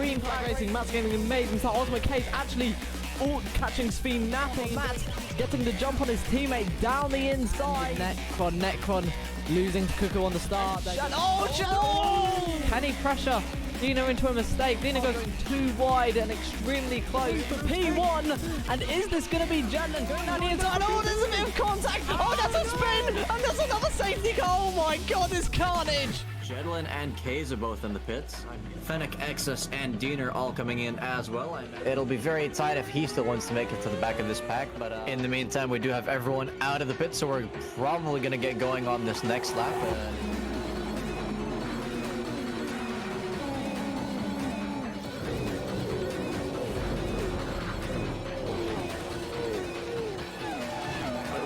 green flag racing. Matt's getting an amazing start. Ultimate Case actually catching speed, napping. Matt getting the jump on his teammate down the inside. Necron losing to Cuckoo on the start. Can he pressure Dino into a mistake? Dino goes too wide and extremely close for P1. And is this going to be Jedlin going down the inside? Oh, there's a bit of contact. Oh, that's a spin. And there's another safety car. Oh my god, this carnage. Jedlin and Kaze are both in the pits. Fennec, Exus, and Dean are all coming in as well. It'll be very tight if he still wants to make it to the back of this pack, but in the meantime, we do have everyone out of the pit, so we're probably going to get going on this next lap.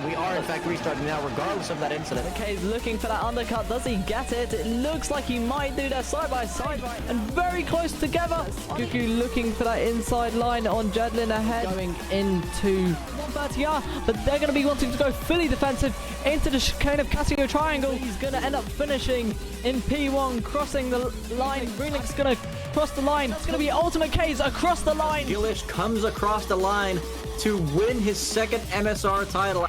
We are, in fact, restarting now, regardless of that incident. Okay, he's looking for that undercut. Does he get it? It looks like he might do. They're side by side and very close together. Cuckoo looking for that inside line on Jedlin ahead. Going into 130R, but they're going to be wanting to go fully defensive into the chicane of Casio Triangle. He's going to end up finishing in P1, crossing the line. Greenlink's going to cross the line. It's going to be Ultimate Case across the line. Gilish comes across the line to win his second MSR title.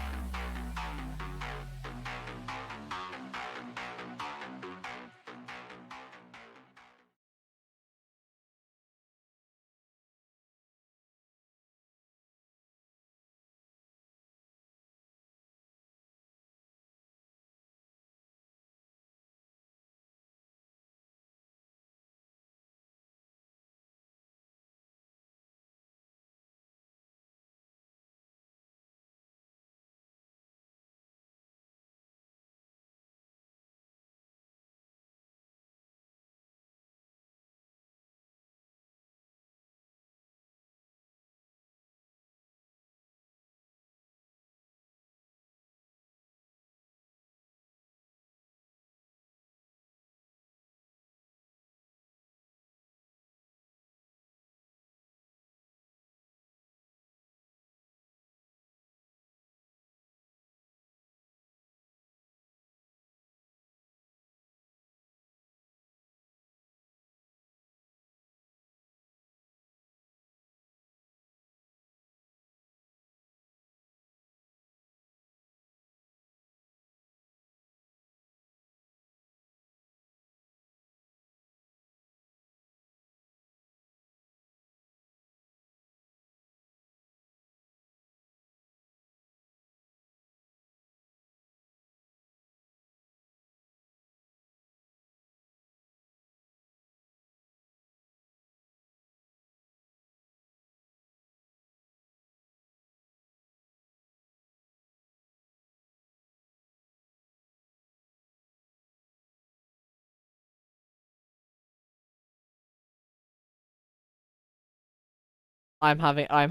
I'm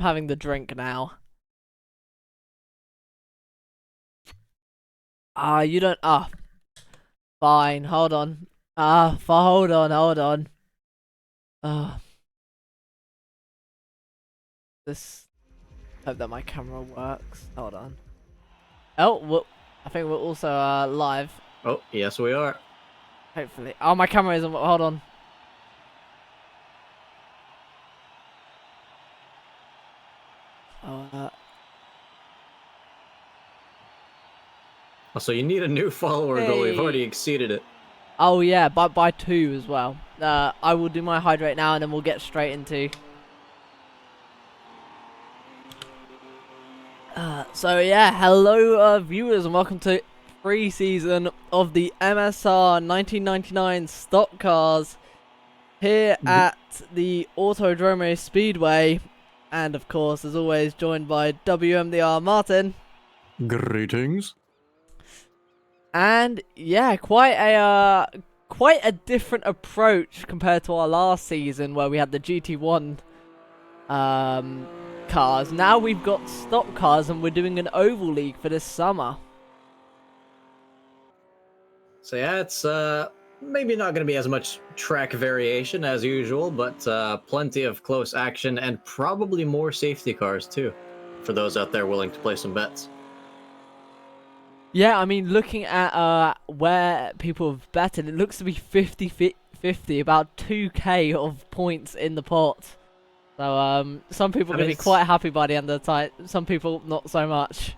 having the drink now. You don't. Fine. Hold on. Hold on. This. Hope that my camera works. Hold on. Oh, I think we're also live. Oh, yes, we are. Hopefully. Oh, my camera isn't. Hold on. So you need a new follower goal. We've already exceeded it. Oh yeah, by 2 as well. I will do my hydrate now, and then we'll get straight into. So yeah, hello viewers, and welcome to Preseason of the MSR 1999 Stock Cars here at the Autodromo Speedway, and of course, as always, joined by WMDR Martin. Greetings. And yeah, quite a different approach compared to our last season where we had the GT1 cars. Now we've got stock cars, and we're doing an oval league for this summer. So yeah, it's maybe not going to be as much track variation as usual, but plenty of close action and probably more safety cars too, for those out there willing to play some bets. Yeah, I mean, looking at where people have betted, it looks to be 50, about 2k of points in the pot. So some people are going to be quite happy by the end of the time. Some people not so much.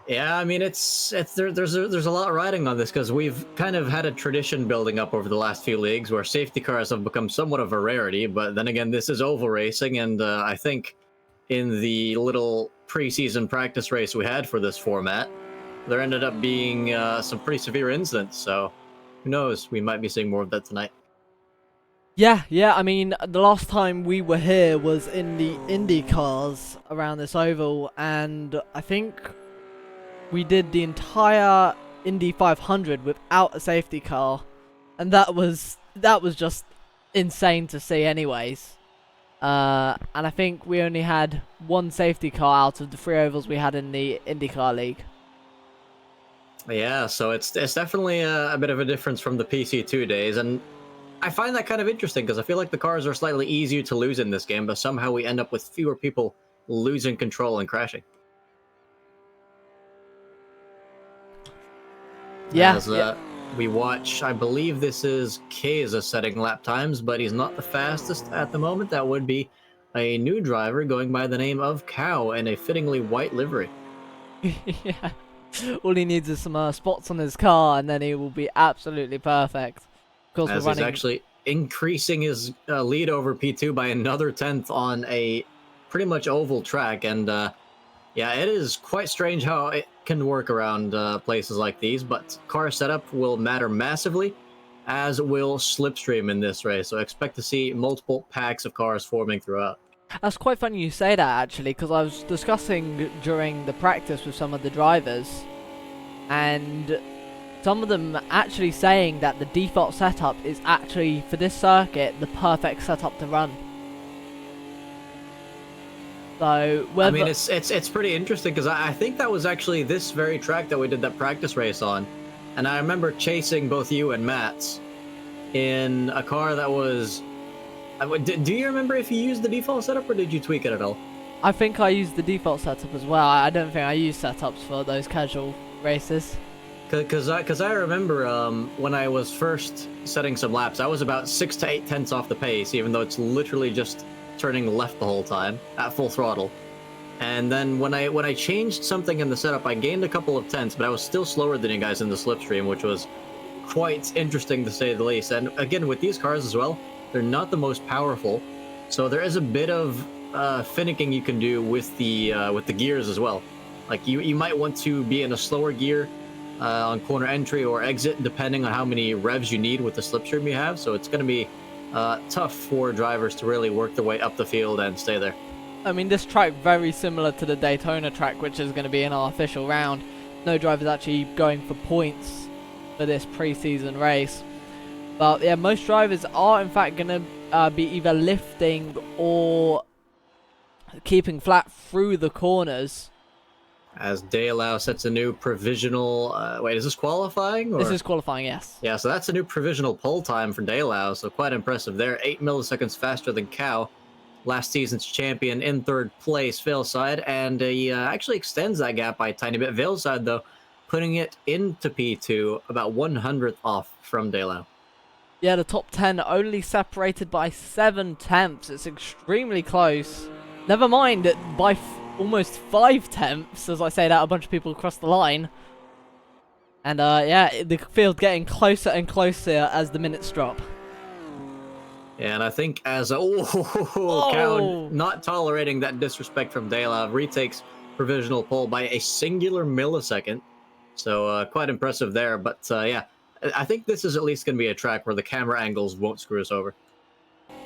Yeah, I mean, there's a lot riding on this because we've kind of had a tradition building up over the last few leagues where safety cars have become somewhat of a rarity. But then again, this is oval racing, and I think in the little preseason practice race we had for this format, there ended up being some pretty severe incidents. So who knows? We might be seeing more of that tonight. Yeah, I mean, the last time we were here was in the Indy cars around this oval, and I think we did the entire Indy 500 without a safety car, and that was just insane to see anyways. And I think we only had one safety car out of the 3 ovals we had in the IndyCar League. Yeah, so it's definitely a bit of a difference from the PC2 days, and I find that kind of interesting because I feel like the cars are slightly easier to lose in this game, but somehow we end up with fewer people losing control and crashing. Yeah, As we watch, I believe this is Keza setting lap times, but he's not the fastest at the moment. That would be a new driver going by the name of Cow in a fittingly white livery. Yeah. All he needs is some spots on his car, and then he will be absolutely perfect. Of course, As he's actually increasing his lead over P2 by another 10th on a pretty much oval track, and yeah, it is quite strange how it can work around places like these, but car setup will matter massively, as will slipstream in this race, so expect to see multiple packs of cars forming throughout. That's quite funny you say that, actually, because I was discussing during the practice with some of the drivers, and some of them actually saying that the default setup is actually, for this circuit, the perfect setup to run. So, I mean, it's pretty interesting, because I think that was actually this very track that we did that practice race on, and I remember chasing both you and Matt's in a car that was... Do you remember if you used the default setup, or did you tweak it at all? I think I used the default setup as well. I don't think I used setups for those casual races. Because I remember when I was first setting some laps, I was about 6 to 8 tenths off the pace, even though it's literally just turning left the whole time at full throttle. And then when I changed something in the setup, I gained a couple of tenths, but I was still slower than you guys in the slipstream, which was quite interesting to say the least. And again, with these cars as well, they're not the most powerful, so there is a bit of finicking you can do with the gears as well. Like you might want to be in a slower gear on corner entry or exit, depending on how many revs you need with the slipstream you have. So it's going to be tough for drivers to really work their way up the field and stay there. I mean, this track very similar to the Daytona track, which is going to be in our official round. No drivers actually going for points for this preseason race. But yeah, most drivers are in fact going to be either lifting or keeping flat through the corners. As Delau sets a new provisional... wait, is this qualifying? Or? This is qualifying, yes. Yeah, so that's a new provisional pole time for Delau, so quite impressive there. 8 milliseconds faster than Cow, last season's champion in 3rd place, Veilside, and he actually extends that gap by a tiny bit. Veilside, though, putting it into P2, about 100th off from Delau. Yeah, the top 10 only separated by 7 tenths. It's extremely close. Never mind that by almost 5 tenths, as I say that, a bunch of people across the line. And yeah, the field getting closer and closer as the minutes drop. Yeah, and I think as Cow not tolerating that disrespect from Delau, retakes provisional pole by a singular millisecond. So quite impressive there, but yeah. I think this is at least going to be a track where the camera angles won't screw us over.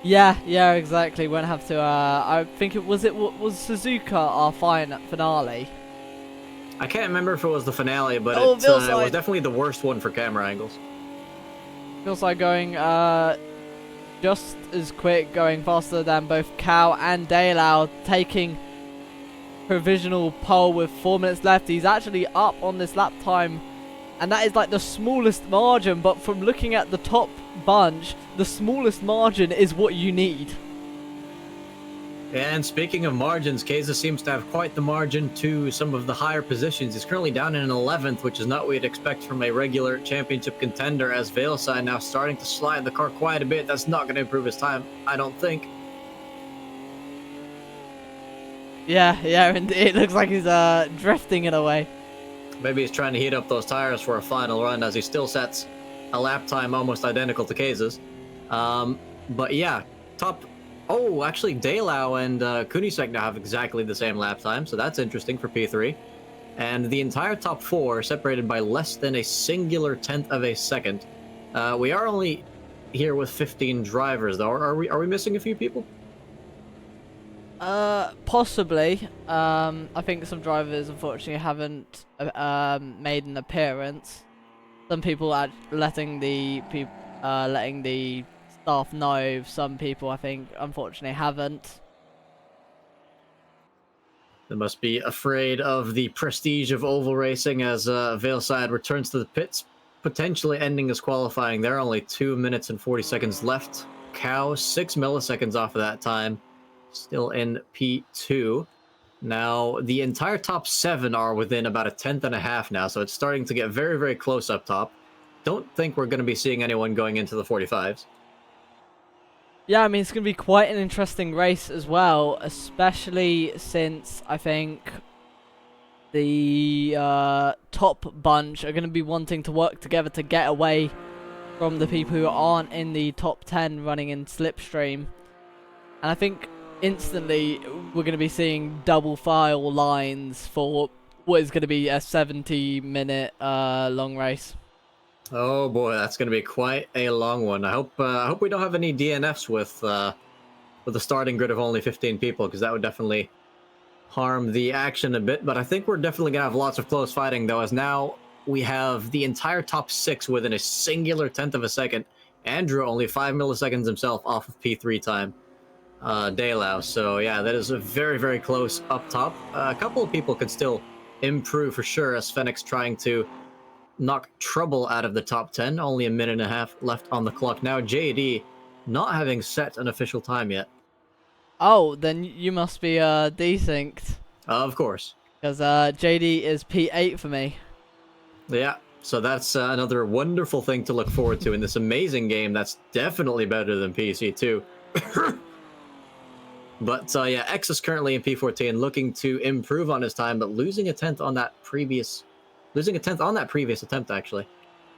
Yeah, exactly. Won't have to. I think it was Suzuka our finale. I can't remember if it was the finale, but it was definitely the worst one for camera angles. Feels like going just as quick, going faster than both Cow and Delau, taking provisional pole with 4 minutes left. He's actually up on this lap time. And that is like the smallest margin, but from looking at the top bunch, the smallest margin is what you need. And speaking of margins, Keza seems to have quite the margin to some of the higher positions. He's currently down in 11th, which is not what we'd expect from a regular championship contender, as Veilside now starting to slide the car quite a bit. That's not going to improve his time, I don't think. Yeah, and it looks like he's drifting in a way. Maybe he's trying to heat up those tires for a final run, as he still sets a lap time almost identical to Keza's. But yeah, top... Oh, actually, Daylau and Kunisek now have exactly the same lap time, so that's interesting for P3. And the entire top 4 separated by less than a singular tenth of a second. We are only here with 15 drivers, though. Are we missing a few people? Possibly. I think some drivers unfortunately haven't made an appearance. Some people are letting the staff know. Some people, I think, unfortunately haven't. They must be afraid of the prestige of oval racing as Veilside returns to the pits, potentially ending his qualifying there. Only 2 minutes and 40 seconds left. Cow 6 milliseconds off of that time. Still in P2. Now, the entire top 7 are within about a tenth and a half now, so it's starting to get very, very close up top. Don't think we're going to be seeing anyone going into the 45s. Yeah, I mean, it's going to be quite an interesting race as well, especially since I think the top bunch are going to be wanting to work together to get away from the people who aren't in the top 10 running in Slipstream. And I think instantly we're going to be seeing double file lines for what is going to be a 70-minute long race. Oh boy, that's going to be quite a long one. I hope we don't have any DNFs with a starting grid of only 15 people, because that would definitely harm the action a bit. But I think we're definitely going to have lots of close fighting, though, as now we have the entire top 6 within a singular tenth of a second. Andrew only 5 milliseconds himself off of P3 time. Daylau. So yeah, that is a very, very close up top. A couple of people could still improve for sure, as Fenix trying to knock trouble out of the top 10. Only a minute and a half left on the clock. Now JD not having set an official time yet. Oh, then you must be desynced. Of course. Because JD is P8 for me. Yeah, so that's another wonderful thing to look forward to in this amazing game that's definitely better than PC2. But yeah, X is currently in P14, looking to improve on his time, but losing a tenth on that previous attempt, actually.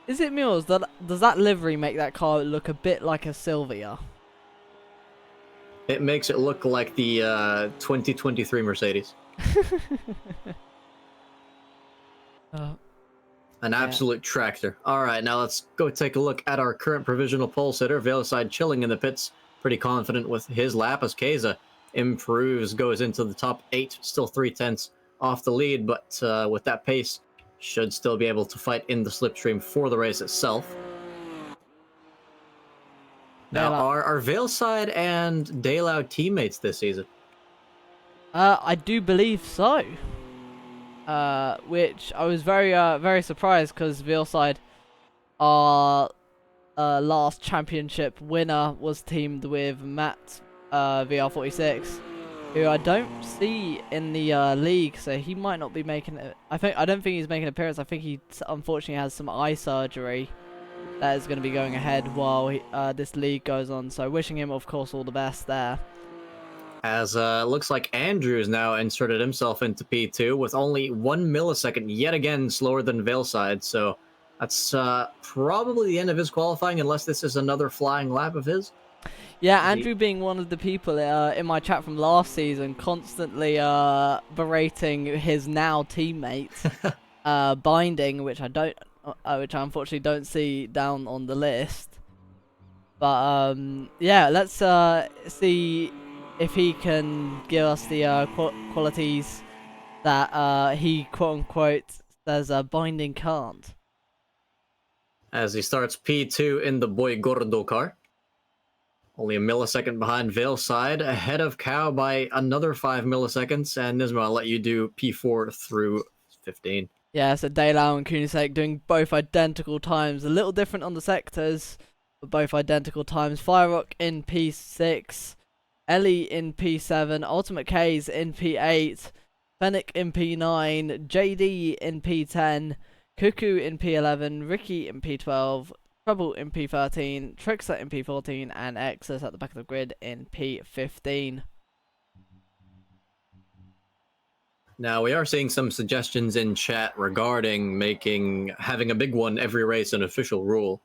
Is it Mules? Does that livery make that car look a bit like a Sylvia? It makes it look like the 2023 Mercedes. An absolute tractor. All right, now let's go take a look at our current provisional pole sitter. Veilside chilling in the pits, pretty confident with his lap as Keza improves, goes into the top 8, still 3/10 off the lead, but with that pace, should still be able to fight in the slipstream for the race itself. Now, are Veilside and Daylau teammates this season? I do believe so. Which I was very surprised, because Veilside, our last championship winner, was teamed with Matt VR46, who I don't see in the league, so he might not be making it. I don't think he's making an appearance. I think he unfortunately has some eye surgery that is going to be going ahead while this league goes on. So wishing him, of course, all the best there. As looks like Andrews now inserted himself into P2 with only 1 millisecond, yet again slower than Veilside. So that's probably the end of his qualifying, unless this is another flying lap of his. Yeah, Andrew being one of the people in my chat from last season, constantly berating his now teammate, Binding, which I unfortunately don't see down on the list. But yeah, let's see if he can give us the qualities that he quote unquote says Binding can't. As he starts P2 in the Boy Gordo car. Only a millisecond behind Veilside, ahead of Cow by another 5 milliseconds. And Nismo, I'll let you do P4 through 15. Yeah, so Daylau and Kunisek doing both identical times. A little different on the sectors, but both identical times. Firerock in P6. Ellie in P7, Ultimate K's in P8, Fennec in P9, JD in P10, Cuckoo in P11, Ricky in P12, Trouble in P13, Trickster in P14, and Exus at the back of the grid in P15. Now, we are seeing some suggestions in chat regarding having a big one every race an official rule.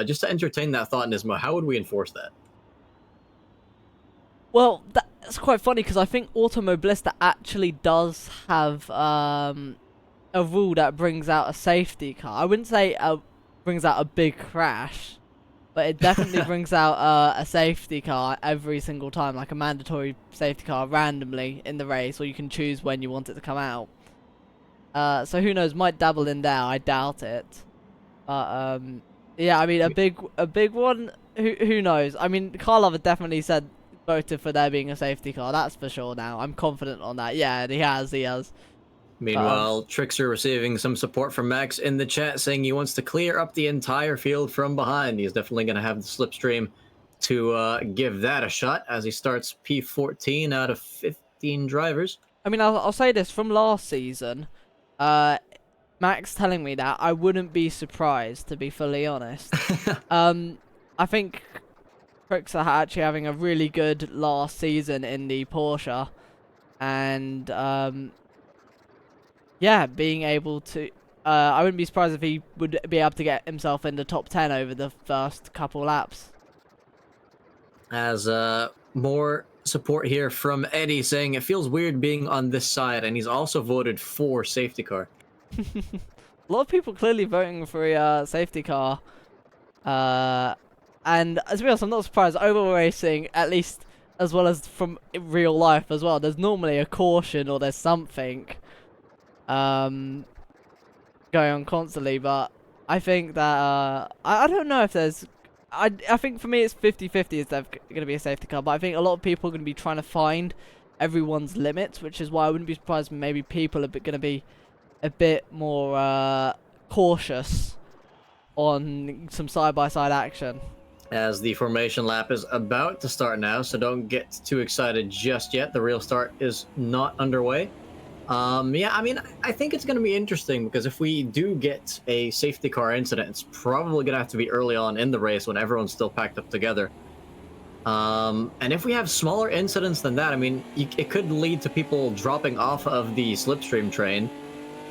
Just to entertain that thought, Nismo, how would we enforce that? Well, that's quite funny because I think Automobilista actually does have a rule that brings out a safety car. I wouldn't say brings out a big crash, but it definitely brings out a safety car every single time, like a mandatory safety car randomly in the race, or you can choose when you want it to come out. So who knows? Might dabble in there. I doubt it. But yeah, I mean a big one. Who knows? I mean, Karlov definitely voted for there being a safety car. That's for sure. Now I'm confident on that. Yeah, he has. Meanwhile, Trickster receiving some support from Max in the chat, saying he wants to clear up the entire field from behind. He's definitely going to have the slipstream to give that a shot as he starts P14 out of 15 drivers. I mean, I'll say this from last season. Max telling me that, I wouldn't be surprised, to be fully honest. I think Trickster actually having a really good last season in the Porsche, and yeah, being able to, I wouldn't be surprised if he would be able to get himself in the top 10 over the first couple laps. As more support here from Eddie saying it feels weird being on this side, and he's also voted for safety car. A lot of people clearly voting for a safety car. And as well, I'm not surprised. Oval racing, at least as well as from real life as well, there's normally a caution or there's something going on constantly. But I think that I don't know if there's. I think for me it's 50-50 is there going to be a safety car, but I think a lot of people are going to be trying to find everyone's limits, which is why I wouldn't be surprised maybe people are going to be a bit more cautious on some side-by-side action. As the formation lap is about to start now, so don't get too excited just yet. The real start is not underway. Yeah, I mean, I think it's going to be interesting because if we do get a safety car incident, it's probably going to have to be early on in the race when everyone's still packed up together. And if we have smaller incidents than that, I mean, it could lead to people dropping off of the slipstream train.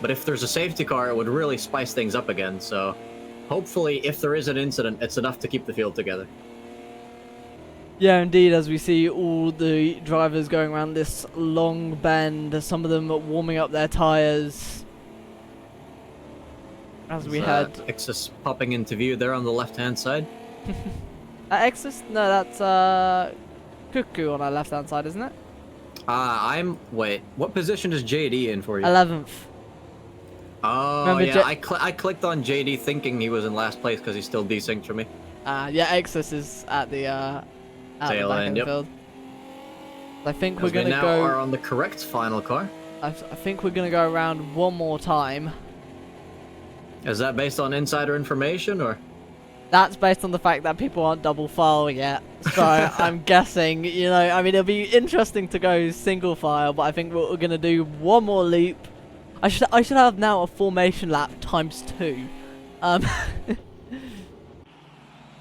But if there's a safety car, it would really spice things up again. So hopefully, if there is an incident, it's enough to keep the field together. Yeah, indeed, as we see all the drivers going around this long bend, some of them warming up their tyres. As we had... Exus popping into view there on the left-hand side. Exus? No, that's Cuckoo on our left-hand side, isn't it? Wait, what position is JD in for you? 11th. Oh, remember yeah, I clicked on JD thinking he was in last place because he's still desynced for me. Yeah, Exus is at the tail end, of the field. I think we're we gonna now go. Are on the correct final car. I think we're gonna go around one more time. Is that based on insider information or? That's based on the fact that people aren't double file yet. So I'm guessing, you know, I mean, it'll be interesting to go single file, but I think we're gonna do one more loop. I should have now a formation lap ×2.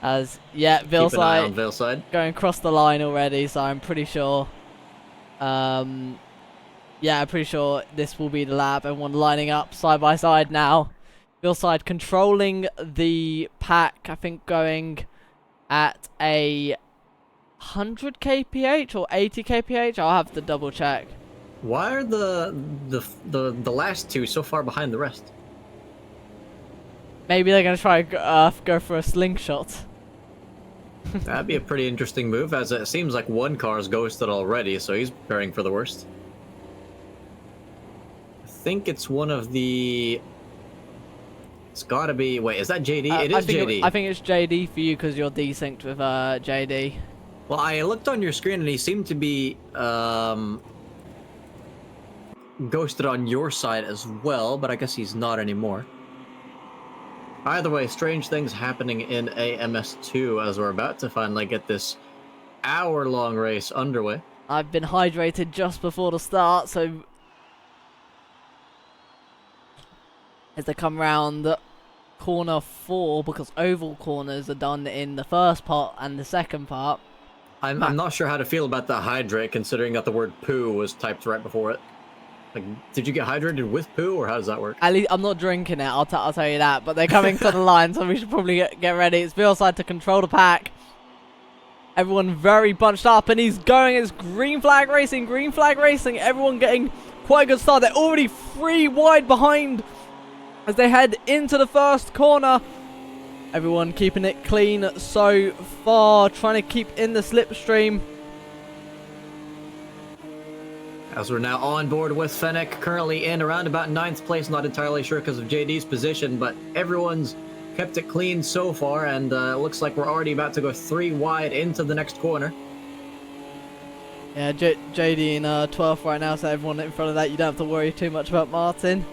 As yeah, Vilside going across the line already, so I'm pretty sure. Yeah, I'm pretty sure this will be the lap. Everyone lining up side by side now. Vilside controlling the pack. I think going at a 100 kph or 80 kph. I'll have to double check. Why are the last two so far behind the rest? Maybe they're gonna try go for a slingshot. That'd be a pretty interesting move, as it seems like one car's ghosted already, so he's preparing for the worst. I think it's one of the... It's gotta be... Wait, is that JD? It is JD. I think it's JD for you because you're desynced with JD. Well, I looked on your screen and he seemed to be ghosted on your side as well, but I guess he's not anymore. Either way, strange things happening in AMS2 as we're about to finally get this hour-long race underway. I've been hydrated just before the start, so as they come round corner 4, because oval corners are done in the first part and the second part. I'm not sure how to feel about the hydrate, considering that the word poo was typed right before it. Like, did you get hydrated with poo, or how does that work? At least I'm not drinking it, I'll tell you that. But they're coming to the line, so we should probably get ready. It's Veilside to control the pack. Everyone very bunched up, and he's going. It's green flag racing, green flag racing. Everyone getting quite a good start. They're already 3 wide behind as they head into the first corner. Everyone keeping it clean so far, trying to keep in the slipstream. As we're now on board with Fennec, currently in around about 9th place. Not entirely sure because of JD's position, but everyone's kept it clean so far, and it looks like we're already about to go 3 wide into the next corner. Yeah, JD in 12th right now, so everyone in front of that, you don't have to worry too much about Martin.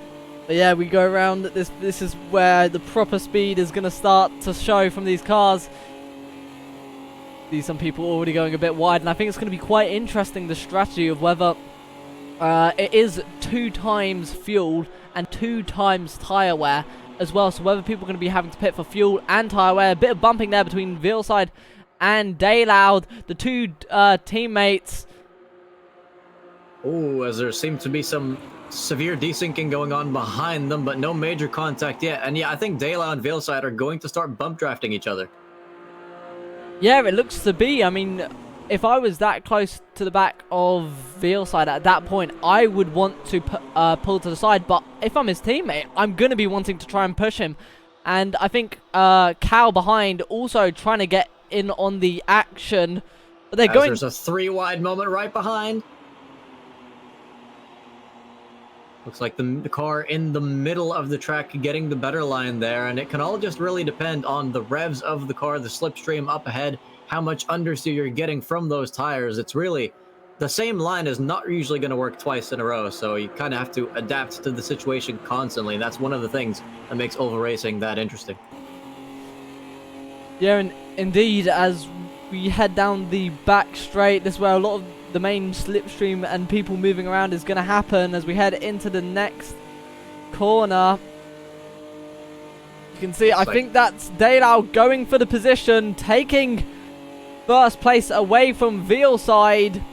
But yeah, we go around. This is where the proper speed is going to start to show from these cars. See some people already going a bit wide, and I think it's going to be quite interesting, the strategy of whether it is 2 times fuel and 2 times tyre wear as well. So whether people are going to be having to pit for fuel and tyre wear. A bit of bumping there between Veilside and Dayloud, the 2 teammates. Oh, as there seems to be some severe desyncing going on behind them, but no major contact yet. And yeah, I think Dayloud and Veilside are going to start bump drafting each other. Yeah, it looks to be. I mean, if I was that close to the back of Veilside at that point, I would want to pull to the side. But if I'm his teammate, I'm going to be wanting to try and push him. And I think Cal behind also trying to get in on the action. But they're going. There's a 3 wide moment right behind. Looks like the car in the middle of the track getting the better line there, and it can all just really depend on the revs of the car, the slipstream up ahead, how much understeer you're getting from those tires. It's really, the same line is not usually going to work twice in a row, so you kind of have to adapt to the situation constantly. That's one of the things that makes oval racing that interesting. Yeah, and indeed, as we head down the back straight, this is where a lot of the main slipstream and people moving around is going to happen as we head into the next corner. You can see, I think that's Daylau going for the position, taking first place away from Veilside.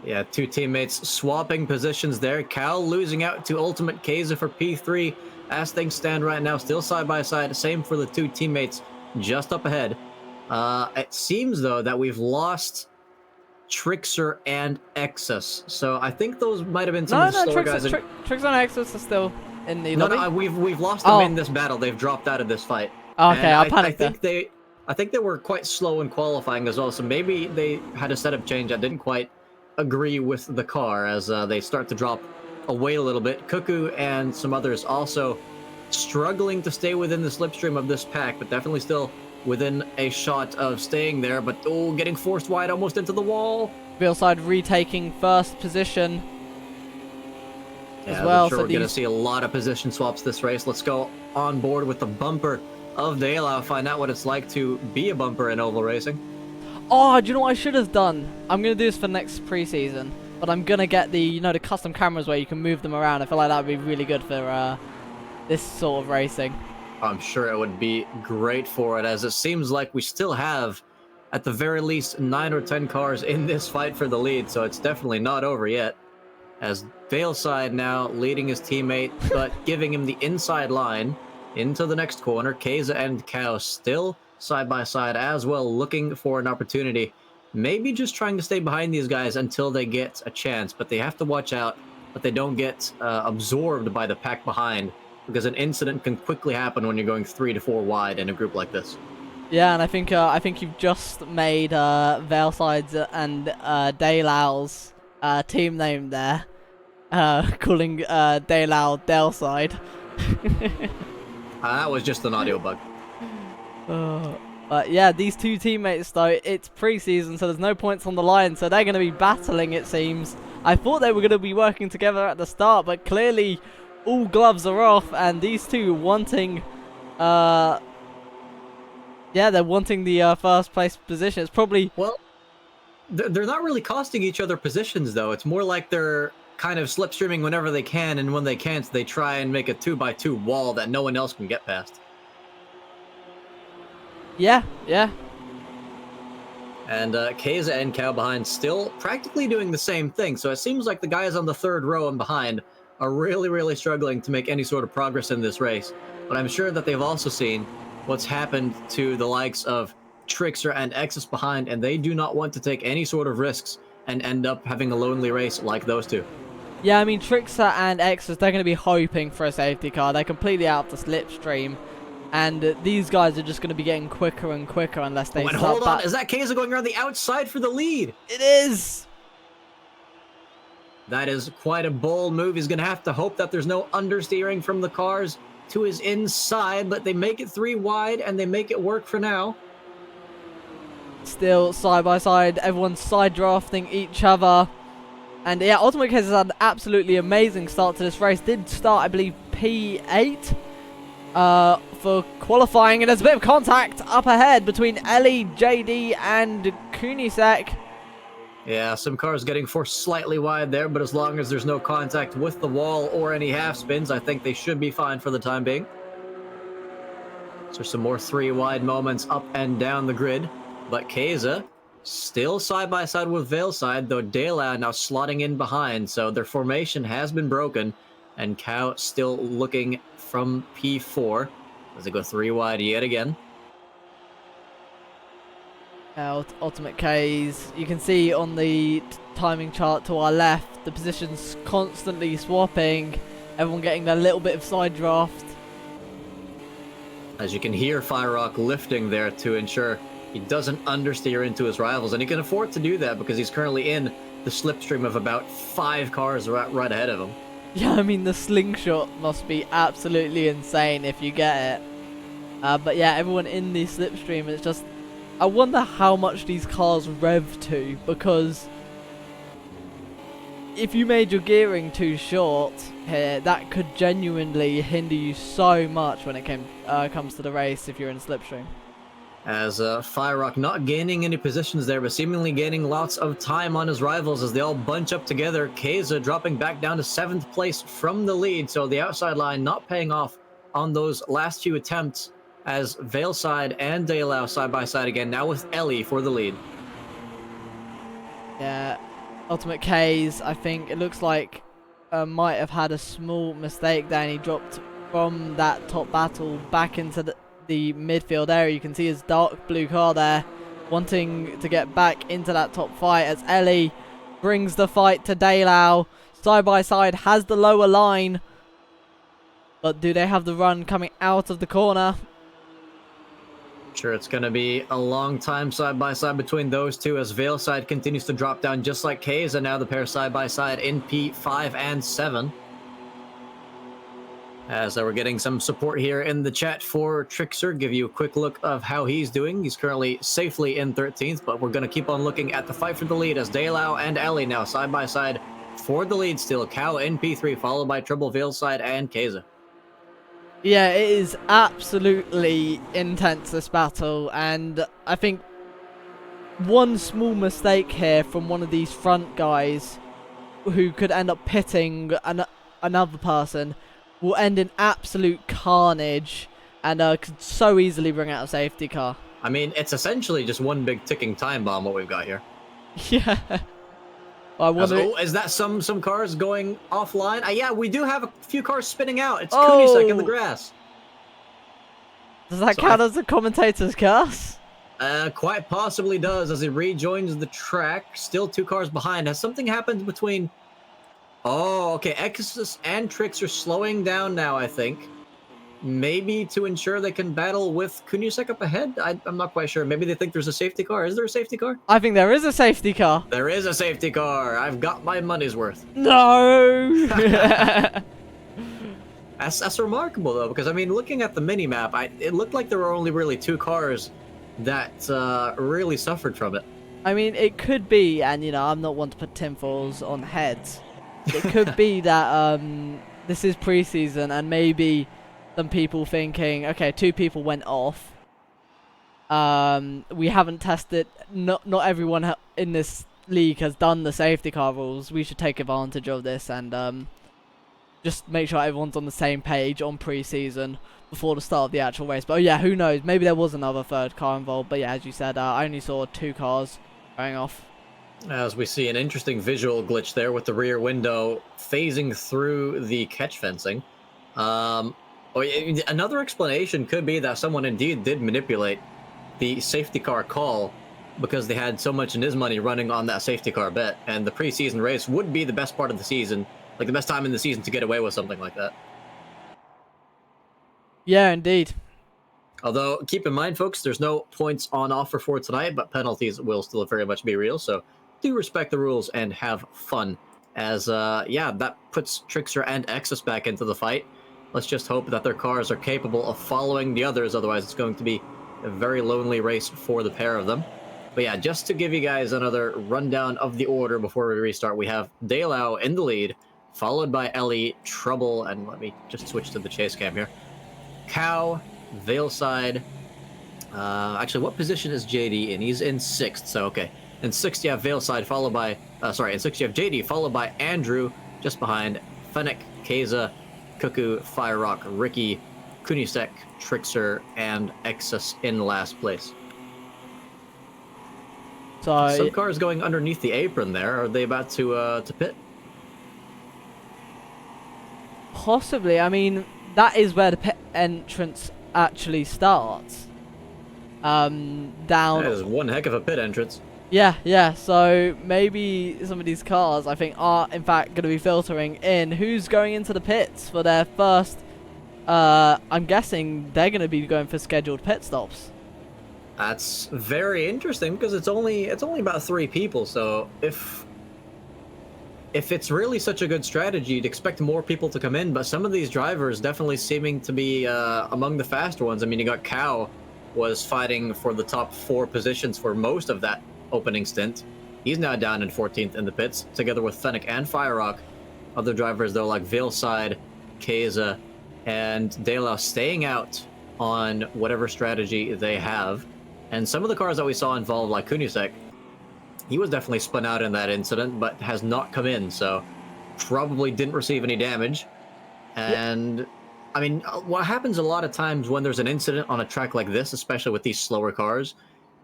Yeah, 2 teammates swapping positions there. Cal losing out to Ultimate Kaiser for P3. As things stand right now, still side by side. Same for the 2 teammates just up ahead. It seems, though, that we've lost Trixer and Exus. So I think those might have been some of the slower guys. Trixer and Exus are still in the lobby. No, we've lost them in this battle. They've dropped out of this fight. Okay, I'll panic I think they were quite slow in qualifying as well. So maybe they had a setup change that didn't quite agree with the car as they start to drop away a little bit. Cuckoo and some others also struggling to stay within the slipstream of this pack, but definitely still within a shot of staying there, but getting forced wide almost into the wall. Veilside retaking first position as well. I'm sure we're going to see a lot of position swaps this race. Let's go on board with the bumper of Daylau, find out what it's like to be a bumper in oval racing. Oh, do you know what I should have done? I'm going to do this for next preseason, but I'm going to get the, the custom cameras where you can move them around. I feel like that would be really good for this sort of racing. I'm sure it would be great for it, as it seems like we still have, at the very least, 9 or 10 cars in this fight for the lead, so it's definitely not over yet. As Veilside now leading his teammate, but giving him the inside line into the next corner. Keza and Cow still side by side as well, looking for an opportunity. Maybe just trying to stay behind these guys until they get a chance, but they have to watch out that they don't get absorbed by the pack behind, because an incident can quickly happen when you're going 3 to 4 wide in a group like this. Yeah, and I think you've just made Veilside's and Daylau's team name there, calling Daylau Delside. That was just an audio bug. But yeah, these 2 teammates though, it's preseason, so there's no points on the line, so they're going to be battling, it seems. I thought they were going to be working together at the start, but clearly all gloves are off, and these 2 wanting Yeah, they're wanting the first place position. It's probably... Well, they're not really costing each other positions, though. It's more like they're kind of slipstreaming whenever they can, and when they can't, they try and make a 2x2 wall that no one else can get past. Yeah, yeah. And Keza and Cow behind still practically doing the same thing. So it seems like the guys on the third row and behind are really, really struggling to make any sort of progress in this race. But I'm sure that they've also seen what's happened to the likes of Trickster and Exus behind, and they do not want to take any sort of risks and end up having a lonely race like those two. Yeah, I mean, Trickster and Exus, they're going to be hoping for a safety car. They're completely out of the slipstream. And these guys are just going to be getting quicker and quicker unless they start hold on, is that Keza going around the outside for the lead? It is! That is quite a bold move. He's going to have to hope that there's no understeering from the cars to his inside, but they make it 3 wide and they make it work for now. Still side by side, everyone's side drafting each other. And yeah, Ultimate Case has had an absolutely amazing start to this race. Did start, I believe, P8 for qualifying, and there's a bit of contact up ahead between Ellie, JD, and Kunisek. Yeah, some cars getting forced slightly wide there, but as long as there's no contact with the wall or any half spins, I think they should be fine for the time being. So some more 3 wide moments up and down the grid, but Keza still side by side with Veilside, though Dela now slotting in behind, so their formation has been broken, and Cow still looking from P4 as they go 3 wide yet again. Ultimate K's, you can see on the timing chart to our left, the positions constantly swapping, everyone getting their little bit of side draft. As you can hear Firerock lifting there to ensure he doesn't understeer into his rivals, and he can afford to do that because he's currently in the slipstream of about 5 cars right ahead of him. Yeah, I mean, the slingshot must be absolutely insane if you get it. But yeah, everyone in the slipstream, it's just... I wonder how much these cars rev to, because if you made your gearing too short here, that could genuinely hinder you so much when it comes to the race if you're in slipstream. As Firerock not gaining any positions there, but seemingly gaining lots of time on his rivals as they all bunch up together. Keza dropping back down to 7th place from the lead, so the outside line not paying off on those last few attempts, as Veilside and Daylau side by side again, now with Ellie for the lead. Yeah, Ultimate K's, I think it looks like might have had a small mistake there, and he dropped from that top battle back into the midfield area. You can see his dark blue car there wanting to get back into that top fight as Ellie brings the fight to Daylau. Side by side has the lower line, but do they have the run coming out of the corner? Sure, it's going to be a long time side by side between those two as Veilside continues to drop down just like Keza. Now the pair side by side in P5 and 7. As we're getting some support here in the chat for Trickster, give you a quick look of how he's doing. He's currently safely in 13th, but we're going to keep on looking at the fight for the lead as Daylau and Ellie now side by side for the lead still. Cow in P3, followed by Trouble, Veilside, and Keza. Yeah, it is absolutely intense, this battle, and I think one small mistake here from one of these front guys who could end up pitting another person will end in absolute carnage and could so easily bring out a safety car. I mean, it's essentially just one big ticking time bomb what we've got here. Yeah. I wonder... Oh, is that some cars going offline? Yeah, we do have a few cars spinning out. It's Kunisek in the grass. Does that count as a commentator's curse? Quite possibly does as he rejoins the track. Still 2 cars behind. Has something happened between... Oh, okay. Exus and Trix are slowing down now, I think. Maybe to ensure they can battle with Kunisek up ahead? I'm not quite sure. Maybe they think there's a safety car. Is there a safety car? I think there is a safety car. There is a safety car. I've got my money's worth. No! That's remarkable, though, because, I mean, looking at the mini-map, it looked like there were only really 2 cars that really suffered from it. I mean, it could be, and, you know, I'm not one to put tinfoils on heads. It could be that this is preseason and maybe some people thinking, okay, 2 people went off. We haven't tested. Not everyone in this league has done the safety car rules. We should take advantage of this and just make sure everyone's on the same page on pre-season before the start of the actual race. But yeah, who knows? Maybe there was another third car involved. But yeah, as you said, I only saw 2 cars going off. As we see an interesting visual glitch there with the rear window phasing through the catch fencing. Another explanation could be that someone indeed did manipulate the safety car call because they had so much NIS money running on that safety car bet, and the preseason race would be the best part of the season, like the best time in the season to get away with something like that. Yeah, indeed. Although, keep in mind, folks, there's no points on offer for tonight, but penalties will still very much be real, so do respect the rules and have fun. As, yeah, that puts Trickster and Exus back into the fight. Let's just hope that their cars are capable of following the others, otherwise it's going to be a very lonely race for the pair of them. But yeah, just to give you guys another rundown of the order before we restart, we have Delau in the lead, followed by Ellie, Trouble, and let me just switch to the chase cam here. Cow, Veilside. Actually, what position is JD in? He's in 6th, so okay. In 6th, you have Veilside, followed by... in 6th, you have JD, followed by Andrew, just behind Fennec, Keza, Cuckoo, Firerock, Ricky, Kunisek, Trickster, and Exus in last place. So Some cars going underneath the apron there. Are they about to pit? possibly, I mean, that is where the pit entrance actually starts. Down. That is one heck of a pit entrance. Yeah. So maybe some of these cars, I think, are in fact going to be filtering in. Who's going into the pits for their first? I'm guessing they're going to be going for scheduled pit stops. That's very interesting because it's only about 3 people. So if it's really such a good strategy, you'd expect more people to come in. But some of these drivers definitely seeming to be among the faster ones. I mean, you got Cow was fighting for the top 4 positions for most of that opening stint. He's now down in 14th in the pits, together with Fennec and Firerock. Other drivers, though, like Veilside, Keza, and Delau staying out on whatever strategy they have. And some of the cars that we saw involved, like Kunisek, he was definitely spun out in that incident, but has not come in, so probably didn't receive any damage. And, I mean, what happens a lot of times when there's an incident on a track like this, especially with these slower cars,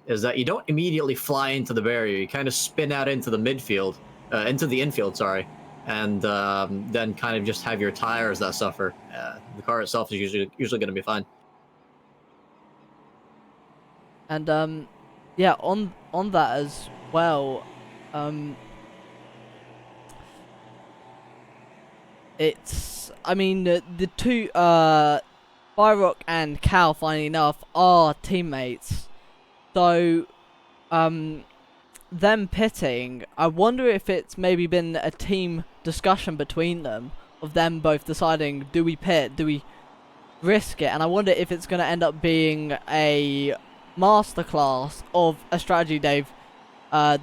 is that you don't immediately fly into the barrier. You kind of spin out into the midfield, into the infield, sorry, and then kind of just have your tires that suffer. The car itself is usually going to be fine. And yeah, on that as well, it's, I mean, the two Firerock and Cal, funnily enough, are teammates. So them pitting, I wonder if it's maybe been a team discussion between them, of them both deciding, do we pit, do we risk it? And I wonder if it's going to end up being a masterclass of a strategy they've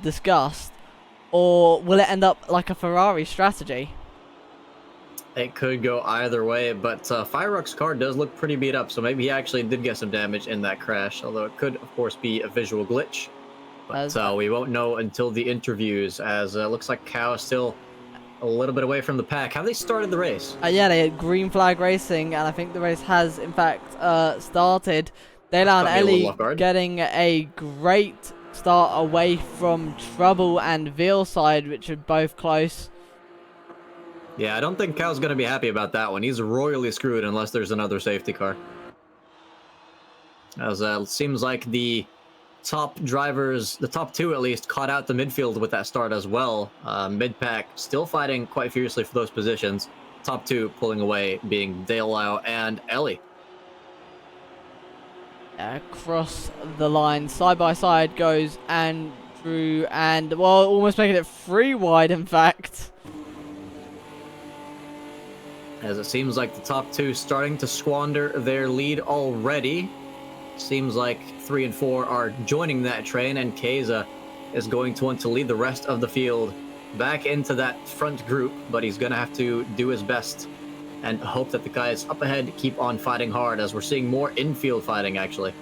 discussed, or will it end up like a Ferrari strategy? It could go either way, but Firerock's car does look pretty beat up, so maybe he actually did get some damage in that crash, although it could, of course, be a visual glitch. But we won't know until the interviews, as it looks like Cow is still a little bit away from the pack. Have they started the race? Yeah, they had green flag racing, and I think the race has, in fact, started. Delau and Ellie getting a great start away from Trouble and Veilside, which are both close. Yeah, I don't think Cal's going to be happy about that one. He's royally screwed unless there's another safety car. As it seems like the top drivers, the top 2 at least, caught out the midfield with that start as well. Mid-pack still fighting quite fiercely for those positions. Top 2 pulling away being Delau and Ellie. Across the line, side by side goes Andrew and, well, almost making it 3 wide, in fact. As it seems like the top 2 starting to squander their lead already. Seems like 3 and 4 are joining that train, and Keza is going to want to lead the rest of the field back into that front group, but he's going to have to do his best and hope that the guys up ahead keep on fighting hard, as we're seeing more infield fighting, actually.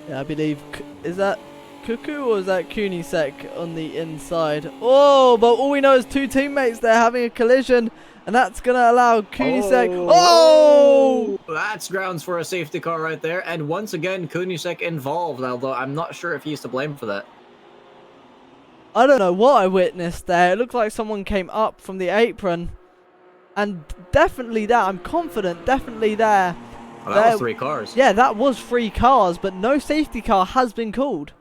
Yeah, I believe, is that Cuckoo or is that Kunisek on the inside? Oh, but all we know is two teammates there having a collision, and that's going to allow Kunisek. Oh! That's grounds for a safety car right there. And once again, Kunisek involved, although I'm not sure if he's to blame for that. I don't know what I witnessed there. It looked like someone came up from the apron. And definitely there, I'm confident, definitely there. Well, that was 3 cars. Yeah, that was 3 cars, but no safety car has been called.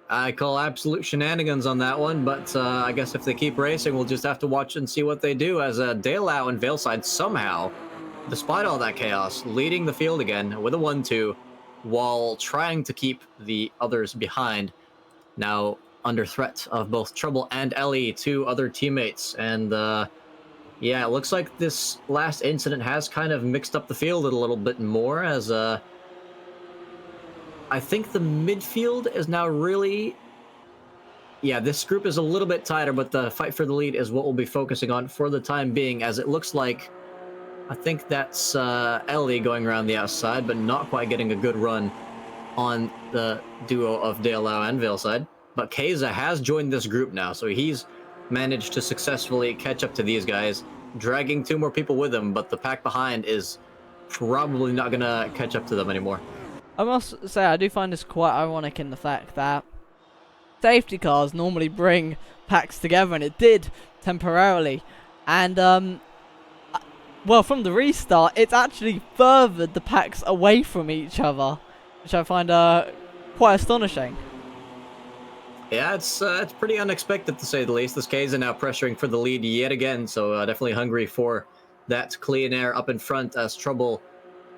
I call absolute shenanigans on that one, but I guess if they keep racing, we'll just have to watch and see what they do, as Daylau and Valeside somehow, despite all that chaos, leading the field again with a 1-2, while trying to keep the others behind. Now under threat of both Trouble and Ellie, 2 other teammates, and yeah, it looks like this last incident has kind of mixed up the field a little bit more, as I think the midfield is now really... Yeah, this group is a little bit tighter, but the fight for the lead is what we'll be focusing on for the time being, as it looks like... I think that's Ellie going around the outside, but not quite getting a good run on the duo of Daylau and Valeside. But Keza has joined this group now, so he's managed to successfully catch up to these guys, dragging 2 more people with him, but the pack behind is probably not going to catch up to them anymore. I must say, I do find this quite ironic in the fact that safety cars normally bring packs together, and it did temporarily. And, well, from the restart, it's actually furthered the packs away from each other, which I find quite astonishing. Yeah, it's pretty unexpected to say the least. This Keza now pressuring for the lead yet again, so definitely hungry for that clean air up in front, as Trouble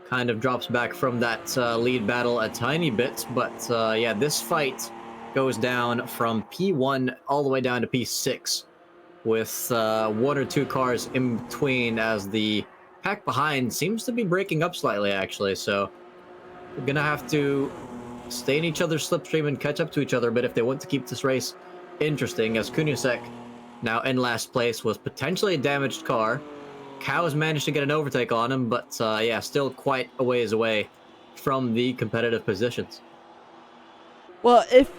kind of drops back from that lead battle a tiny bit. But yeah, this fight goes down from P1 all the way down to P6, with 1 or 2 cars in between, as the pack behind seems to be breaking up slightly, actually. So we're gonna have to stay in each other's slipstream and catch up to each other a bit if they want to keep this race interesting, as Kunisek, now in last place, was potentially a damaged car. Cows managed to get an overtake on him, but yeah, still quite a ways away from the competitive positions. Well, if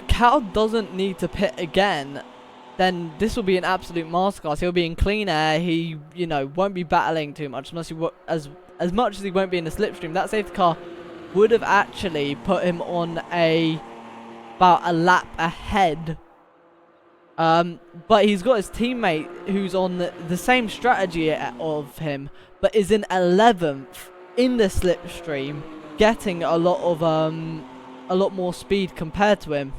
Cal doesn't need to pit again, then this will be an absolute masterclass. He'll be in clean air. He, you know, won't be battling too much, unless he as much as he won't be in the slipstream. That safety car would have actually put him on about a lap ahead. But he's got his teammate who's on the same strategy of him, but is in 11th in the slipstream, getting a lot more speed compared to him.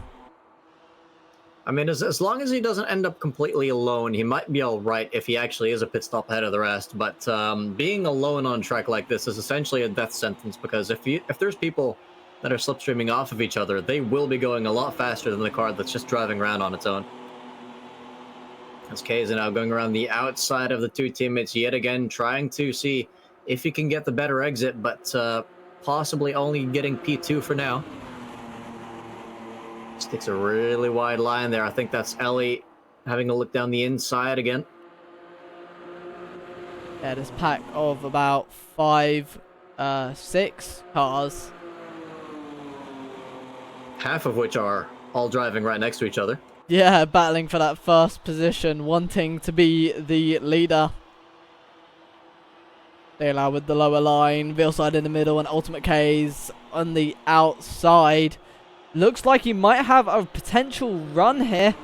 I mean, as long as he doesn't end up completely alone, he might be all right if he actually is a pit stop ahead of the rest. But being alone on track like this is essentially a death sentence, because if there's people that are slipstreaming off of each other, they will be going a lot faster than the car that's just driving around on its own. As Keza now going around the outside of the 2 teammates yet again, trying to see if he can get the better exit, but possibly only getting P2 for now. Sticks a really wide line there. I think that's Ellie having a look down the inside again. Yeah, this pack of about 5, 6 cars. Half of which are all driving right next to each other. Yeah, battling for that first position, wanting to be the leader. They allow with the lower line, Valeside in the middle, and Ultimate K's on the outside. Looks like he might have a potential run here,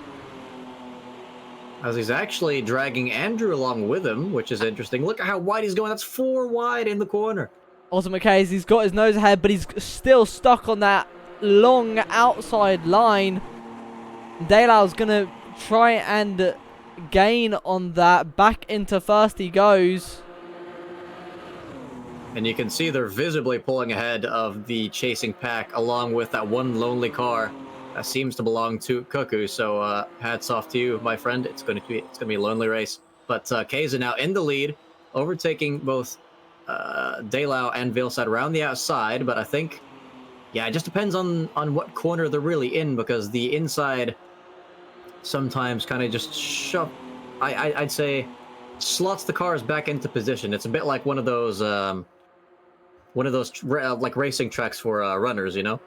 as he's actually dragging Andrew along with him, which is interesting. Look at how wide he's going. That's 4 wide in the corner. Ultimate K's, he's got his nose ahead, but he's still stuck on that long outside line. Daylau's going to try and gain on that. Back into first he goes. And you can see they're visibly pulling ahead of the chasing pack, along with that one lonely car that seems to belong to Cuckoo. So hats off to you, my friend. It's going to be a lonely race. But Keza now in the lead, overtaking both Daylau and Valeside around the outside. But I think, yeah, it just depends on what corner they're really in, because the inside sometimes kind of just I'd say slots the cars back into position. It's a bit like one of those one of those like racing tracks for runners, you know?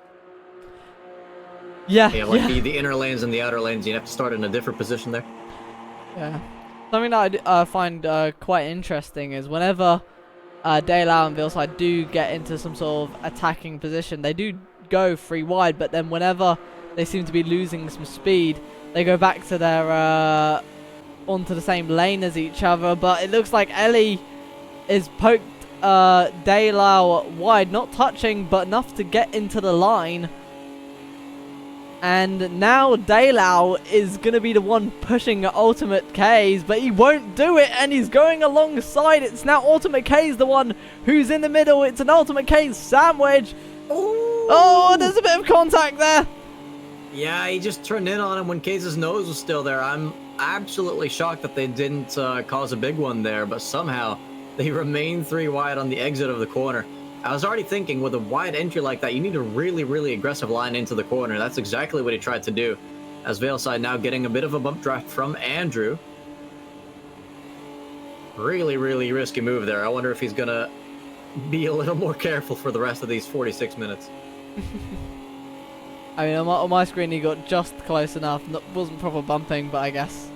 Yeah, You have like the inner lanes and the outer lanes. You have to start in a different position there. Yeah. Something that I find quite interesting is whenever De La and Vilside do get into some sort of attacking position, they do go 3 wide, but then whenever they seem to be losing some speed, they go back to their onto the same lane as each other. But it looks like Ellie is poked De La wide, not touching, but enough to get into the line. And now De La is going to be the one pushing Ultimate K's, but he won't do it, and he's going alongside. It's now Ultimate K's the one who's in the middle. It's an Ultimate K's sandwich. Ooh. Oh, there's a bit of contact there. Yeah, he just turned in on him when Case's nose was still there. I'm absolutely shocked that they didn't cause a big one there, but somehow they remain 3 wide on the exit of the corner. I was already thinking, with a wide entry like that, you need a really, really aggressive line into the corner. That's exactly what he tried to do. As Veilside now getting a bit of a bump draft from Andrew. Really, really risky move there. I wonder if he's going to be a little more careful for the rest of these 46 minutes. I mean, on my screen, he got just close enough. Wasn't proper bumping, but I guess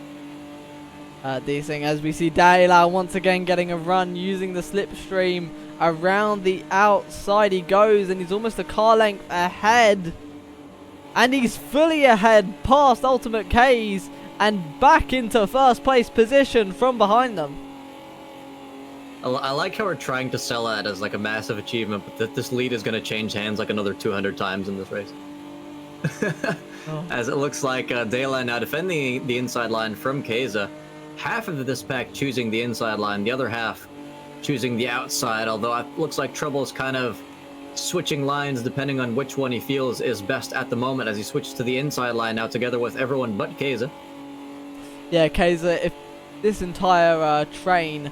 decent. As we see De La once again getting a run using the slipstream. Around the outside he goes, and he's almost a car length ahead. And he's fully ahead past Ultimate K's and back into first place position from behind them. I like how we're trying to sell that as like a massive achievement, but that this lead is going to change hands like another 200 times in this race. As it looks like De La now defending the inside line from Keza. Half of this pack choosing the inside line, the other half choosing the outside, although it looks like Trouble's kind of switching lines depending on which one he feels is best at the moment, as he switches to the inside line now together with everyone but Keza. Yeah, Keza, if this entire train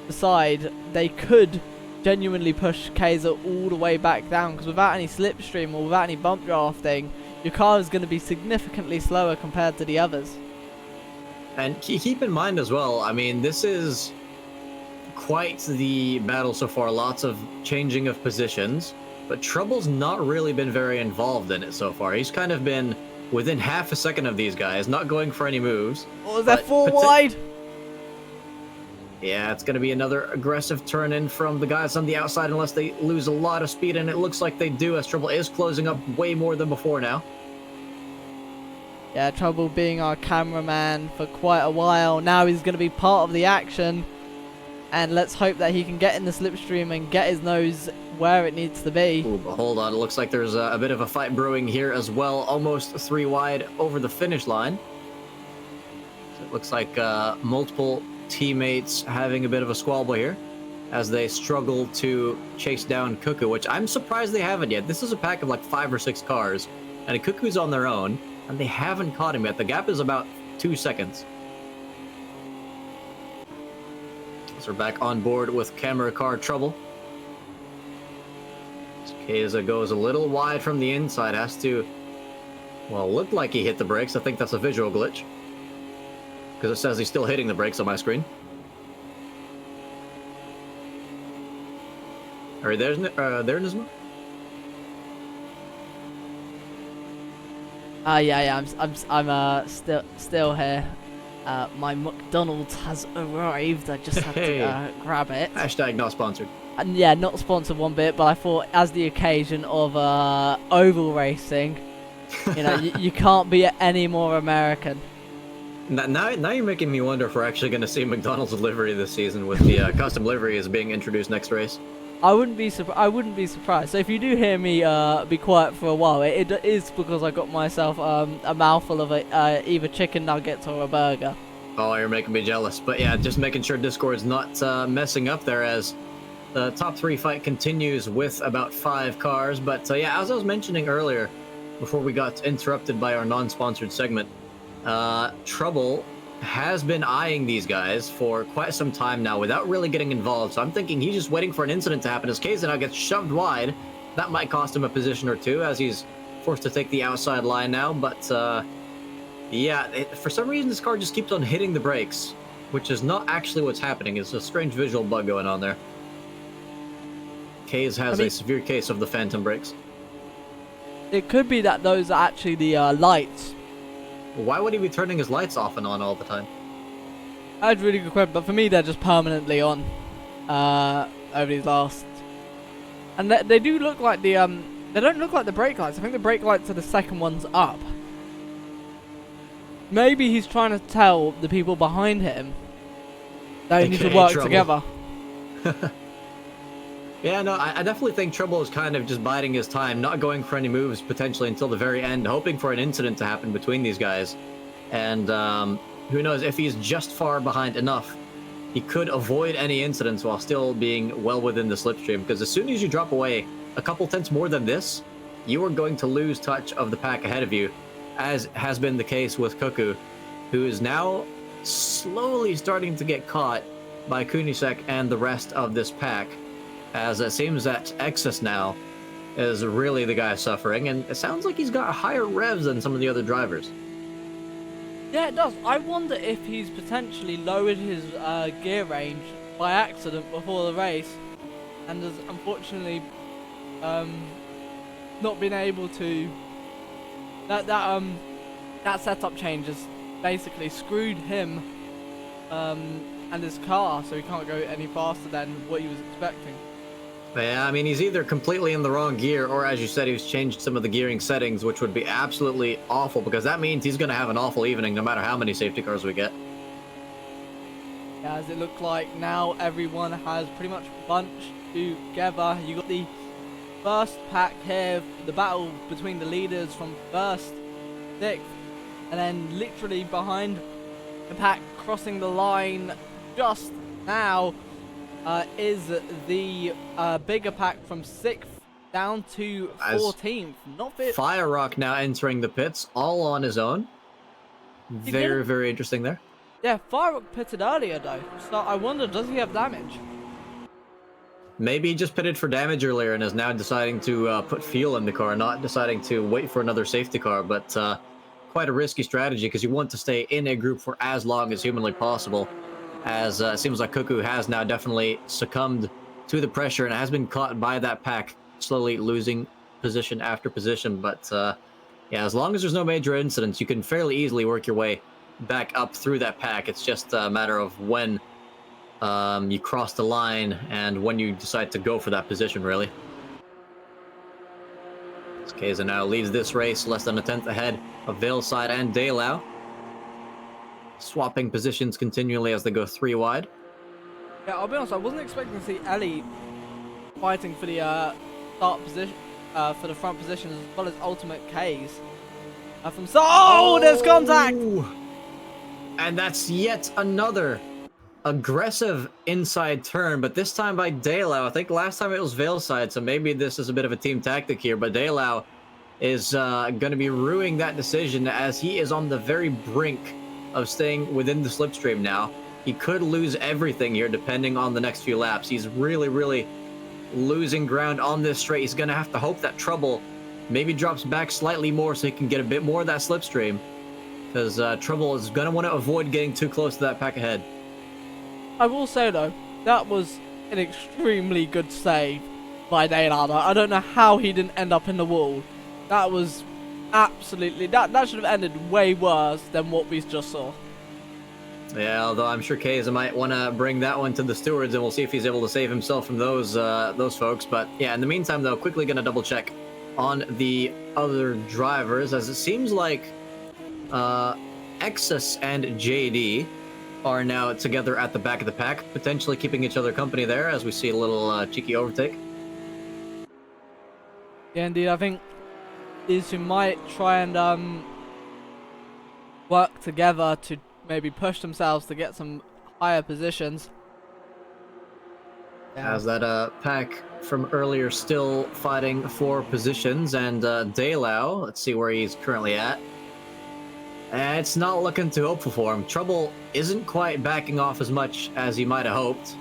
aside, they could genuinely push Keza all the way back down, because without any slipstream or without any bump drafting, your car is going to be significantly slower compared to the others. And keep in mind as well, I mean, this is quite the battle so far. Lots of changing of positions, but Trouble's not really been very involved in it so far. He's kind of been within half a second of these guys, not going for any moves. Oh, is that 4 wide? Yeah, it's going to be another aggressive turn in from the guys on the outside unless they lose a lot of speed, and it looks like they do, as Trouble is closing up way more than before now. Yeah, Trouble being our cameraman for quite a while. Now he's going to be part of the action. And let's hope that he can get in the slipstream and get his nose where it needs to be. Ooh, but hold on, it looks like there's a bit of a fight brewing here as well. Almost 3 wide over the finish line. So it looks like multiple teammates having a bit of a squabble here as they struggle to chase down Cuckoo, which I'm surprised they haven't yet. This is a pack of like 5 or 6 cars, and Cuckoo's on their own, and they haven't caught him yet. The gap is about 2 seconds. So we're back on board with camera car Trouble. Keza goes a little wide from the inside, has to, well, look like he hit the brakes. I think that's a visual glitch, because it says he's still hitting the brakes on my screen. All right, there, Nisma? Yeah, I'm still here. My McDonald's has arrived. I just had to grab it. Hashtag not sponsored. And yeah, not sponsored one bit, but I thought as the occasion of oval racing, you know, you can't be any more American. Now you're making me wonder if we're actually going to see McDonald's livery this season, with the custom livery is being introduced next race. I wouldn't be surprised. So if you do hear me be quiet for a while, it is because I got myself a mouthful of either chicken nuggets or a burger. Oh, you're making me jealous. But yeah, just making sure Discord's not messing up there, as the top 3 fight continues with about 5 cars. But yeah, as I was mentioning earlier, before we got interrupted by our non-sponsored segment, Trouble has been eyeing these guys for quite some time now without really getting involved. So I'm thinking he's just waiting for an incident to happen. As Keza now gets shoved wide, that might cost him a position or 2, as he's forced to take the outside line now. But yeah, for some reason this car just keeps on hitting the brakes, which is not actually what's happening. It's a strange visual bug going on there. Kays has a severe case of the phantom brakes. It could be that those are actually the lights. Why would he be turning his lights off and on all the time? That's a really good question, but for me they're just permanently on over these last. And they do look like the they don't look like the brake lights. I think the brake lights are the second ones up. Maybe he's trying to tell the people behind him they need to work together. Yeah, no, I definitely think Trouble is kind of just biding his time, not going for any moves potentially until the very end, hoping for an incident to happen between these guys. And who knows, if he's just far behind enough, he could avoid any incidents while still being well within the slipstream. Because as soon as you drop away a couple tenths more than this, you are going to lose touch of the pack ahead of you, as has been the case with Cuckoo, who is now slowly starting to get caught by Kunisek and the rest of this pack, as it seems that Exus now is really the guy suffering, and it sounds like he's got higher revs than some of the other drivers. Yeah, it does. I wonder if he's potentially lowered his gear range by accident before the race, and has unfortunately not been able to. That setup change has basically screwed him and his car, so he can't go any faster than what he was expecting. Yeah, I mean, he's either completely in the wrong gear, or as you said, he's changed some of the gearing settings, which would be absolutely awful, because that means he's going to have an awful evening no matter how many safety cars we get. Yeah, as it looks like now everyone has pretty much bunched together. You got the first pack here, the battle between the leaders from first, sixth, and then literally behind the pack crossing the line just now is the bigger pack from 6th down to 14th. Not fit. Fire Rock now entering the pits all on his own. Very interesting there. Yeah, Fire Rock pitted earlier though, so I wonder, does he have damage? Maybe he just pitted for damage earlier and is now deciding to put fuel in the car, not deciding to wait for another safety car, but quite a risky strategy because you want to stay in a group for as long as humanly possible, as it seems like Cuckoo has now definitely succumbed to the pressure and has been caught by that pack, slowly losing position after position. But yeah, as long as there's no major incidents, you can fairly easily work your way back up through that pack. It's just a matter of when you cross the line and when you decide to go for that position, really. Keza now leads this race less than a tenth ahead of Veilside and Daylau, swapping positions continually as they go 3 wide. Yeah, I'll be honest, I wasn't expecting to see Ellie fighting for the start position, for the front positions, as well as Ultimate K's. There's contact! And that's yet another aggressive inside turn, but this time by Daylau. I think last time it was Veilside, so maybe this is a bit of a team tactic here, but Daylau is going to be ruining that decision as he is on the very brink of staying within the slipstream now. He could lose everything here depending on the next few laps. He's really losing ground on this straight. He's going to have to hope that Trouble maybe drops back slightly more so he can get a bit more of that slipstream, because Trouble is going to want to avoid getting too close to that pack ahead. I will say though, that was an extremely good save by Daylau. I don't know how he didn't end up in the wall. That was absolutely, that should have ended way worse than what we just saw. Yeah, although I'm sure Keza might want to bring that one to the stewards, and we'll see if he's able to save himself from those folks. But yeah, in the meantime though, quickly going to double check on the other drivers, as it seems like Exus and JD are now together at the back of the pack, potentially keeping each other company there, as we see a little cheeky overtake. Yeah, indeed. I think these two might try and work together to maybe push themselves to get some higher positions. Yeah. As that pack from earlier still fighting for positions, and Daylau, let's see where he's currently at. And it's not looking too hopeful for him. Trouble isn't quite backing off as much as he might have hoped,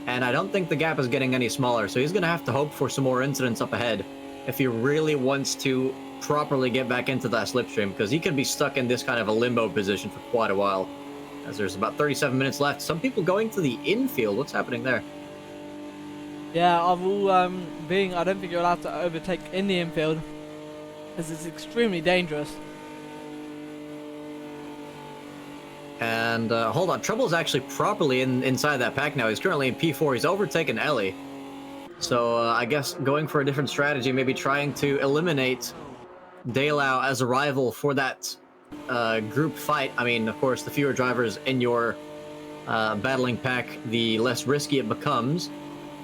and I don't think the gap is getting any smaller, so he's going to have to hope for some more incidents up ahead if he really wants to properly get back into that slipstream, because he could be stuck in this kind of a limbo position for quite a while, as there's about 37 minutes left. Some people going to the infield. What's happening there? Yeah, of all I don't think you're allowed to overtake in the infield, as it's extremely dangerous. And hold on, Trouble's actually properly inside that pack now. He's currently in P4. He's overtaken Ellie. So I guess going for a different strategy, maybe trying to eliminate Daylau as a rival for that group fight. I mean, of course, the fewer drivers in your battling pack, the less risky it becomes.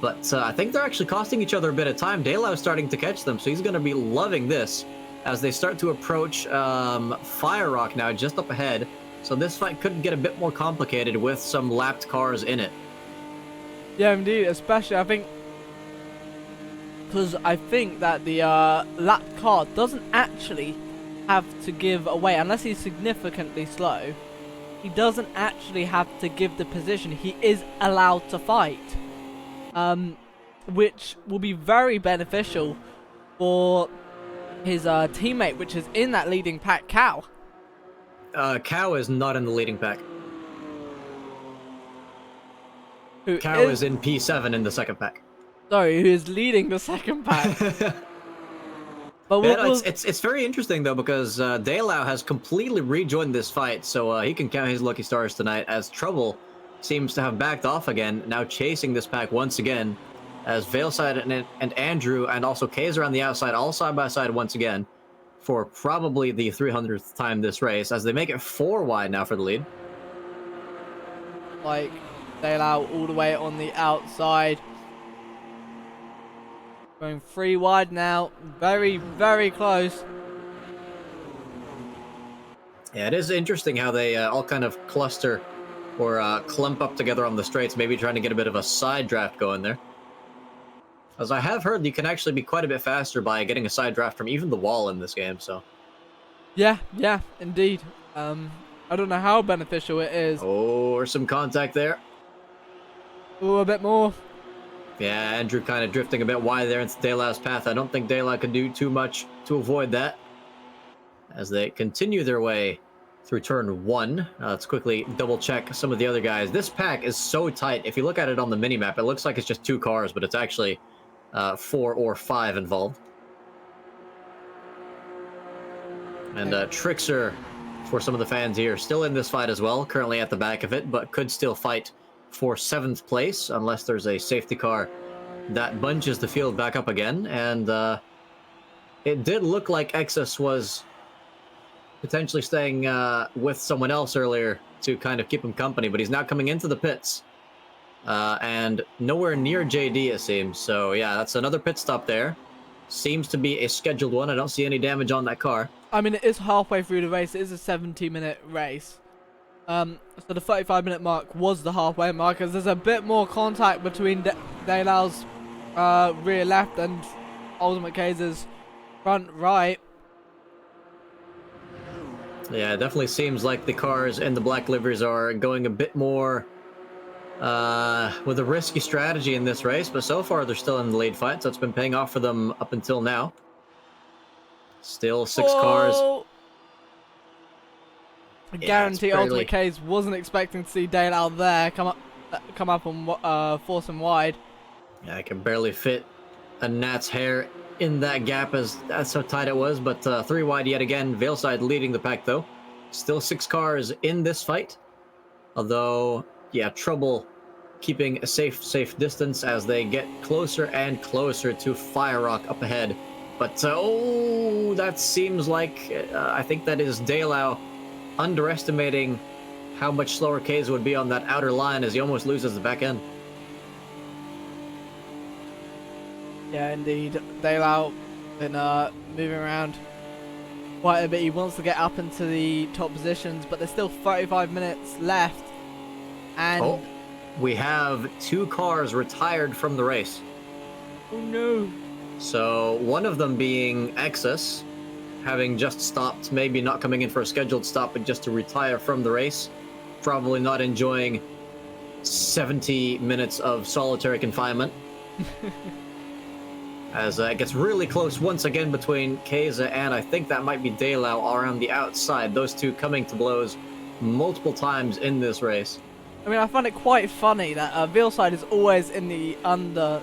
But I think they're actually costing each other a bit of time. Daylau is starting to catch them, so he's going to be loving this as they start to approach Fire Rock now, just up ahead. So this fight could get a bit more complicated with some lapped cars in it. Yeah, indeed, especially I think that the lapped car doesn't actually have to give away, unless he's significantly slow. He doesn't actually have to give the position. He is allowed to fight, which will be very beneficial for his teammate, which is in that leading pack, Cow. Cow is not in the leading pack. Cow is in P7 in the second pack. Sorry, who is leading the second pack. But it's very interesting, though, because Daylau has completely rejoined this fight, so he can count his lucky stars tonight, as Trouble seems to have backed off again, now chasing this pack once again, as Veilside and Andrew and also Kaiser on the outside, all side by side once again, for probably the 300th time this race, as they make it 4 wide now for the lead. Like, Daylau all the way on the outside. Going 3 wide now. Very, very close. Yeah, it is interesting how they all kind of cluster or clump up together on the straights, maybe trying to get a bit of a side draft going there. As I have heard, you can actually be quite a bit faster by getting a side draft from even the wall in this game, so. Yeah, indeed. I don't know how beneficial it is. Oh, or some contact there. Oh, a bit more. Yeah, Andrew kind of drifting a bit wide there into Daylau's path. I don't think Daylau could do too much to avoid that, as they continue their way through turn 1. Let's quickly double check some of the other guys. This pack is so tight. If you look at it on the minimap, it looks like it's just 2 cars, but it's actually 4 or 5 involved. And Trixer, for some of the fans here, still in this fight as well, currently at the back of it, but could still fight for 7th place unless there's a safety car that bunches the field back up again. And it did look like Exus was potentially staying with someone else earlier to kind of keep him company, but he's now coming into the pits. And nowhere near JD, it seems. So, yeah, that's another pit stop there. Seems to be a scheduled one. I don't see any damage on that car. I mean, it is halfway through the race. It is a 70-minute race. So the 35-minute mark was the halfway mark, as there's a bit more contact between Daylau's rear left and Ultimate Kaiser's front right. Yeah, it definitely seems like the cars in the black liveries are going a bit more with a risky strategy in this race, but so far they're still in the lead fight, so it's been paying off for them up until now. Still 6 cars. I guarantee Ultimate K's wasn't expecting to see Daylau there come up and force him wide. Yeah, I can barely fit a gnat's hair in that gap, as that's how tight it was, but 3 wide yet again. Veilside leading the pack, though. Still 6 cars in this fight, although, yeah, Trouble keeping a safe distance as they get closer and closer to Fire Rock up ahead. But, oh, that seems like, I think that is Daylau underestimating how much slower K's would be on that outer line, as he almost loses the back end. Yeah, indeed. Daylau been moving around quite a bit. He wants to get up into the top positions, but there's still 35 minutes left. And we have 2 cars retired from the race. Oh no. So one of them being Exus, having just stopped, maybe not coming in for a scheduled stop, but just to retire from the race. Probably not enjoying 70 minutes of solitary confinement. As it gets really close once again between Keza and I think that might be Daylau around the outside. Those 2 coming to blows multiple times in this race. I mean, I find it quite funny that Veilside is always in the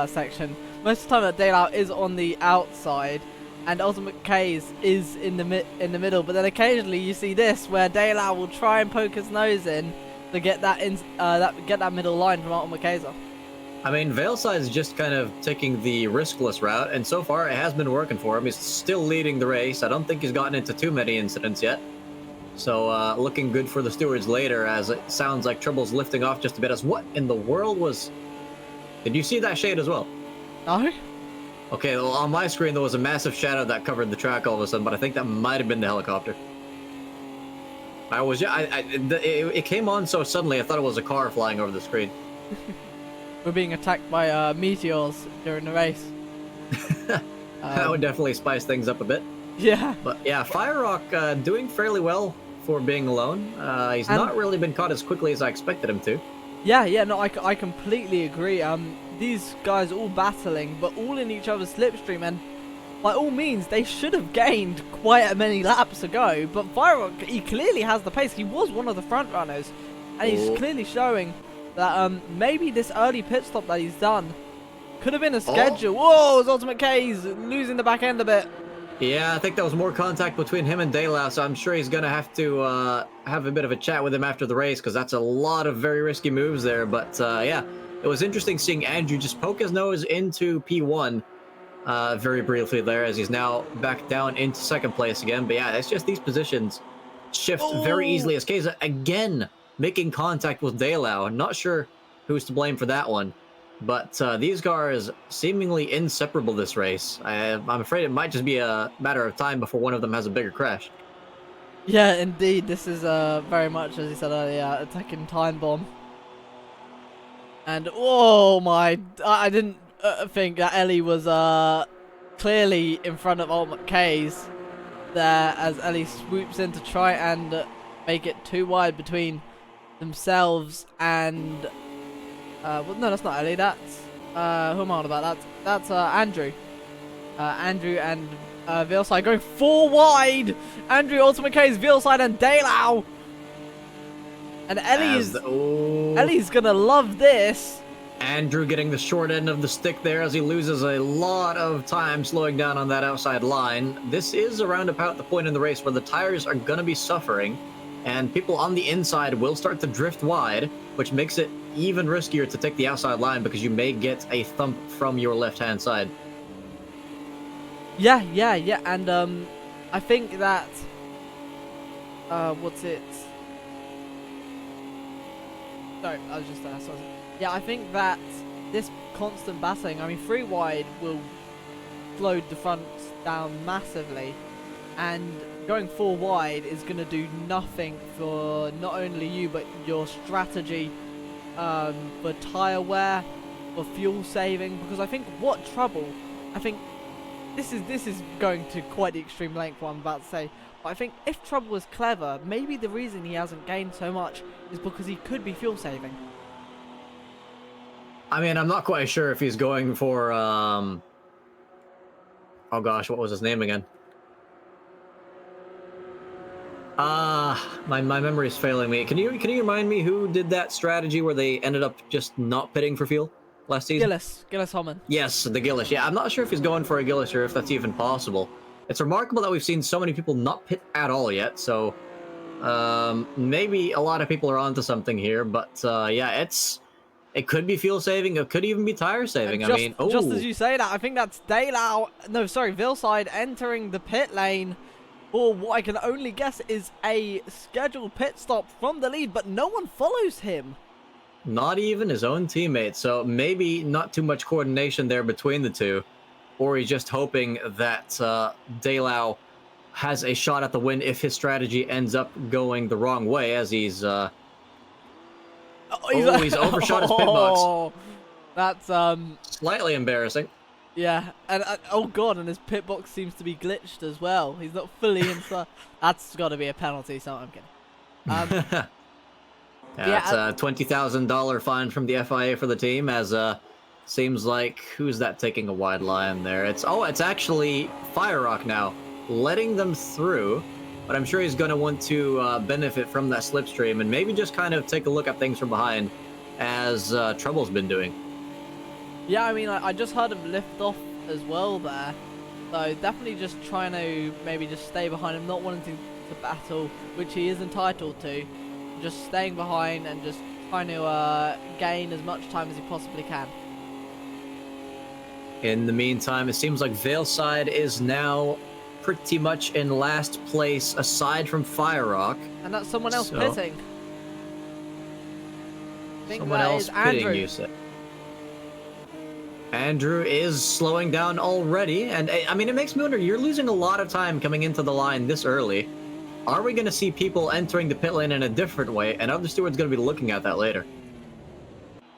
section. Most of the time that Dale is on the outside, and Ultimate K's is in the middle. But then occasionally you see this where Dale will try and poke his nose in to get that get that middle line from Ultimate K's. I mean, Veilside is just kind of taking the riskless route, and so far it has been working for him. He's still leading the race. I don't think he's gotten into too many incidents yet. So, looking good for the stewards later, as it sounds like Trouble's lifting off just a bit. As what in the world was... Did you see that shade as well? No? Okay, well, on my screen there was a massive shadow that covered the track all of a sudden, but I think that might have been the helicopter. It came on so suddenly I thought it was a car flying over the screen. We're being attacked by meteors during the race. That would definitely spice things up a bit. Yeah. But yeah, Firerock doing fairly well for being alone. He's not really been caught as quickly as I expected him to. Yeah, no, I completely agree. These guys are all battling, but all in each other's slipstream, and by all means, they should have gained quite a many laps ago. But Firerock, he clearly has the pace. He was one of the front runners, and he's clearly showing that maybe this early pit stop that he's done could have been a schedule. Whoa, his Ultimate K's losing the back end a bit. Yeah, I think there was more contact between him and Daylau, so I'm sure he's going to have to have a bit of a chat with him after the race, because that's a lot of very risky moves there. But yeah, it was interesting seeing Andrew just poke his nose into P1 very briefly there, as he's now back down into second place again. But yeah, it's just these positions shift very easily, as Keza again making contact with Daylau. Not sure who's to blame for that one. But these cars seemingly inseparable this race. I'm afraid it might just be a matter of time before one of them has a bigger crash. Yeah, indeed. This is very much, as you said earlier, attacking time bomb. And oh my! I didn't think that Ellie was clearly in front of Ultimate K's there, as Ellie swoops in to try and make it too wide between themselves and. Well, no, that's not Ellie. That's who am I on about? That's Andrew. Andrew and Veilside going 4 wide. Andrew, Ultimate K's, Veilside, and Daylau. And Ellie's gonna love this. Andrew getting the short end of the stick there, as he loses a lot of time slowing down on that outside line. This is around about the point in the race where the tires are gonna be suffering, and people on the inside will start to drift wide, which makes it even riskier to take the outside line, because you may get a thump from your left-hand side. Yeah, and I think that what's it? Sorry, I was just yeah, I think that this constant battling, I mean, 3 wide will slow the front down massively, and going 4 wide is going to do nothing for not only you but your strategy for tyre wear, for fuel saving, because I think I think this is going to quite the extreme length what I'm about to say, but I think if Trouble was clever, maybe the reason he hasn't gained so much is because he could be fuel saving. I mean, I'm not quite sure if he's going for oh gosh, what was his name again? My memory's failing me. Can you remind me who did that strategy where they ended up just not pitting for fuel last season? Gillis Holman. Yes, the Gillis. Yeah, I'm not sure if he's going for a Gillis or if that's even possible. It's remarkable that we've seen so many people not pit at all yet, so maybe a lot of people are onto something here, but yeah, it could be fuel saving, it could even be tire saving. Just as you say that, I think that's Veilside entering the pit lane, or what I can only guess is a scheduled pit stop from the lead, but no one follows him. Not even his own teammates, so maybe not too much coordination there between the two, or he's just hoping that Daylau has a shot at the win if his strategy ends up going the wrong way, as he's he's overshot his pit box. That's slightly embarrassing. Yeah, and oh god, and his pit box seems to be glitched as well. He's not fully inside. That's got to be a penalty, so I'm kidding. It's a $20,000 fine from the FIA for the team, as seems like, who's that taking a wide line there? It's actually Firerock now, letting them through, but I'm sure he's going to want to benefit from that slipstream and maybe just kind of take a look at things from behind, as Trouble's been doing. Yeah, I mean, I just heard him lift off as well there. So definitely just trying to maybe just stay behind him, not wanting to battle, which he is entitled to. Just staying behind and just trying to gain as much time as he possibly can. In the meantime, it seems like Veilside is now pretty much in last place, aside from Firerock. And that's someone else So- pitting. I think Someone that else is pitting, Andrew. you said. Andrew is slowing down already, and I mean, it makes me wonder, you're losing a lot of time coming into the line this early. Are we going to see people entering the pit lane in a different way, and other stewards going to be looking at that later?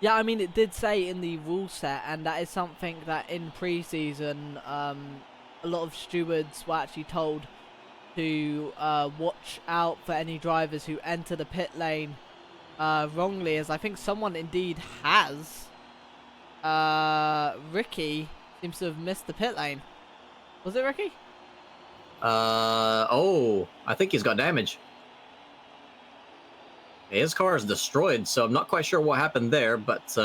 Yeah, I mean, it did say in the rule set, and that is something that in preseason, a lot of stewards were actually told to watch out for any drivers who enter the pit lane wrongly, as I think someone indeed has. Ricky seems to have missed the pit lane. Was it Ricky? Oh, I think he's got damage. His car is destroyed, so I'm not quite sure what happened there, but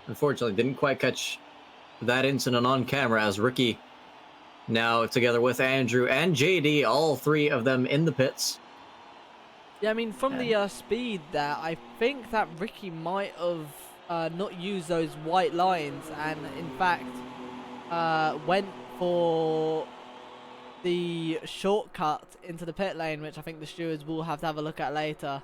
unfortunately didn't quite catch that incident on camera, as Ricky now together with Andrew and JD, all three of them in the pits. Yeah, I mean, from the speed there, I think that Ricky might have not used those white lines, and in fact went for the shortcut into the pit lane, which I think the stewards will have to have a look at later.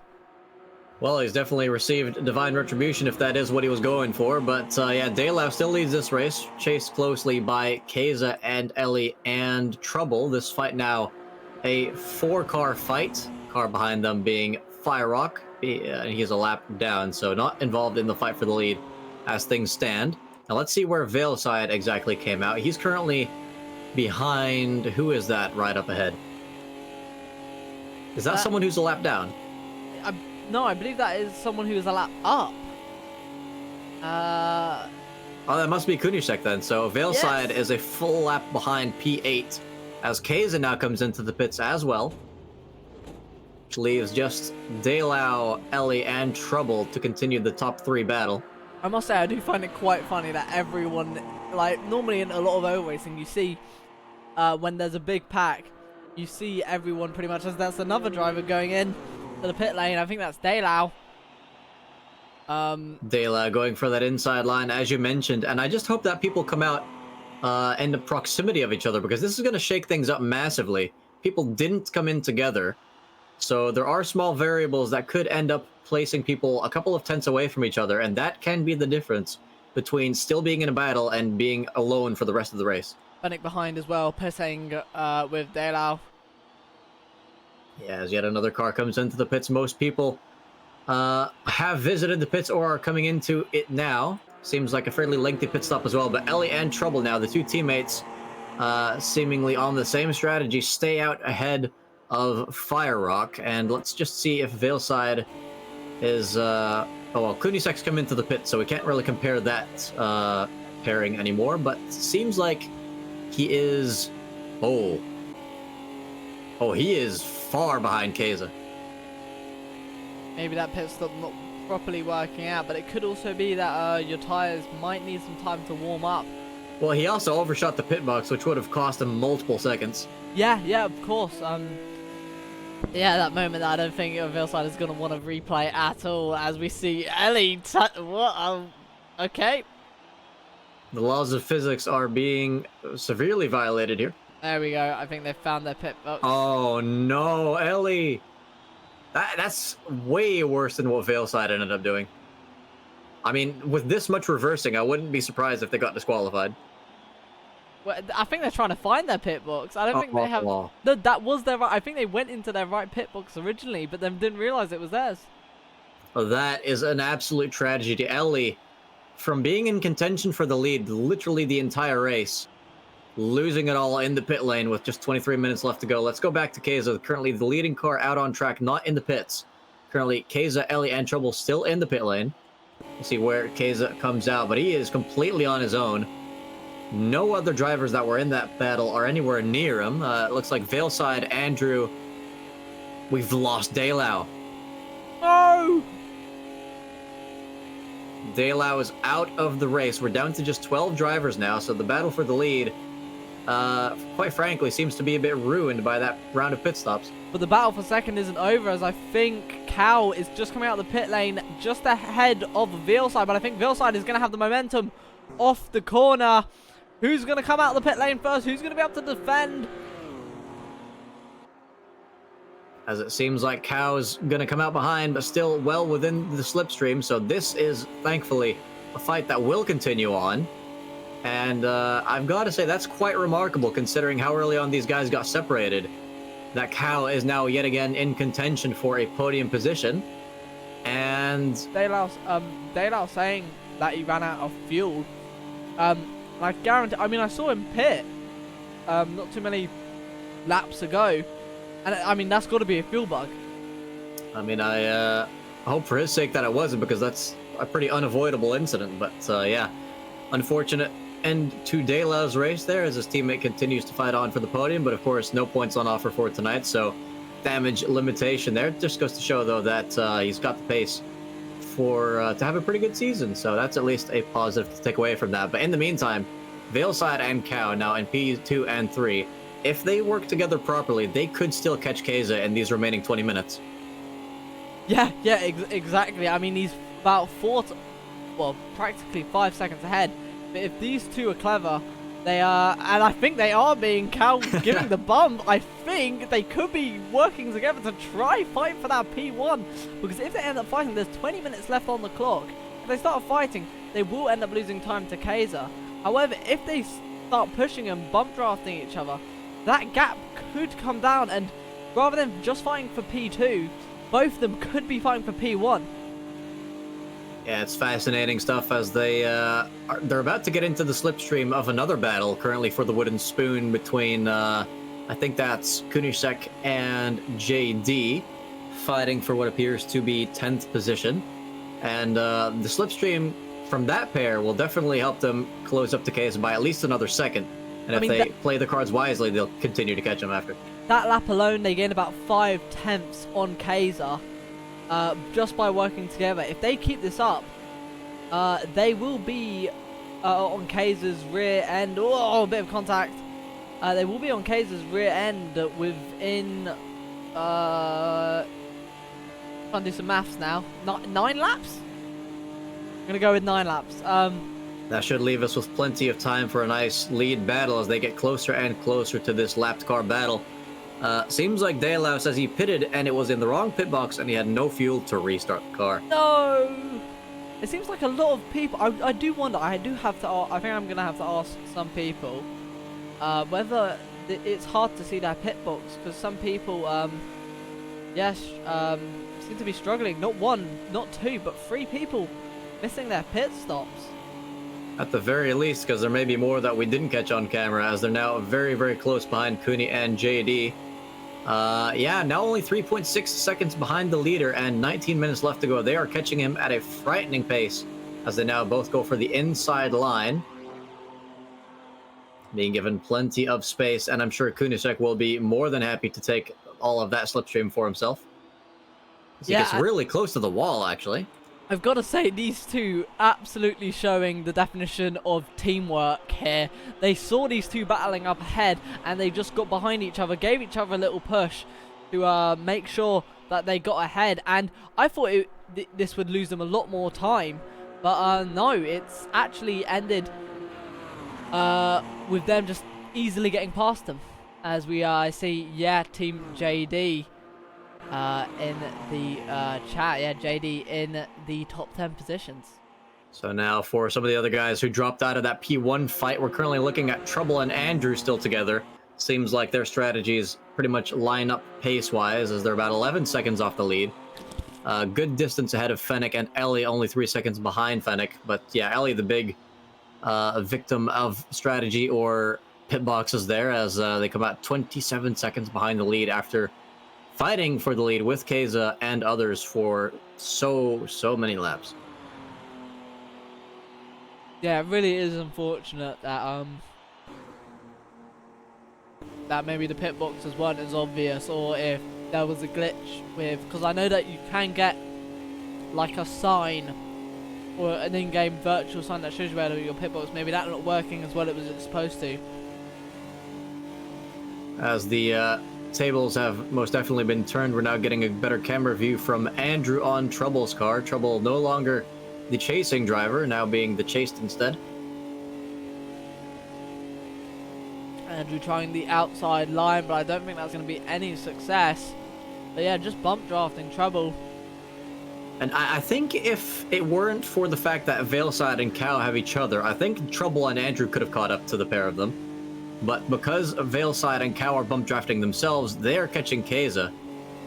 Well, he's definitely received divine retribution if that is what he was going for, but yeah, Daylau still leads this race, chased closely by Keza and Ellie and Trouble. This fight now a 4-car fight, car behind them being Firerock. He's a lap down, so not involved in the fight for the lead as things stand. Now let's see where Veilside exactly came out. He's currently behind, who is that right up ahead? Is that someone who's a lap down? No, I believe that is someone who is a lap up. Oh, that must be Kunishek then. So Veilside Yes. is a full lap behind P8 as Keza now comes into the pits as well. Which leaves just Daylau, Ellie, and Trouble to continue the top 3 battle. I must say, I do find it quite funny that everyone, like, normally in a lot of O racing, you see when there's a big pack, you see everyone pretty much, as that's another driver going in to the pit lane. I think that's Daylau. Daylau going for that inside line, as you mentioned, and I just hope that people come out in the proximity of each other, because this is going to shake things up massively. People didn't come in together, so there are small variables that could end up placing people a couple of tenths away from each other, and that can be the difference between still being in a battle and being alone for the rest of the race. Fennec behind as well, pitting with Daylau. Yeah, as yet another car comes into the pits. Most people have visited the pits or are coming into it now. Seems like a fairly lengthy pit stop as well, but Ellie and Trouble now, the two teammates, seemingly on the same strategy, stay out ahead of Firerock, and let's just see if Veilside is... oh, well, Kunisek's come into the pit, so we can't really compare that pairing anymore, but seems like he is... Oh, he is far behind Keza. Maybe that pit stop not properly working out, but it could also be that your tyres might need some time to warm up. Well, he also overshot the pit box, which would have cost him multiple seconds. Yeah, of course. Yeah, that moment that I don't think Veilside is going to want to replay at all, as we see Ellie. What? Okay. The laws of physics are being severely violated here. There we go. I think they've found their pit box. Oh no, Ellie! That's way worse than what Veilside ended up doing. I mean, with this much reversing, I wouldn't be surprised if they got disqualified. Well, I think they're trying to find their pit box. I don't think they have... No, that was their right... I think they went into their right pit box originally, but then didn't realize it was theirs. Oh, that is an absolute tragedy. Ellie, from being in contention for the lead literally the entire race, losing it all in the pit lane with just 23 minutes left to go. Let's go back to Keza, currently the leading car out on track, not in the pits. Currently, Keza, Ellie, and Trouble still in the pit lane. We'll see where Keza comes out, but he is completely on his own. No other drivers that were in that battle are anywhere near him. It looks like Veilside, Andrew. We've lost Daylau. No! Delau is out of the race. We're down to just 12 drivers now, so the battle for the lead, quite frankly, seems to be a bit ruined by that round of pit stops. But the battle for second isn't over, as I think Cal is just coming out of the pit lane just ahead of Veilside, but I think Veilside is going to have the momentum off the corner. Who's going to come out of the pit lane first? Who's going to be able to defend? As it seems like Cow's going to come out behind, but still well within the slipstream. So this is, thankfully, a fight that will continue on. And I've got to say, that's quite remarkable, considering how early on these guys got separated. That Cow is now yet again in contention for a podium position. And Delau saying that he ran out of fuel. I guarantee, I mean, I saw him pit not too many laps ago. And I mean, that's got to be a fuel bug. I mean, I hope for his sake that it wasn't, because that's a pretty unavoidable incident. But yeah, unfortunate end to Delau's race there, as his teammate continues to fight on for the podium. But of course, no points on offer for tonight, so damage limitation there. Just goes to show, though, that he's got the pace for to have a pretty good season. So that's at least a positive to take away from that. But in the meantime, Veilside and Cow now in P2 and 3. If they work together properly, they could still catch Keza in these remaining 20 minutes. Yeah, exactly. I mean, he's about practically 5 seconds ahead. But if these two are clever, they are, and I think they are being giving the bump. I think they could be working together to try fight for that P1. Because if they end up fighting, there's 20 minutes left on the clock. If they start fighting, they will end up losing time to Keza. However, if they start pushing and bump drafting each other, that gap could come down, and rather than just fighting for P2, both of them could be fighting for P1. Yeah, it's fascinating stuff, as they're about to get into the slipstream of another battle currently for the wooden spoon between I think that's Kunisek and JD, fighting for what appears to be 10th position. And the slipstream from that pair will definitely help them close up to Keza by at least another second. And if they play the cards wisely, they'll continue to catch them after. That lap alone, they gain about 5/10 on Keza just by working together. If they keep this up, they will be on Keza's rear end. Oh, a bit of contact. They will be on Keza's rear end within... trying to do some maths now. 9 laps? I'm going to go with 9 laps. That should leave us with plenty of time for a nice lead battle as they get closer and closer to this lapped car battle. Seems like Delau says he pitted and it was in the wrong pit box and he had no fuel to restart the car. No! It seems like a lot of people... I do wonder, I think I'm going to have to ask some people whether it's hard to see their pit box, because some people, seem to be struggling. Not 1, not 2, but 3 people missing their pit stops. At the very least, because there may be more that we didn't catch on camera, as they're now very, very close behind Kuni and JD. Yeah, now only 3.6 seconds behind the leader and 19 minutes left to go. They are catching him at a frightening pace as they now both go for the inside line, being given plenty of space, and I'm sure Kunisek will be more than happy to take all of that slipstream for himself. He gets really close to the wall, actually. I've got to say, these two absolutely showing the definition of teamwork here. They saw these two battling up ahead, and they just got behind each other, gave each other a little push to make sure that they got ahead. And I thought this would lose them a lot more time, but no, it's actually ended with them just easily getting past them. As we see, Team JD in the chat, JD in the top 10 positions. So now for some of the other guys who dropped out of that P1 fight, we're currently looking at Trouble and Andrew still together. Seems like their strategies pretty much line up pace-wise, as they're about 11 seconds off the lead. Good distance ahead of Fennec, and Ellie only 3 seconds behind Fennec. But yeah, Ellie the big victim of strategy or pit boxes there, as they come out 27 seconds behind the lead after fighting for the lead with Keza and others for so many laps. Yeah, it really is unfortunate that that maybe the pit boxes weren't as obvious, or if there was a glitch with, because I know that you can get like a sign or an in-game virtual sign that shows you where your pit box. Maybe that's not working as well as it's supposed to. As the tables have most definitely been turned, we're now getting a better camera view from Andrew on Trouble's car. Trouble no longer the chasing driver, now being the chased instead. Andrew trying the outside line, but I don't think that's going to be any success. But yeah, just bump drafting Trouble. And I think if it weren't for the fact that Veilside and Cow have each other, I think Trouble and Andrew could have caught up to the pair of them. But because Veilside and Cow are bump drafting themselves, they are catching Keza.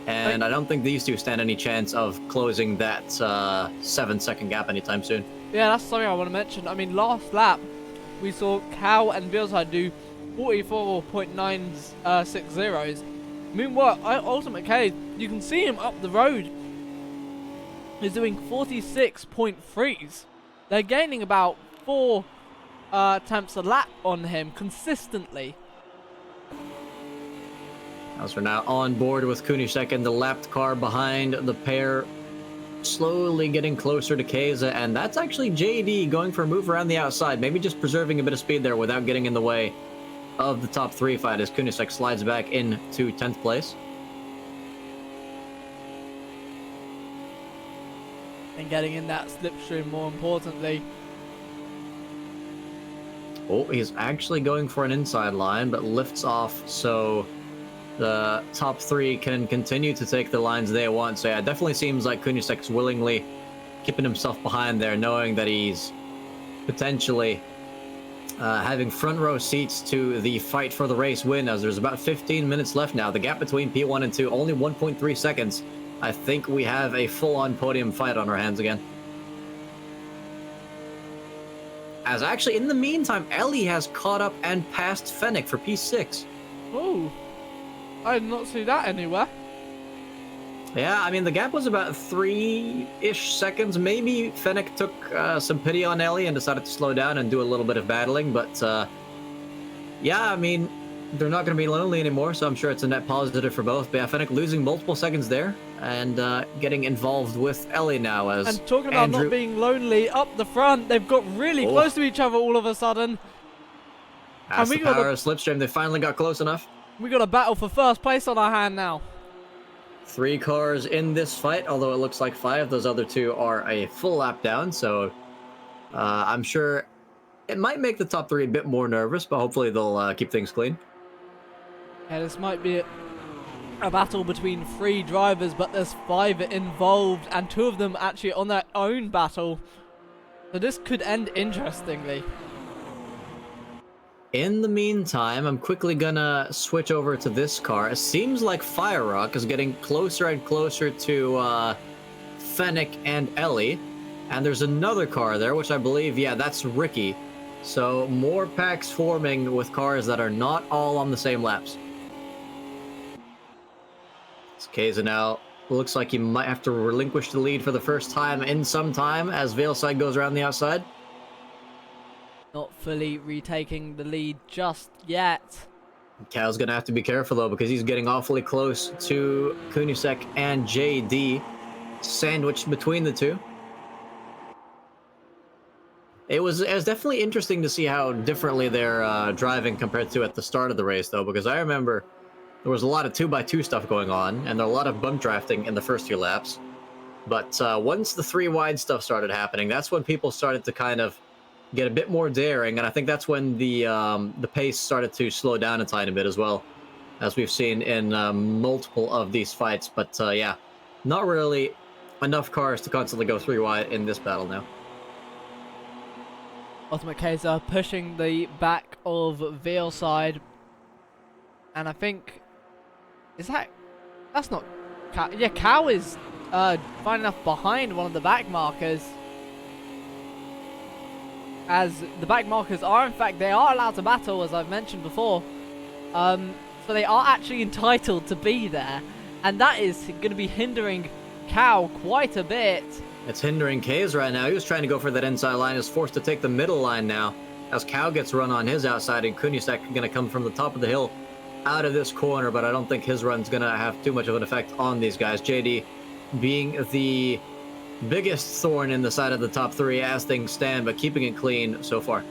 And I don't think these two stand any chance of closing that 7-second gap anytime soon. Yeah, that's something I want to mention. I mean, last lap, we saw Cow and Veilside do 44.960s. Meanwhile, Ultimate K, you can see him up the road. He's doing 46.3s. They're gaining about 4 attempts a lap on him consistently. As we're now on board with Kunisek and the lapped car behind the pair, slowly getting closer to Keza, and that's actually JD going for a move around the outside, maybe just preserving a bit of speed there without getting in the way of the top 3 fight as Kunisek slides back into 10th place. And getting in that slipstream more importantly. Oh, he's actually going for an inside line, but lifts off, so the top 3 can continue to take the lines they want. So yeah, it definitely seems like Kunisek's willingly keeping himself behind there, knowing that he's potentially having front row seats to the fight for the race win, as there's about 15 minutes left now. The gap between P1 and 2, only 1.3 seconds. I think we have a full-on podium fight on our hands again. As actually, in the meantime, Ellie has caught up and passed Fennec for P6. Oh, I did not see that anywhere. Yeah, I mean, the gap was about 3-ish seconds. Maybe Fennec took some pity on Ellie and decided to slow down and do a little bit of battling. But, yeah, I mean, they're not going to be lonely anymore, so I'm sure it's a net positive for both. But yeah, Fennec losing multiple seconds there and getting involved with Ellie now as And talking about Andrew... not being lonely, up the front, they've got really close to each other all of a sudden. That's the power of Slipstream. They finally got close enough. We got a battle for first place on our hand now. 3 cars in this fight, although it looks like 5. Those other 2 are a full lap down, so I'm sure it might make the top 3 a bit more nervous, but hopefully they'll keep things clean. Yeah, this might be a battle between 3 drivers, but there's 5 involved, and 2 of them actually on their own battle. So this could end interestingly. In the meantime, I'm quickly gonna switch over to this car. It seems like Fire Rock is getting closer and closer to Fennec and Ellie. And there's another car there, which I believe, yeah, that's Ricky. So more packs forming with cars that are not all on the same laps. Keza now looks like he might have to relinquish the lead for the first time in some time as Veilside goes around the outside. Not fully retaking the lead just yet. Cal's gonna have to be careful though, because he's getting awfully close to Kunisek and JD, sandwiched between the 2. It was definitely interesting to see how differently they're driving compared to at the start of the race though, because I remember there was a lot of 2x2 stuff going on, and there were a lot of bump drafting in the first few laps. But once the 3 wide stuff started happening, that's when people started to kind of get a bit more daring, and I think that's when the pace started to slow down a tiny bit as well, as we've seen in multiple of these fights. But yeah, not really enough cars to constantly go 3 wide in this battle now. Ultimate Kaiser pushing the back of Veilside, and I think that's not Cow. Yeah, Cow is fine enough behind one of the back markers. As the back markers are, in fact, they are allowed to battle, as I've mentioned before. So they are actually entitled to be there. And that is going to be hindering Cow quite a bit. It's hindering Kaze right now. He was trying to go for that inside line. Is forced to take the middle line now, as Cow gets run on his outside, and Kunisek going to come from the top of the hill out of this corner, but I don't think his run's going to have too much of an effect on these guys. JD being the biggest thorn in the side of the top three as things stand, but keeping it clean so far.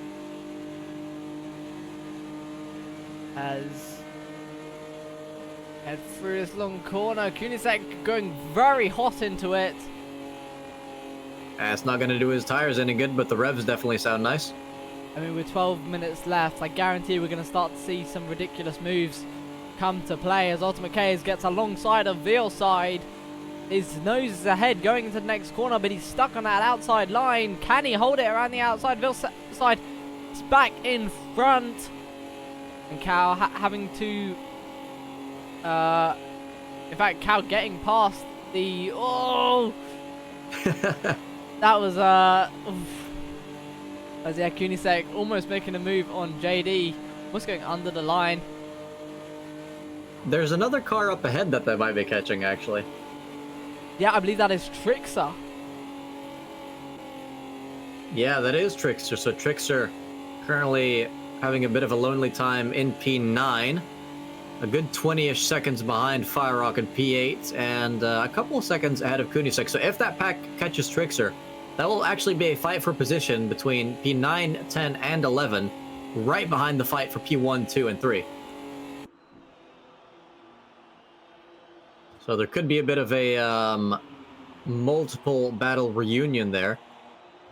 As head through this long corner, Kunisek going very hot into it. It's not going to do his tires any good, but the revs definitely sound nice. I mean, with 12 minutes left, I guarantee we're going to start to see some ridiculous moves come to play as Ultimate Chaos gets alongside of Veilside. His nose is ahead going into the next corner, but he's stuck on that outside line. Can he hold it around the outside? Veilside is back in front. And Cal having to... in fact, Cal getting past the... Oh! That was... As yeah, Kunisek almost making a move on JD. Almost going under the line. There's another car up ahead that they might be catching, actually. Yeah, I believe that is Trixer. Yeah, that is Trixer. So Trixer currently having a bit of a lonely time in P9. A good 20-ish seconds behind Fire Rock in P8, and a couple of seconds ahead of Kunisek. So if that pack catches Trixer, that will actually be a fight for position between P9, 10, and 11, right behind the fight for P1, 2, and 3. So there could be a bit of a multiple battle reunion there,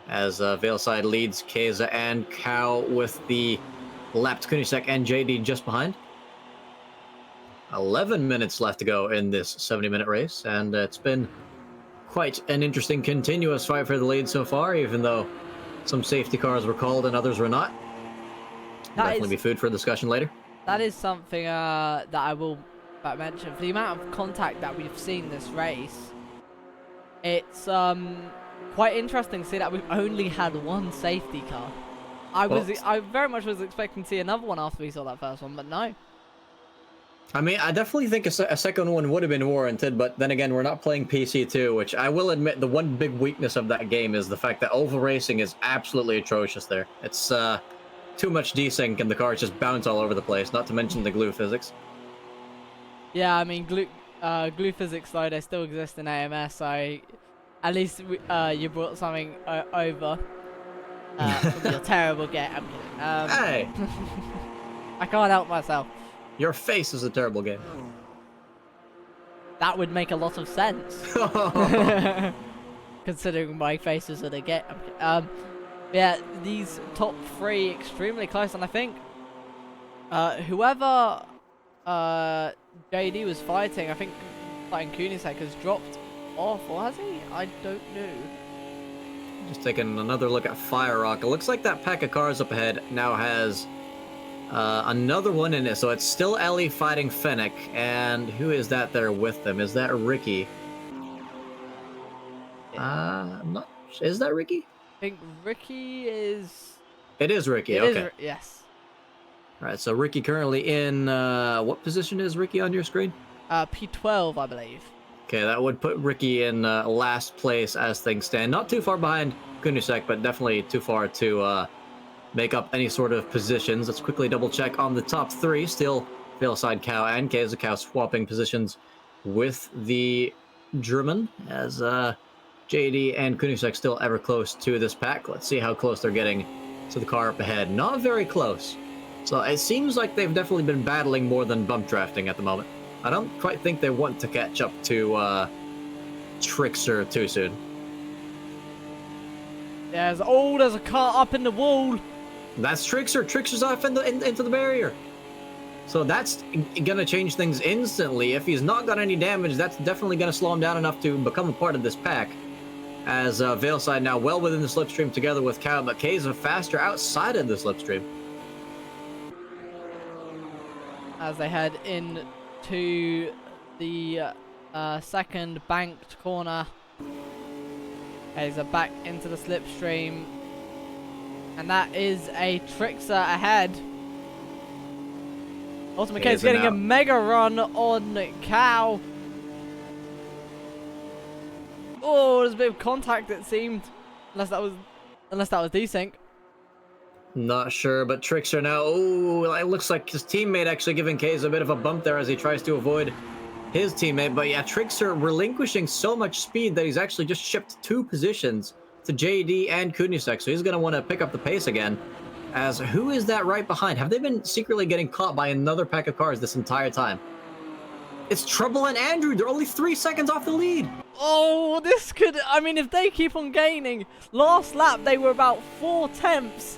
as Veilside leads Keza and Cow with the lapped Kunisek and JD just behind. 11 minutes left to go in this 70-minute race, and it's been quite an interesting continuous fight for the lead so far, even though some safety cars were called and others were not. Definitely be food for discussion later. That is something that I will mention. For the amount of contact that we've seen this race, it's quite interesting to see that we've only had one safety car. I very much was expecting to see another one after we saw that first one, but no. I mean, I definitely think a second one would have been warranted, but then again, we're not playing PC2, which I will admit the one big weakness of that game is the fact that oval racing is absolutely atrocious there. It's too much desync and the cars just bounce all over the place, not to mention the glue physics. Yeah, I mean, glue physics, though, they still exist in AMS, so at least you brought something over from your terrible game. I'm kidding. Hey! I can't help myself. Your face is a terrible game. That would make a lot of sense. Considering my face is in a game. Yeah, these top three extremely close, and I think whoever JD was fighting, I think fighting Kunisek has dropped off, or has he? I don't know. Just taking another look at Fire Rock. It looks like that pack of cars up ahead now has another one in it, so it's still Ellie fighting Fennec, and who is that there with them? Is that Ricky? I'm not... Is that Ricky? I think Ricky is... It is Ricky, okay. Yes. Alright, so Ricky currently in... what position is Ricky on your screen? P12, I believe. Okay, that would put Ricky in last place as things stand. Not too far behind Kunisek, but definitely too far to... make up any sort of positions. Let's quickly double check on the top three. Still Veilside, Cow, and Keza Cow swapping positions with the German, as JD and Kunisek still ever close to this pack. Let's see how close they're getting to the car up ahead. Not very close. So it seems like they've definitely been battling more than bump drafting at the moment. I don't quite think they want to catch up to Trixer too soon. There's a car up in the wall. That's Trixer. Trixer's off into the barrier. So that's going to change things instantly. If he's not got any damage, that's definitely going to slow him down enough to become a part of this pack. As Veilside now well within the slipstream together with Cow, but Keza faster outside of the slipstream. As they head into the second banked corner. Keza back into the slipstream. And that is a Trixer ahead. Ultimate K is getting a mega run on Cow. Oh, there's a bit of contact, it seemed. Unless that was desync. Not sure, but Trixer now. Oh, it looks like his teammate actually giving Keza a bit of a bump there as he tries to avoid his teammate. But yeah, Trickster relinquishing so much speed that he's actually just shipped 2 positions to JD and Kunisek. So he's going to want to pick up the pace again. As who is that right behind? Have they been secretly getting caught by another pack of cars this entire time? It's Trouble and Andrew. They're only 3 seconds off the lead. Oh, this could... I mean, if they keep on gaining... Last lap, they were about 4 tenths,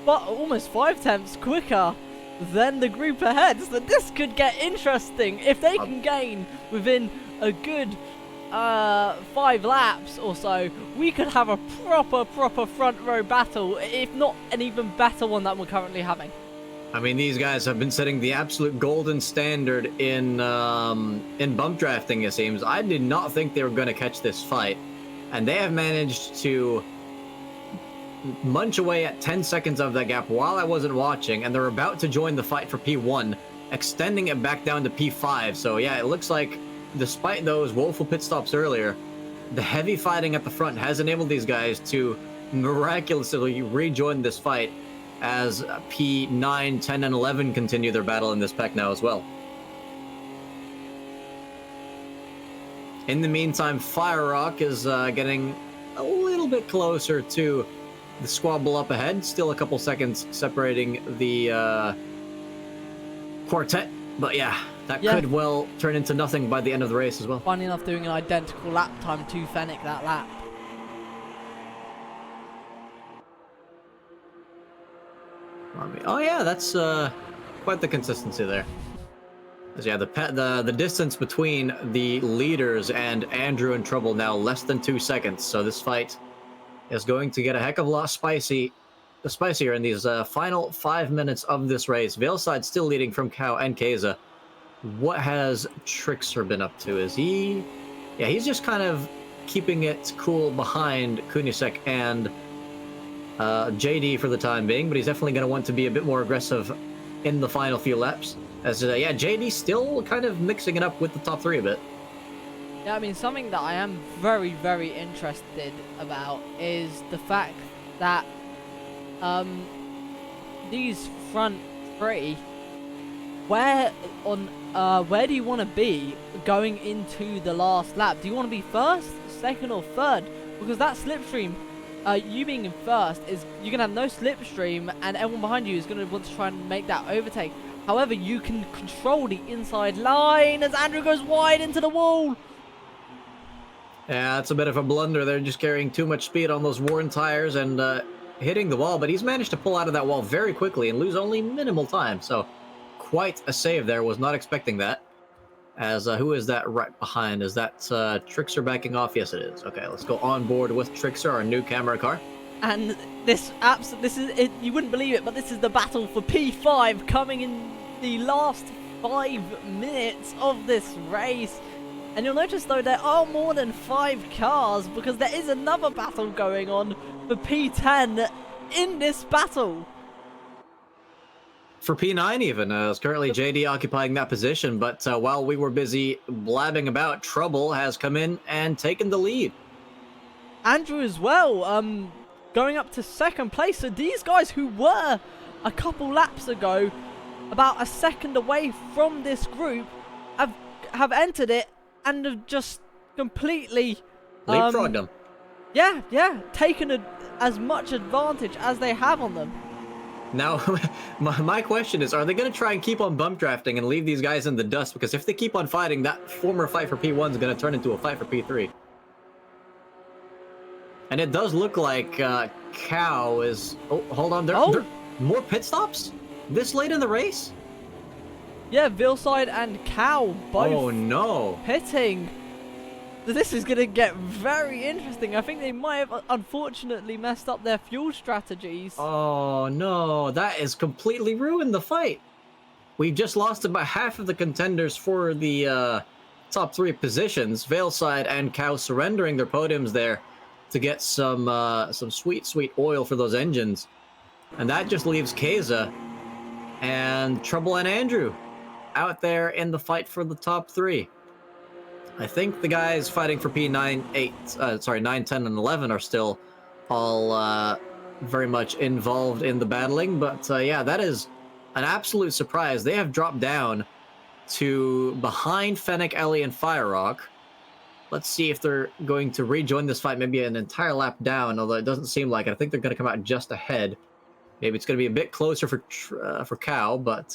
but almost 5 tenths quicker than the group ahead. So this could get interesting. If they can gain within a good 5 laps or so, we could have a proper front row battle, if not an even better one that we're currently having. I mean, these guys have been setting the absolute golden standard in bump drafting, it seems. I did not think they were going to catch this fight, and they have managed to munch away at 10 seconds of that gap while I wasn't watching, and they're about to join the fight for P1, extending it back down to P5. So yeah, it looks like despite those woeful pit stops earlier, the heavy fighting at the front has enabled these guys to miraculously rejoin this fight as P9, 10, and 11 continue their battle in this pack now as well. In the meantime, Fire Rock is getting a little bit closer to the squabble up ahead. Still a couple seconds separating the quartet. But yeah, that could well turn into nothing by the end of the race as well. Funny enough, doing an identical lap time to Fennec that lap. Oh yeah, that's quite the consistency there. Yeah, the distance between the leaders and Andrew and Trouble now less than 2 seconds. So this fight is going to get a heck of a lot spicier in these final 5 minutes of this race. Veilside still leading from Cow and Keza. What has Trickster been up to? Is he... Yeah, he's just kind of keeping it cool behind Kunisek and JD for the time being, but he's definitely going to want to be a bit more aggressive in the final few laps. As yeah, JD still kind of mixing it up with the top 3 a bit. Yeah, I mean, something that I am very interested about is the fact that these front 3, where do you want to be going into the last lap? Do you want to be first, second, or third? Because that slipstream, you being in first, is you're going to have no slipstream, and everyone behind you is going to want to try and make that overtake. However, you can control the inside line as Andrew goes wide into the wall. Yeah, it's a bit of a blunder. They're just carrying too much speed on those worn tires and hitting the wall, but he's managed to pull out of that wall very quickly and lose only minimal time. So quite a save there. Was not expecting that. As who is that right behind? Is that Trickster backing off? Yes, it is. Okay, let's go on board with Trickster, our new camera car. And this is it, you wouldn't believe it, but this is the battle for P5 coming in the last 5 minutes of this race. And you'll notice though there are more than 5 cars, because there is another battle going on for P10 in this battle. For P9 even, is currently JD occupying that position, but while we were busy blabbing about, Trouble has come in and taken the lead. Andrew as well, going up to 2nd place. So these guys who were a couple laps ago about a second away from this group have entered it and have just completely leapfrogged them. Yeah, taken as much advantage as they have on them. Now, my question is, are they going to try and keep on bump drafting and leave these guys in the dust? Because if they keep on fighting, that former fight for P1 is going to turn into a fight for P3. And it does look like Cow is... Oh, hold on. There more pit stops this late in the race? Yeah, Veilside and Cow both pitting. This is going to get very interesting. I think they might have unfortunately messed up their fuel strategies. Oh no, that has completely ruined the fight. We've just lost about half of the contenders for the top 3 positions. Veilside and Cow surrendering their podiums there to get some sweet oil for those engines. And that just leaves Keza and Trouble and Andrew out there in the fight for the top 3. I think the guys fighting for P9, 9, 10, and 11 are still all very much involved in the battling. But yeah, that is an absolute surprise. They have dropped down to behind Fennec, Ellie, and Firerock. Let's see if they're going to rejoin this fight, maybe an entire lap down, although it doesn't seem like it. I think they're going to come out just ahead. Maybe it's going to be a bit closer for Cow, but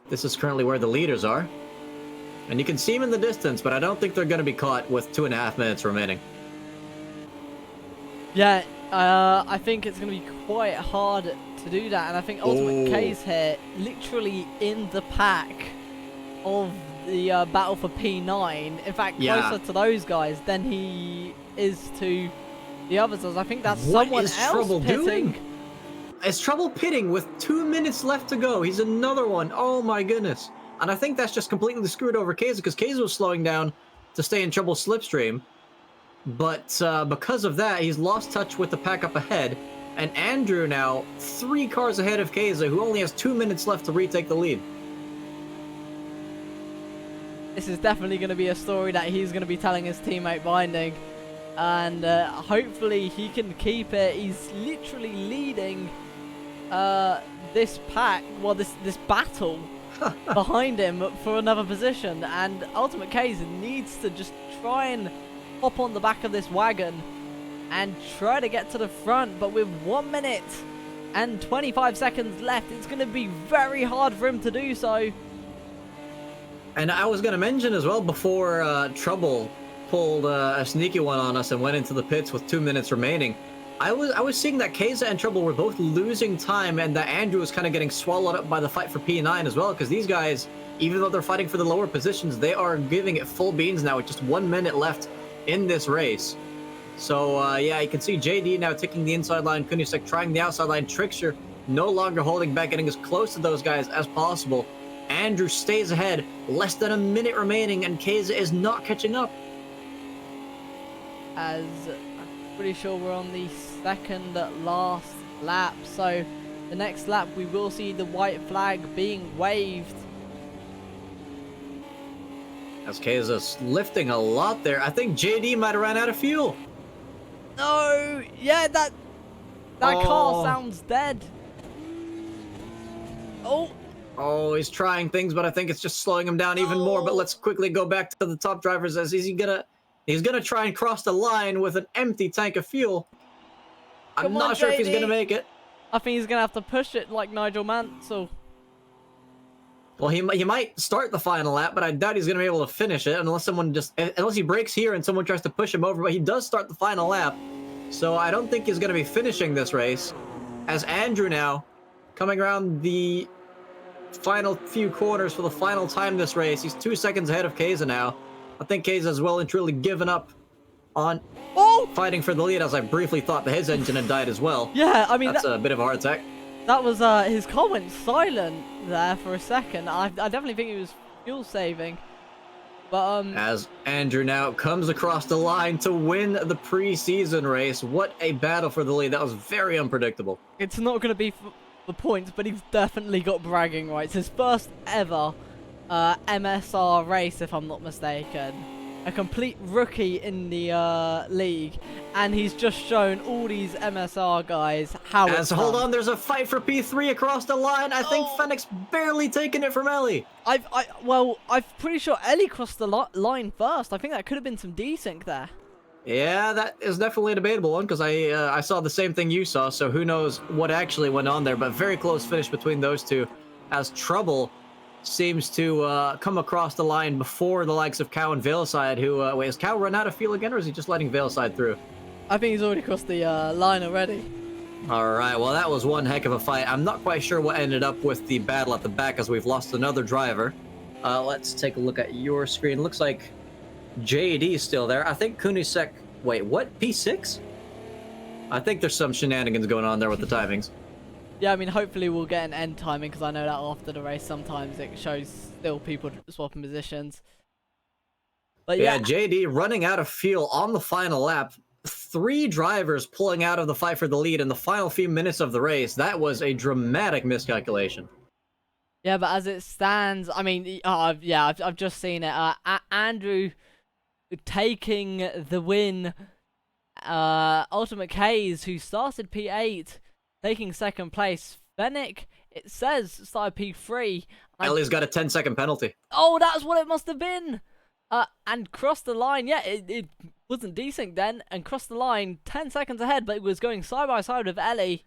this is currently where the leaders are. And you can see them in the distance, but I don't think they're going to be caught with 2.5 minutes remaining. Yeah, I think it's going to be quite hard to do that, and I think Ultimate K's here, literally in the pack of the battle for P9. In fact, closer to those guys than he is to the others. I think that's someone else Trouble pitting. doing? It's Trouble pitting with 2 minutes left to go. He's another one. Oh my goodness. And I think that's just completely screwed over Keza, because Keza was slowing down to stay in Trouble's slipstream. But because of that, he's lost touch with the pack up ahead. And Andrew now 3 cars ahead of Keza, who only has 2 minutes left to retake the lead. This is definitely going to be a story that he's going to be telling his teammate Binding. And hopefully he can keep it. He's literally leading this pack, well, this battle behind him for another position. And Ultimate K's needs to just try and hop on the back of this wagon and try to get to the front. But with 1 minute and 25 seconds left, it's going to be very hard for him to do so. And I was going to mention as well, before Trouble pulled a sneaky one on us and went into the pits with 2 minutes remaining, I was seeing that Keza and Trouble were both losing time, and that Andrew was kind of getting swallowed up by the fight for P9 as well, because these guys, even though they're fighting for the lower positions, they are giving it full beans now with just 1 minute left in this race. So yeah, you can see JD now taking the inside line, Kunisek trying the outside line, Trickster no longer holding back, getting as close to those guys as possible. Andrew stays ahead, less than a minute remaining, and Keza is not catching up. As I'm pretty sure we're on the second last lap, so the next lap we will see the white flag being waved. As Keza's lifting a lot there. I think JD might have ran out of fuel. No, yeah, that car sounds dead. Oh, he's trying things, but I think it's just slowing him down even more. But let's quickly go back to the top drivers. As he's gonna try and cross the line with an empty tank of fuel. I'm not sure if he's gonna make it. I think he's gonna have to push it like Nigel Mansell. Well, he might start the final lap, but I doubt he's gonna be able to finish it unless he breaks here and someone tries to push him over. But he does start the final lap, so I don't think he's gonna be finishing this race. As Andrew now coming around the final few corners for the final time this race, he's 2 seconds ahead of Keza now. I think Keza has well and truly given up on fighting for the lead, as I briefly thought that his engine had died as well. Yeah, I mean, that's a bit of a heart attack. That was his car went silent there for a second. I definitely think it was fuel saving. But as Andrew now comes across the line to win the preseason race, what a battle for the lead. That was very unpredictable. It's not going to be the points, but he's definitely got bragging rights. His first ever MSR race, if I'm not mistaken. A complete rookie in the league, and he's just shown all these MSR guys how it's done. Hold on, there's a fight for P3 across the line. I think Fennec's barely taking it from Ellie. Well, I'm pretty sure Ellie crossed the line first. I think that could have been some desync there. Yeah, that is definitely a debatable one, because I saw the same thing you saw, so who knows what actually went on there, but very close finish between those two, as Trouble seems to come across the line before the likes of Cow and Veilside, who, wait, has Cow run out of fuel again, or is he just letting Veilside through? I think he's already crossed the line already. Alright, well that was one heck of a fight. I'm not quite sure what ended up with the battle at the back, as we've lost another driver. Let's take a look at your screen. Looks like JD is still there. I think Kunisek, wait, what? P6? I think there's some shenanigans going on there with the timings. Yeah, I mean, hopefully we'll get an end timing, because I know that after the race sometimes it shows still people swapping positions. But yeah, JD running out of fuel on the final lap. 3 drivers pulling out of the fight for the lead in the final few minutes of the race. That was a dramatic miscalculation. Yeah, but as it stands, I mean, I've just seen it. Andrew taking the win. Ultimate K's, who started P8, taking second place. Fennec It says started P3. Ellie's got a 10-second penalty. Oh, that's what it must have been. And crossed the line. Yeah, it wasn't desync then, and crossed the line 10 seconds ahead, but it was going side by side with Ellie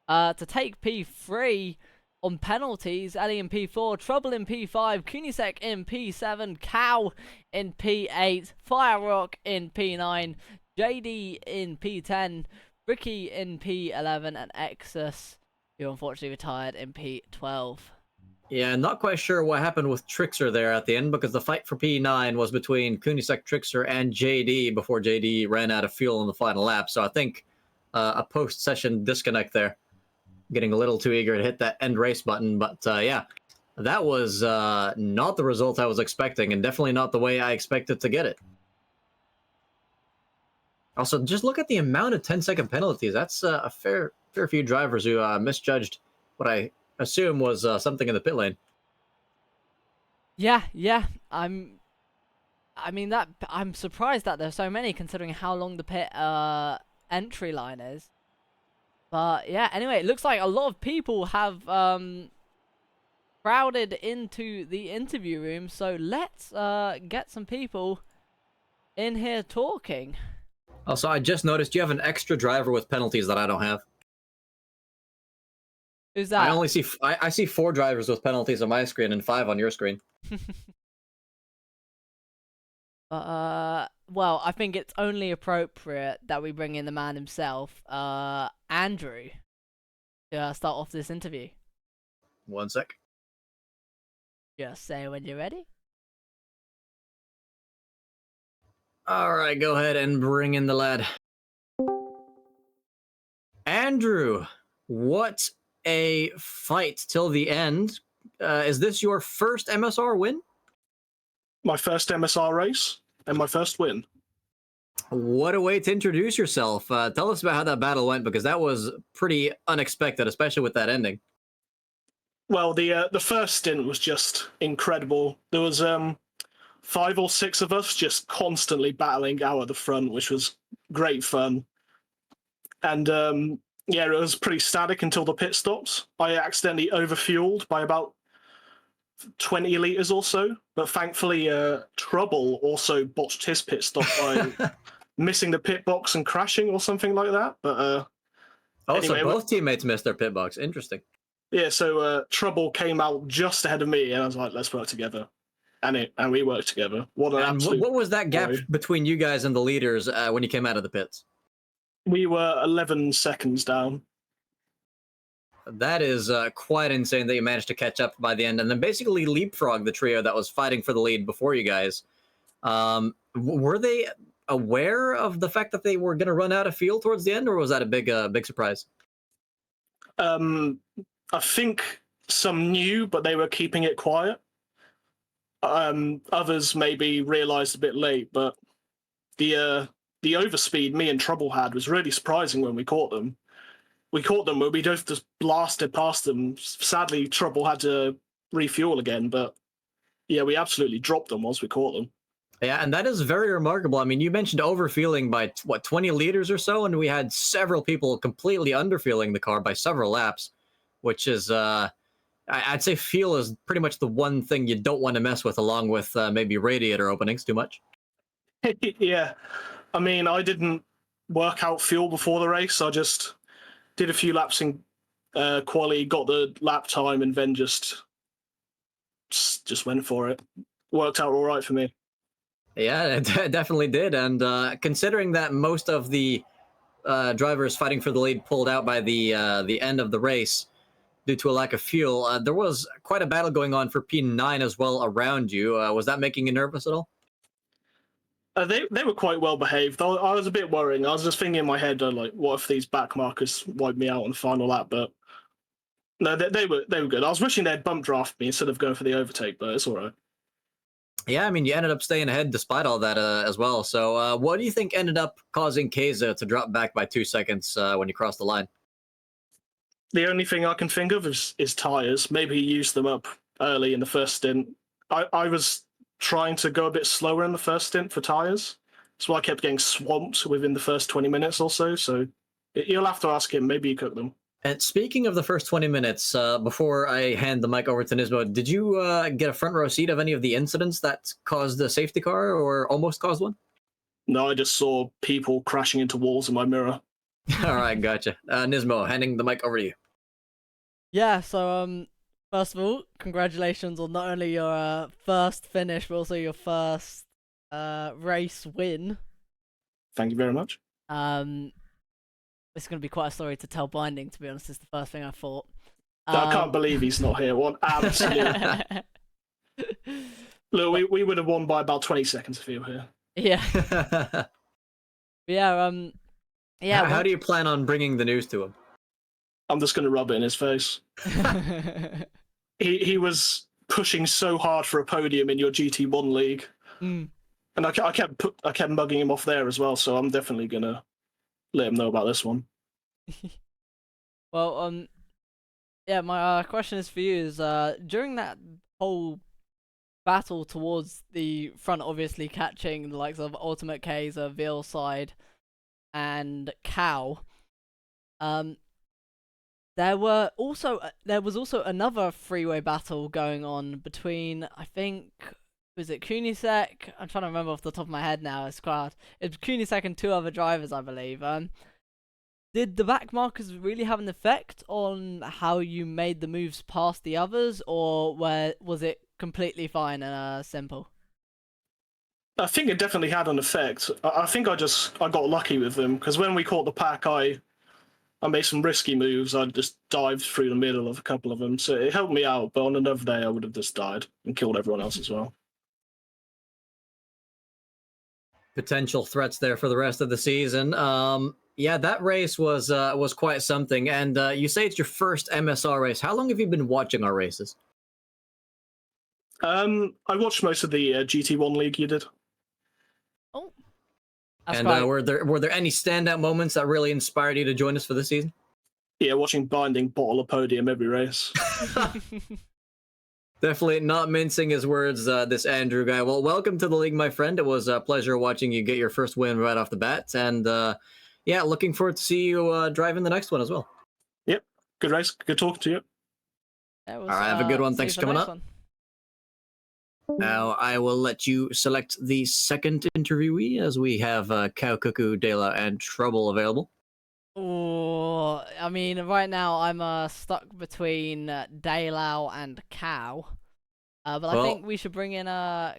to take P3 on penalties. Ellie in P4, Trouble in P5, Kunisek in P7, Cow in P8, Firerock in P9, JD in P10, Ricky in P11, and Exus, who unfortunately retired, in P12. Yeah, not quite sure what happened with Trickster there at the end, because the fight for P9 was between Kunisek, Trickster, and JD before JD ran out of fuel in the final lap. So I think a post-session disconnect there. Getting a little too eager to hit that end race button. But yeah, that was not the result I was expecting, and definitely not the way I expected to get it. Also, just look at the amount of 10-second penalties. That's a fair few drivers who misjudged what I assume was something in the pit lane. Yeah. I'm surprised that there's so many, considering how long the pit entry line is. But yeah, anyway, it looks like a lot of people have crowded into the interview room, so let's get some people in here talking. Also, I just noticed you have an extra driver with penalties that I don't have. Who's that? I only see I see 4 drivers with penalties on my screen and 5 on your screen. Well, I think it's only appropriate that we bring in the man himself, Andrew, to start off this interview. 1 sec. Just say when you're ready. All right, go ahead and bring in the lad. Andrew, what a fight till the end. Is this your first MSR win? My first MSR race and my first win. What a way to introduce yourself. Tell us about how that battle went, because that was pretty unexpected, especially with that ending. Well, the first stint was just incredible. There was 5 or 6 of us just constantly battling out at the front, which was great fun. And yeah, it was pretty static until the pit stops. I accidentally overfueled by about 20 litres or so, but thankfully Trouble also botched his pit stop by missing the pit box and crashing or something like that. But anyway, so both teammates missed their pit box. Interesting. Yeah, so Trouble came out just ahead of me, and I was like, let's work together. And we worked together. What was that gap between you guys and the leaders when you came out of the pits? We were 11 seconds down. That is quite insane that you managed to catch up by the end and then basically leapfrog the trio that was fighting for the lead before you guys. Were they aware of the fact that they were going to run out of fuel towards the end, or was that a big surprise? I think some knew, but they were keeping it quiet. Others maybe realized a bit late, but the overspeed me and Trouble had was really surprising when we caught them. We caught them, but we just blasted past them. Sadly, Trouble had to refuel again, but yeah, we absolutely dropped them once we caught them. Yeah, and that is very remarkable. I mean, you mentioned overfueling by, 20 liters or so, and we had several people completely underfueling the car by several laps, which is, I'd say fuel is pretty much the one thing you don't want to mess with, along with maybe radiator openings too much. Yeah, I mean, I didn't work out fuel before the race. I just did a few laps in quali, got the lap time, and then just went for it. Worked out all right for me. Yeah, it definitely did. And considering that most of the drivers fighting for the lead pulled out by the end of the race due to a lack of fuel, there was quite a battle going on for P9 as well around you. Was that making you nervous at all? They were quite well behaved. I was a bit worrying. I was just thinking in my head, like, what if these back markers wipe me out on the final lap? But no, they were good. I was wishing they'd bump draft me instead of going for the overtake, but it's all right. Yeah, I mean, you ended up staying ahead despite all that as well. So what do you think ended up causing Keza to drop back by 2 seconds when you crossed the line? The only thing I can think of is tires. Maybe he used them up early in the first stint. I was trying to go a bit slower in the first stint for tires. So I kept getting swamped within the first 20 minutes or so. So you'll have to ask him. Maybe he cooked them. And speaking of the first 20 minutes, before I hand the mic over to Nismo, did you get a front row seat of any of the incidents that caused a safety car or almost caused one? No, I just saw people crashing into walls in my mirror. All right, gotcha. Nismo, handing the mic over to you. Yeah, so first of all, congratulations on not only your first finish, but also your first race win. Thank you very much. This is going to be quite a story to tell Binding, to be honest. It's the first thing I thought. I can't believe he's not here. What absolute... Look, we would have won by about 20 seconds if he were here. Yeah. Yeah, yeah. How do you plan on bringing the news to him? I'm just going to rub it in his face. He was pushing so hard for a podium in your GT1 league. Mm. And I kept mugging him off there as well, so I'm definitely going to let him know about this one. Well, yeah, my question is for you is, during that whole battle towards the front, obviously catching the likes of Ultimate K's, Veal side, and Cow, there was also another freeway battle going on between, I think, was it Kunisek? I'm trying to remember off the top of my head now. It's quite hard. It's Kunisek and two other drivers, I believe. Did the back markers really have an effect on how you made the moves past the others, or was it completely fine and simple? I think it definitely had an effect. I think I got lucky with them, because when we caught the pack, I made some risky moves. I just dived through the middle of a couple of them, so it helped me out. But on another day, I would have just died and killed everyone else as well. Potential threats there for the rest of the season. Yeah, that race was quite something. And you say it's your first MSR race. How long have you been watching our races? I watched most of the GT1 league you did. Oh, and were there any standout moments that really inspired you to join us for this season? Yeah, watching Binding bottle a podium every race. Definitely not mincing his words, this Andrew guy. Well, welcome to the league, my friend. It was a pleasure watching you get your first win right off the bat. And yeah, looking forward to see you driving the next one as well. Yep, good race. Good talking to you. All right, have a good one. Thanks for coming up. Now, I will let you select the second interviewee as we have Cow, Cuckoo, Dela, and Trouble available. Oh, I mean, right now I'm stuck between Daylau and Cow. But I think we should bring in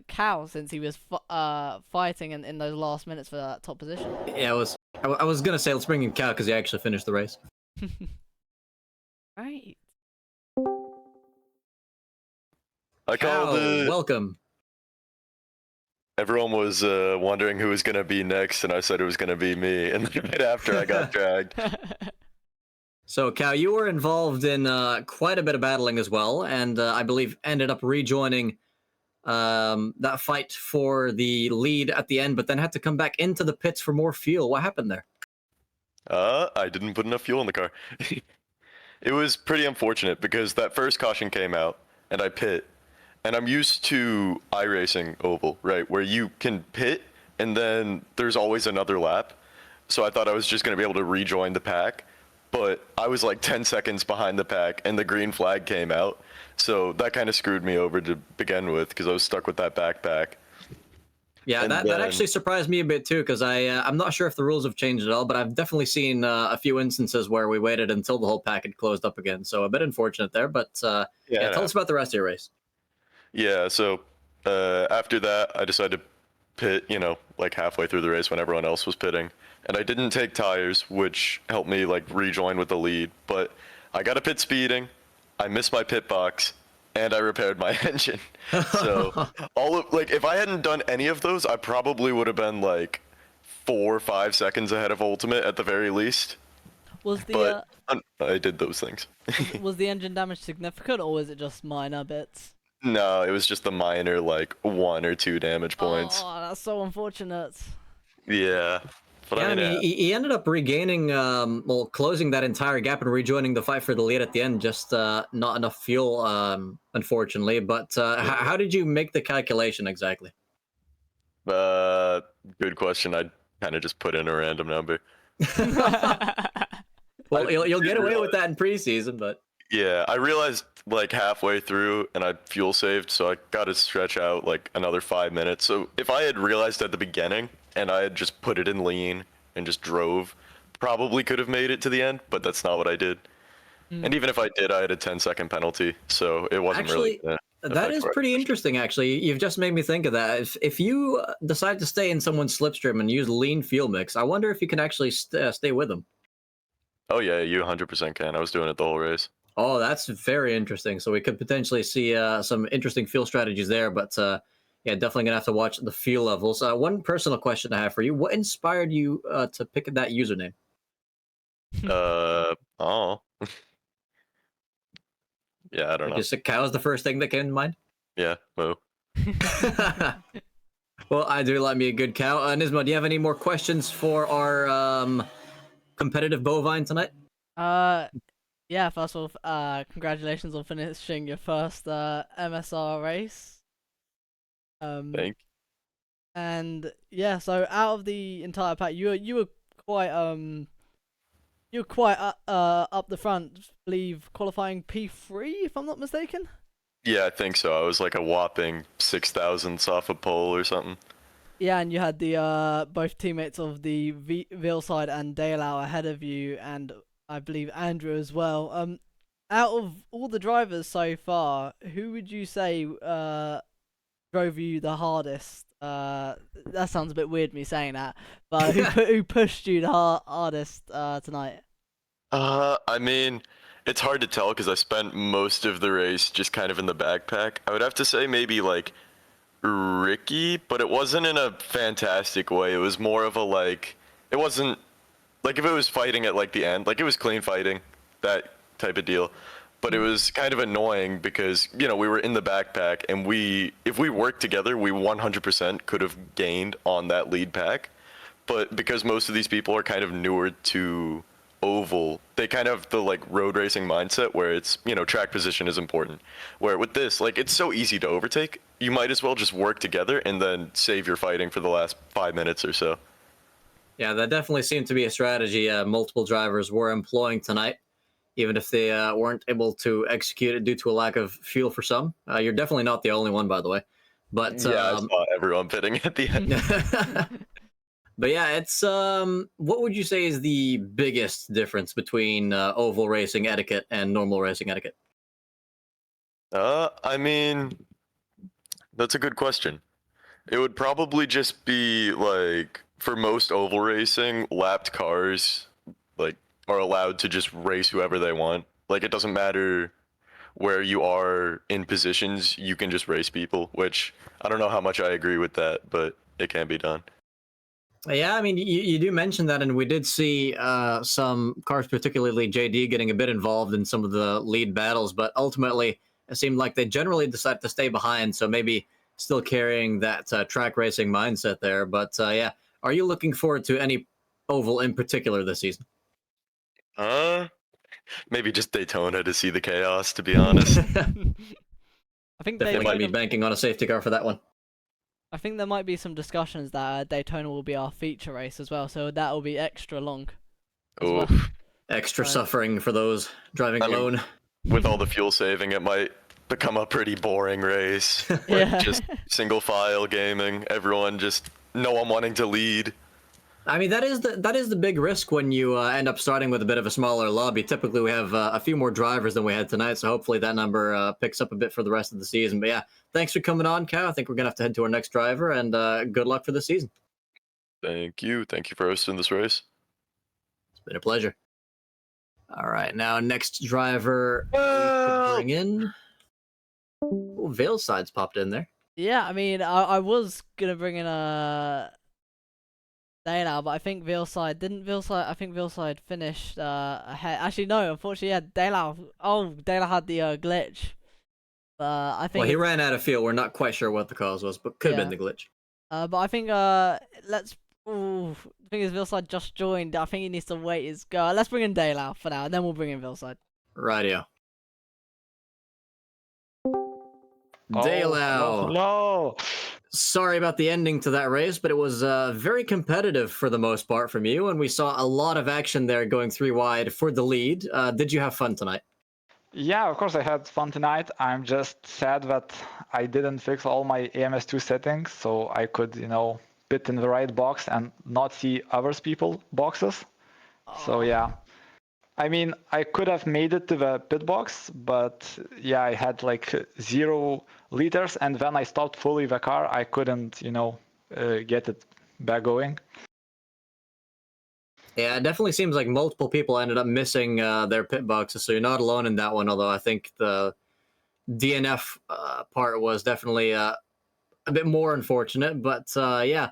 Cow, since he was fighting in those last minutes for that top position. Yeah, I was gonna say let's bring in Cow because he actually finished the race. Right. Cow, welcome. Everyone was wondering who was going to be next, and I said it was going to be me, and right after I got dragged. So, Cow, you were involved in quite a bit of battling as well, and I believe ended up rejoining that fight for the lead at the end, but then had to come back into the pits for more fuel. What happened there? I didn't put enough fuel in the car. It was pretty unfortunate because that first caution came out, and I pit. And I'm used to iRacing oval, right, where you can pit and then there's always another lap. So I thought I was just going to be able to rejoin the pack, but I was like 10 seconds behind the pack and the green flag came out. So that kind of screwed me over to begin with because I was stuck with that backpack. Yeah, that actually surprised me a bit too, because I'm not sure if the rules have changed at all, but I've definitely seen a few instances where we waited until the whole pack had closed up again. So a bit unfortunate there, but yeah, tell us about the rest of your race. Yeah, so after that, I decided to pit, like halfway through the race when everyone else was pitting. And I didn't take tires, which helped me like rejoin with the lead. But I got a pit speeding, I missed my pit box, and I repaired my engine. So if I hadn't done any of those, I probably would have been like 4 or 5 seconds ahead of Ultimate at the very least. But I did those things. Was the engine damage significant, or was it just minor bits? No, it was just the minor, like 1 or 2 damage points. Oh, that's so unfortunate. Yeah. But yeah, I mean, he ended up regaining, closing that entire gap and rejoining the fight for the lead at the end. Just not enough fuel, unfortunately. But how did you make the calculation exactly? Good question. I kind of just put in a random number. Well, you'll get away with that in preseason, but Yeah, I realized like halfway through, and I fuel saved, so I got to stretch out like another 5 minutes. So if I had realized at the beginning and I had just put it in lean and just drove, probably could have made it to the end, but that's not what I did. And even if I did, I had a 10-second penalty, so it wasn't actually, really. that is pretty interesting. Actually, you've just made me think of that. If you decide to stay in someone's slipstream and use lean fuel mix, I wonder if you can actually stay with them. Oh yeah, you 100% can. I was doing it the whole race. Oh, that's very interesting. So we could potentially see some interesting fuel strategies there, but yeah, definitely gonna have to watch the fuel levels. One personal question I have for you: what inspired you to pick that username? Oh. Yeah, I don't know. Just a cow is the first thing that came to mind. Yeah, moo. Well, I do like me a good cow. Nismo, do you have any more questions for our competitive bovine tonight? Yeah, first of all, congratulations on finishing your first MSR race. Thank. And yeah, so out of the entire pack, you were quite up the front. I believe qualifying P3, if I'm not mistaken. Yeah, I think so. I was like a whopping 6,000ths off a pole or something. Yeah, and you had the both teammates of the Vilside and Daleau ahead of you, and I believe Andrew as well. Out of all the drivers so far, who would you say drove you the hardest? That sounds a bit weird me saying that, but who pushed you the hardest tonight? I mean, it's hard to tell because I spent most of the race just kind of in the backpack. I would have to say maybe like Ricky, but it wasn't in a fantastic way. It was more of a like, it wasn't like if it was fighting at like the end, like it was clean fighting, that type of deal. But it was kind of annoying because, you know, we were in the backpack and if we worked together, we 100% could have gained on that lead pack. But because most of these people are kind of newer to oval, they kind of have the like road racing mindset where it's, you know, track position is important. Where with this, like, it's so easy to overtake. You might as well just work together and then save your fighting for the last 5 minutes or so. Yeah, that definitely seemed to be a strategy multiple drivers were employing tonight, even if they weren't able to execute it due to a lack of fuel for some. You're definitely not the only one, by the way. But Yeah, I saw everyone pitting at the end. but yeah, it's what would you say is the biggest difference between oval racing etiquette and normal racing etiquette? I mean, that's a good question. It would probably just be like for most oval racing, lapped cars like are allowed to just race whoever they want. Like it doesn't matter where you are in positions, you can just race people, which I don't know how much I agree with that, but it can be done. Yeah, I mean, you do mention that, and we did see some cars, particularly JD, getting a bit involved in some of the lead battles, but ultimately it seemed like they generally decided to stay behind, so maybe still carrying that track racing mindset there. But yeah, are you looking forward to any oval in particular this season? Maybe just Daytona to see the chaos, to be honest. I think Definitely might be banking on a safety car for that one. I think there might be some discussions that Daytona will be our feature race as well, so that will be extra long. Oof. Well. Extra suffering for those driving alone. With all the fuel saving, it might become a pretty boring race. Like Yeah. just single file gaming, everyone just no one wanting to lead. I mean, that is the big risk when you end up starting with a bit of a smaller lobby. Typically, we have a few more drivers than we had tonight, so hopefully that number picks up a bit for the rest of the season. But yeah, thanks for coming on, Cal. I think we're going to have to head to our next driver, and good luck for the season. Thank you. Thank you for hosting this race. It's been a pleasure. All right, now next driver we could bring in. Oh, Veilside's popped in there. Yeah, I mean, I was gonna bring in a Daylau, but I think Vilside didn't. I think Vilside finished ahead. Actually, no, unfortunately, yeah, Daylau. Oh, Daylau had the glitch. I think. Well, he ran out of fuel. We're not quite sure what the cause was, but could have been the glitch. But I think let's. Ooh, the thing is, Vilside just joined. I think he needs to wait his go. Let's bring in Daylau for now, and then we'll bring in Vilside. Rightio. Oh, Daylau. no. sorry about the ending to that race, but it was very competitive for the most part from you, and we saw a lot of action there going 3 wide for the lead. Did you have fun tonight? Yeah, of course I had fun tonight. I'm just sad that I didn't fix all my AMS2 settings, so I could, pit in the right box and not see others people boxes. So yeah. I mean, I could have made it to the pit box, but yeah, I had like 0 liters, and when I stopped fully the car, I couldn't, get it back going. Yeah, it definitely seems like multiple people ended up missing their pit boxes, so you're not alone in that one, although I think the DNF part was definitely a bit more unfortunate. But yeah,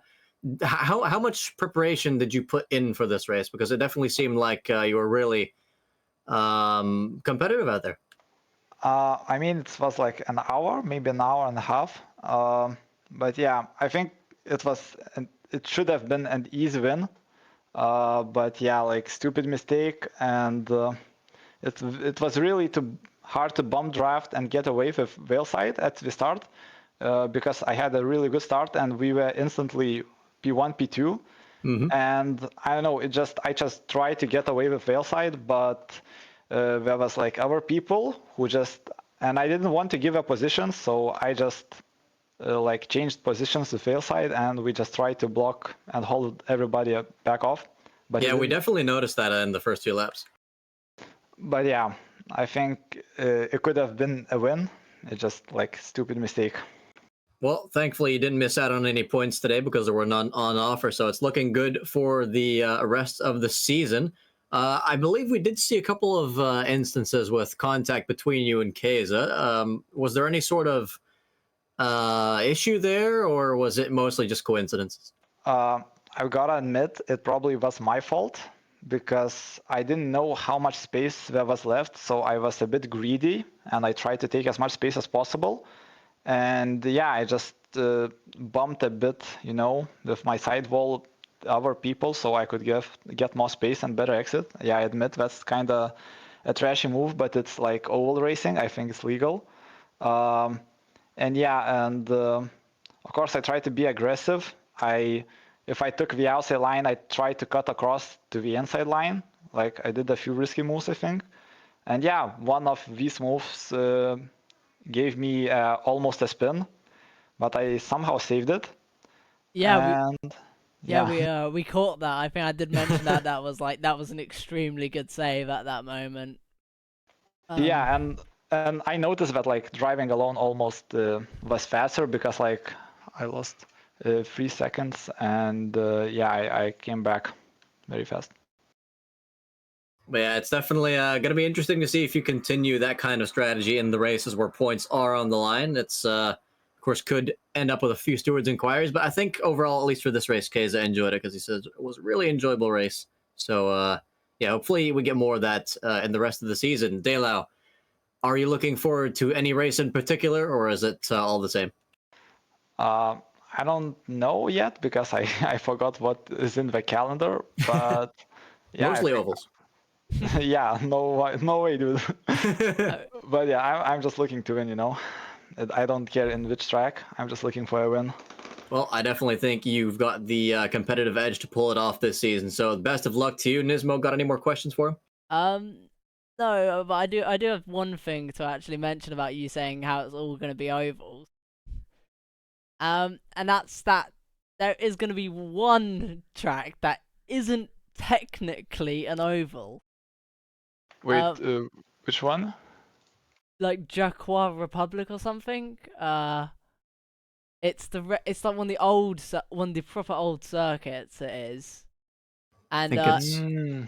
how much preparation did you put in for this race? Because it definitely seemed like you were really competitive out there. I mean, it was like an hour, maybe an hour and a half. But yeah, I think it should have been an easy win. But yeah, like stupid mistake, and it was really hard to bump draft and get away with whale side at the start, because I had a really good start and we were instantly P1, P2. And I don't know, I just tried to get away with whale side, but there was like other people who and I didn't want to give up positions, so I just like changed positions to fail side, and we just tried to block and hold everybody back off. But yeah, we definitely noticed that in the first 2 laps. But yeah, I think it could have been a win. It's just like stupid mistake. Well, thankfully you didn't miss out on any points today because there were none on offer, so it's looking good for the rest of the season. I believe we did see a couple of instances with contact between you and Keza. Was there any sort of issue there, or was it mostly just coincidences? I've got to admit, it probably was my fault because I didn't know how much space there was left, so I was a bit greedy and I tried to take as much space as possible. And yeah, I just bumped a bit, with my sidewall other people so I could get more space and better exit. Yeah, I admit that's kind of a trashy move, but it's like oval racing. I think it's legal. And yeah, and of course I tried to be aggressive. If I took the outside line, I tried to cut across to the inside line. Like I did a few risky moves, I think. And yeah, one of these moves gave me almost a spin, but I somehow saved it. Yeah, And we caught that. I think I did mention that that was an extremely good save at that moment. Yeah, and I noticed that like driving alone almost was faster because like I lost 3 seconds, and yeah, I came back very fast. But yeah, it's definitely going to be interesting to see if you continue that kind of strategy in the races where points are on the line. It's, of course, could end up with a few stewards' inquiries, but I think overall, at least for this race, Keza enjoyed it because he says it was a really enjoyable race. So, yeah, hopefully we get more of that in the rest of the season. Delau, are you looking forward to any race in particular, or is it all the same? I don't know yet because I forgot what is in the calendar, but yeah, Mostly ovals. Yeah, no way, dude. But yeah, I'm just looking to win, I don't care in which track. I'm just looking for a win. Well, I definitely think you've got the competitive edge to pull it off this season. So best of luck to you. Nismo, got any more questions for him? No, but I do have one thing to actually mention about you saying how it's all going to be ovals. And that's that there is going to be one track that isn't technically an oval. Wait, which one? Like Jacqua Republic or something. It's like one of the proper old circuits. It is, and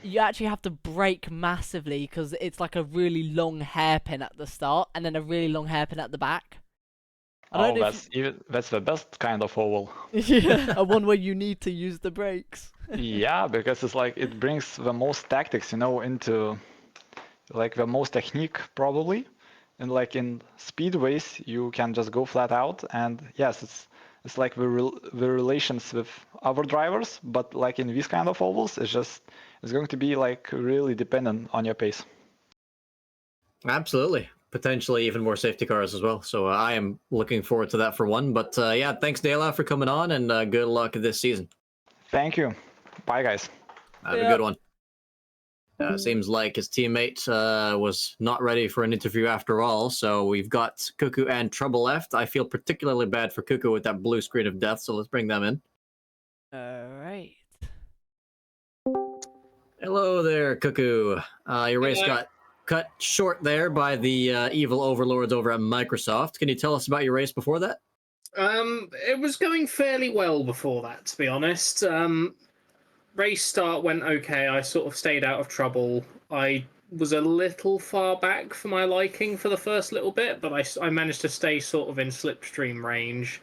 you actually have to brake massively because it's like a really long hairpin at the start and then a really long hairpin at the back. That's the best kind of oval. Yeah, a one where you need to use the brakes. Yeah, because it's like it brings the most tactics, into like the most technique probably. And like in speedways, you can just go flat out, and yes, it's like the relations with other drivers, but like in these kind of ovals, it's going to be like really dependent on your pace. Absolutely. potentially even more safety cars as well. So I am looking forward to that for one. But yeah, thanks Dela for coming on, and good luck this season. Thank you. Bye, guys. Have a good one. Seems like his teammate was not ready for an interview after all, so we've got Cuckoo and Trouble left. I feel particularly bad for Cuckoo with that blue screen of death, so let's bring them in. Alright. Hello there, Cuckoo. Your race got cut short there by the evil overlords over at Microsoft. Can you tell us about your race before that? It was going fairly well before that, to be honest. Race start went okay. I sort of stayed out of trouble. I was a little far back for my liking for the first little bit, but I managed to stay sort of in slipstream range.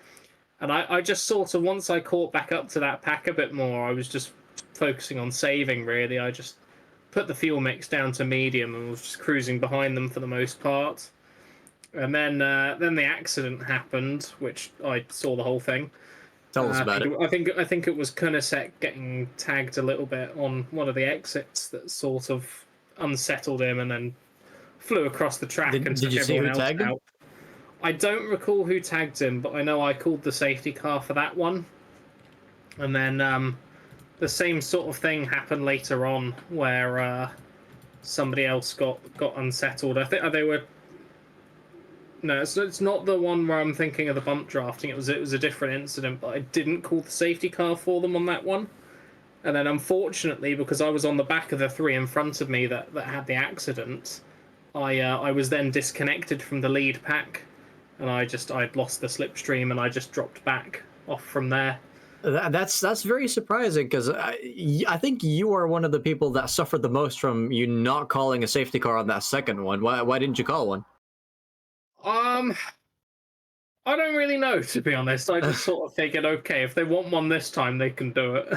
And I just sort of, once I caught back up to that pack a bit more, I was just focusing on saving, really. I just put the fuel mix down to medium and was just cruising behind them for the most part. And then the accident happened, which I saw the whole thing. Tell us about it. I think it was Kunisek getting tagged a little bit on one of the exits that sort of unsettled him and then flew across the track and took everyone else out. I don't recall who tagged him, but I know I called the safety car for that one. And then the same sort of thing happened later on where somebody else got unsettled. I think they were... No, it's not the one where I'm thinking of the bump drafting. It was a different incident, but I didn't call the safety car for them on that one. And then unfortunately, because I was on the back of the three in front of me that had the accident, I was then disconnected from the lead pack, and I'd lost the slipstream, and I just dropped back off from there. That's very surprising, because I think you are one of the people that suffered the most from you not calling a safety car on that second one. Why didn't you call one? I don't really know, to be honest. I just sort of figured, okay, if they want one this time, they can do it.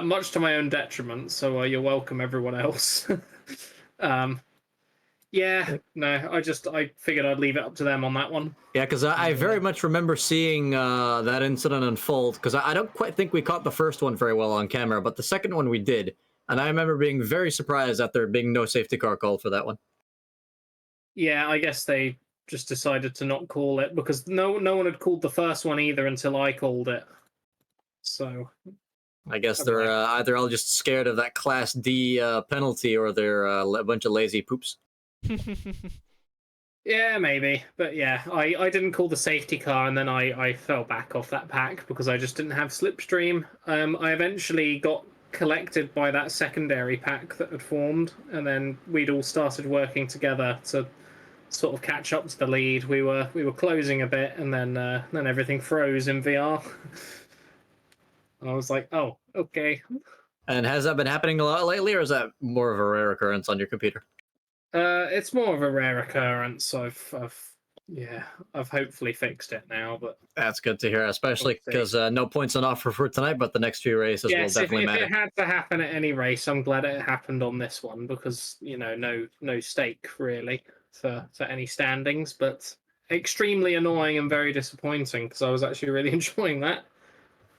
Much to my own detriment, so you're welcome, everyone else. Yeah, no, I figured I'd leave it up to them on that one. Yeah, because I very much remember seeing that incident unfold, because I don't quite think we caught the first one very well on camera, but the second one we did, and I remember being very surprised at there being no safety car called for that one. Yeah, I guess they just decided to not call it because no one had called the first one either until I called it. So I guess they're either all just scared of that Class D penalty, or they're a bunch of lazy poops. Yeah, maybe. But yeah, I didn't call the safety car, and then I fell back off that pack because I just didn't have slipstream. I eventually got collected by that secondary pack that had formed, and then we'd all started working together to sort of catch up to the lead. We were closing a bit, and then everything froze in VR. And I was like, oh, okay. And has that been happening a lot lately, or is that more of a rare occurrence on your computer? It's more of a rare occurrence. I've hopefully fixed it now, but that's good to hear, especially because no points on offer for tonight, but the next few races will definitely matter. If it had to happen at any race, I'm glad it happened on this one because no stake really for any standings, but extremely annoying and very disappointing because I was actually really enjoying that.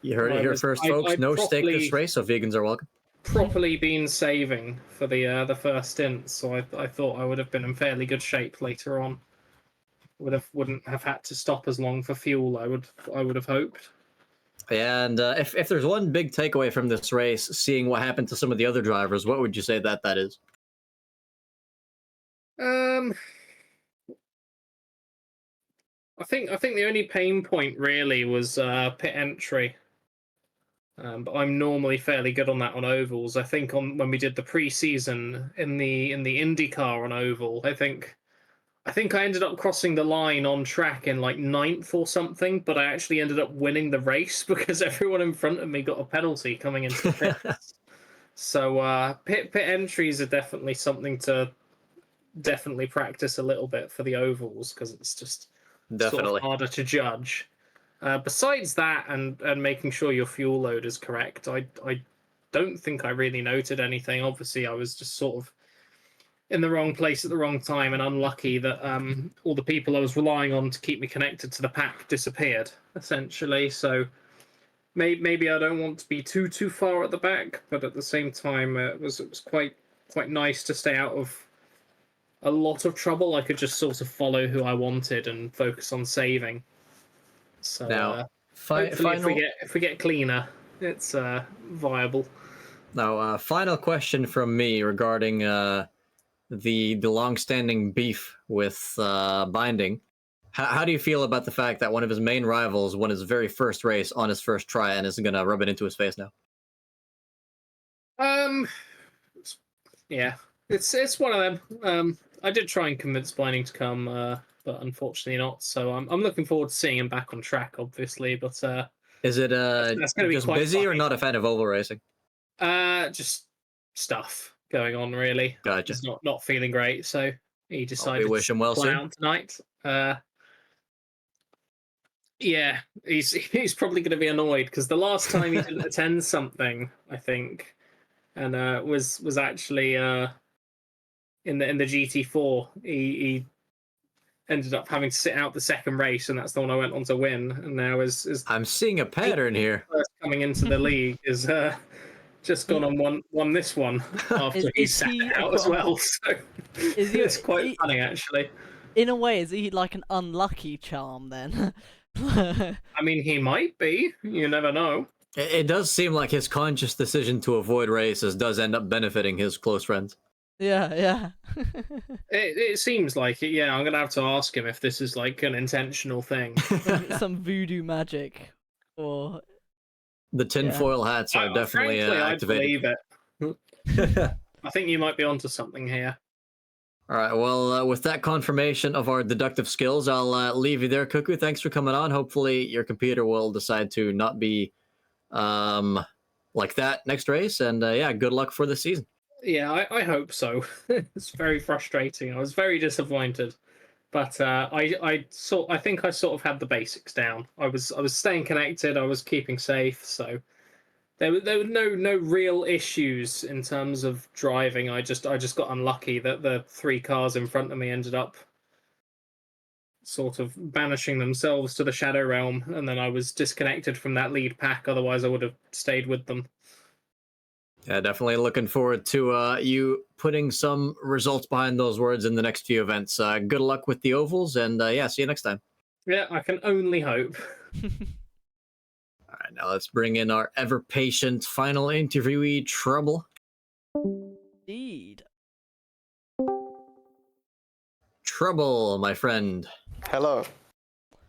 You heard it here first, folks. No stake this race, so vegans are welcome. Properly been saving for the first stint, so I thought I would have been in fairly good shape later on. Wouldn't have had to stop as long for fuel. I would have hoped. And if there's one big takeaway from this race, seeing what happened to some of the other drivers, what would you say that is? I think the only pain point really was pit entry. But I'm normally fairly good on that on ovals. I think when we did the preseason in the IndyCar on oval, I think I ended up crossing the line on track in like 9th or something, but I actually ended up winning the race because everyone in front of me got a penalty coming into the pits. So pit entries are definitely something to practice a little bit for the ovals because it's just sort of harder to judge. Besides that, and making sure your fuel load is correct, I don't think I really noted anything. Obviously, I was just sort of in the wrong place at the wrong time and unlucky that all the people I was relying on to keep me connected to the pack disappeared, essentially. So maybe I don't want to be too far at the back, but at the same time, it was quite nice to stay out of a lot of trouble, I could just sort of follow who I wanted and focus on saving. So Now, hopefully, final. if we get cleaner, it's viable. Now, final question from me regarding the long-standing beef with Binding. How do you feel about the fact that one of his main rivals won his very first race on his first try and is going to rub it into his face now? Yeah, it's one of them. I did try and convince Binding to come, but unfortunately not. So I'm looking forward to seeing him back on track, obviously. But is it that's going to be just quite busy funny. or not a fan of oval racing? Just stuff going on, really. Gotcha. He's not feeling great, so he decided we wish him well to fly soon. out tonight. Yeah, he's probably going to be annoyed because the last time he didn't attend something, I think, and was actually in the GT4. He ended up having to sit out the second race, and that's the one I went on to win. And now is I'm seeing a pattern here. first coming into the league is just gone on won this one after he sat out as well. So it's quite funny, actually. In a way, is he like an unlucky charm then? I mean, he might be. You never know. It does seem like his conscious decision to avoid races does end up benefiting his close friends. Yeah. It seems like it. Yeah, I'm gonna have to ask him if this is like an intentional thing. Some voodoo magic, or the tinfoil hats are definitely frankly, activated. I believe it. I think you might be onto something here. All right. Well, with that confirmation of our deductive skills, I'll leave you there, Cuckoo. Thanks for coming on. Hopefully, your computer will decide to not be like that next race. And yeah, good luck for the season. Yeah, I hope so. It's very frustrating. I was very disappointed, but I think I sort of had the basics down. I was staying connected. I was keeping safe, so there were no real issues in terms of driving. I just got unlucky that the 3 cars in front of me ended up sort of banishing themselves to the Shadow Realm, and then I was disconnected from that lead pack. Otherwise, I would have stayed with them. Yeah, definitely looking forward to you putting some results behind those words in the next few events. Good luck with the ovals, and yeah, see you next time. Yeah, I can only hope. All right, now let's bring in our ever-patient final interviewee, Trouble. indeed. Trouble, my friend. Hello.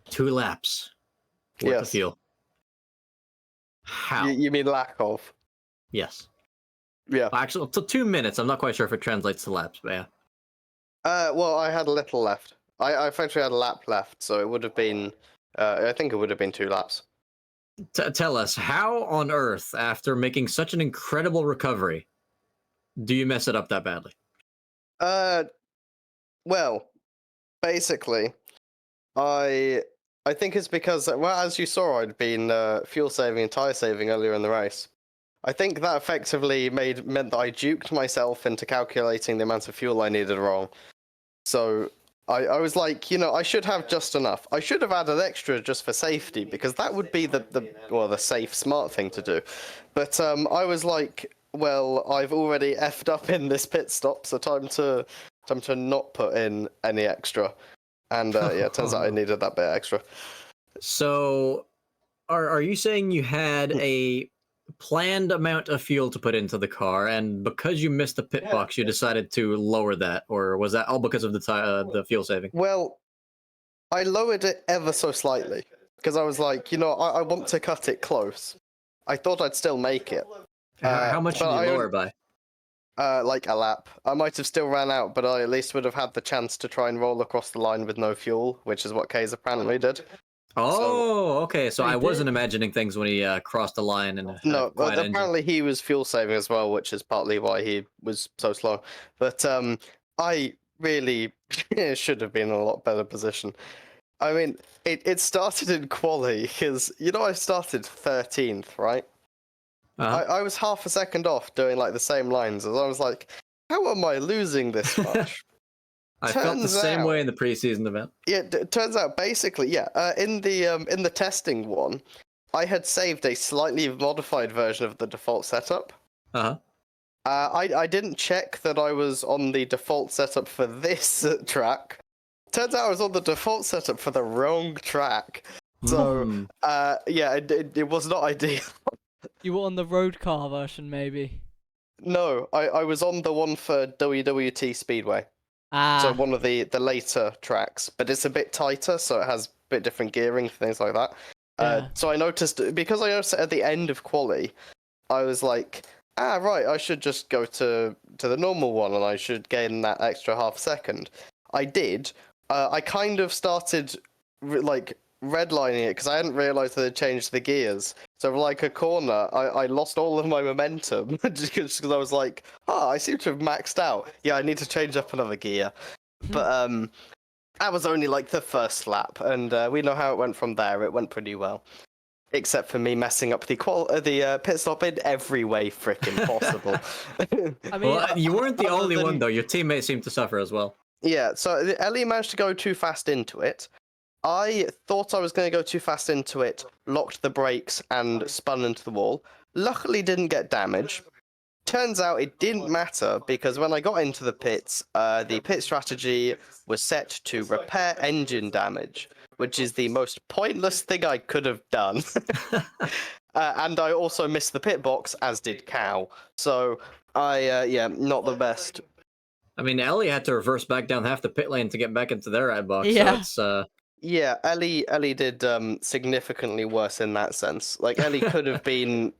2 laps. What the Yes. feel? How? You mean lack of? Yes. Yeah. Actually, to 2 minutes. I'm not quite sure if it translates to laps, but yeah. Well, I had a little left. I effectively had a lap left, so it would have been. I think it would have been 2 laps. Tell us, how on earth, after making such an incredible recovery, do you mess it up that badly? Well, basically, I think it's because, well, as you saw, I'd been fuel saving and tire saving earlier in the race. I think that effectively meant that I duped myself into calculating the amount of fuel I needed wrong. So I was like, I should have just enough. I should have added extra just for safety, because that would be the safe, smart thing to do. But I was like, well, I've already effed up in this pit stop, so time to not put in any extra. And yeah, it turns out I needed that bit extra. So, are you saying you had a planned amount of fuel to put into the car, and because you missed the pit box, you decided to lower that, or was that all because of the fuel saving? Well, I lowered it ever so slightly because I was like, I want to cut it close. I thought I'd still make it. How much did you lower by? Like a lap. I might have still ran out, but I at least would have had the chance to try and roll across the line with no fuel, which is what Kay's apparently did. Oh, okay. So He I wasn't did. imagining things when he crossed the line and No, but quiet engine. apparently he was fuel saving as well, which is partly why he was so slow. But I really should have been in a lot better position. I mean, it started in quali because I started 13th, right? Uh-huh. I was half a second off doing like the same lines, as I was like, how am I losing this much? I felt the turns same out- way in the preseason event. Yeah, it turns out basically, yeah. In the testing one, I had saved a slightly modified version of the default setup. Uh-huh. I didn't check that I was on the default setup for this track. Turns out I was on the default setup for the wrong track. So, yeah, it was not ideal. You were on the road car version, maybe. No, I was on the one for WWT Speedway. So one of the later tracks, but it's a bit tighter, so it has a bit different gearing, things like that. Yeah. So I noticed it at the end of quali, I was like, right, I should just go to the normal one, and I should gain that extra half second. I did. I kind of started redlining it because I hadn't realised that it changed the gears. So for like a corner, I lost all of my momentum just because I was like, I seem to have maxed out. Yeah, I need to change up another gear. But that was only like the first lap, and we know how it went from there. It went pretty well. Except for me messing up the pit stop in every way freaking possible. I mean, Well, you weren't the other only one than- though. Your teammates seemed to suffer as well. Yeah, so Ellie managed to go too fast into it. I thought I was going to go too fast into it, locked the brakes, and spun into the wall. Luckily, didn't get damage. Turns out it didn't matter because when I got into the pits, the pit strategy was set to repair engine damage, which is the most pointless thing I could have done. And I also missed the pit box, as did Cow. So not the best. I mean, Ellie had to reverse back down half the pit lane to get back into their red box. Yeah. So it's Yeah, Ellie did significantly worse in that sense. Like Ellie could have been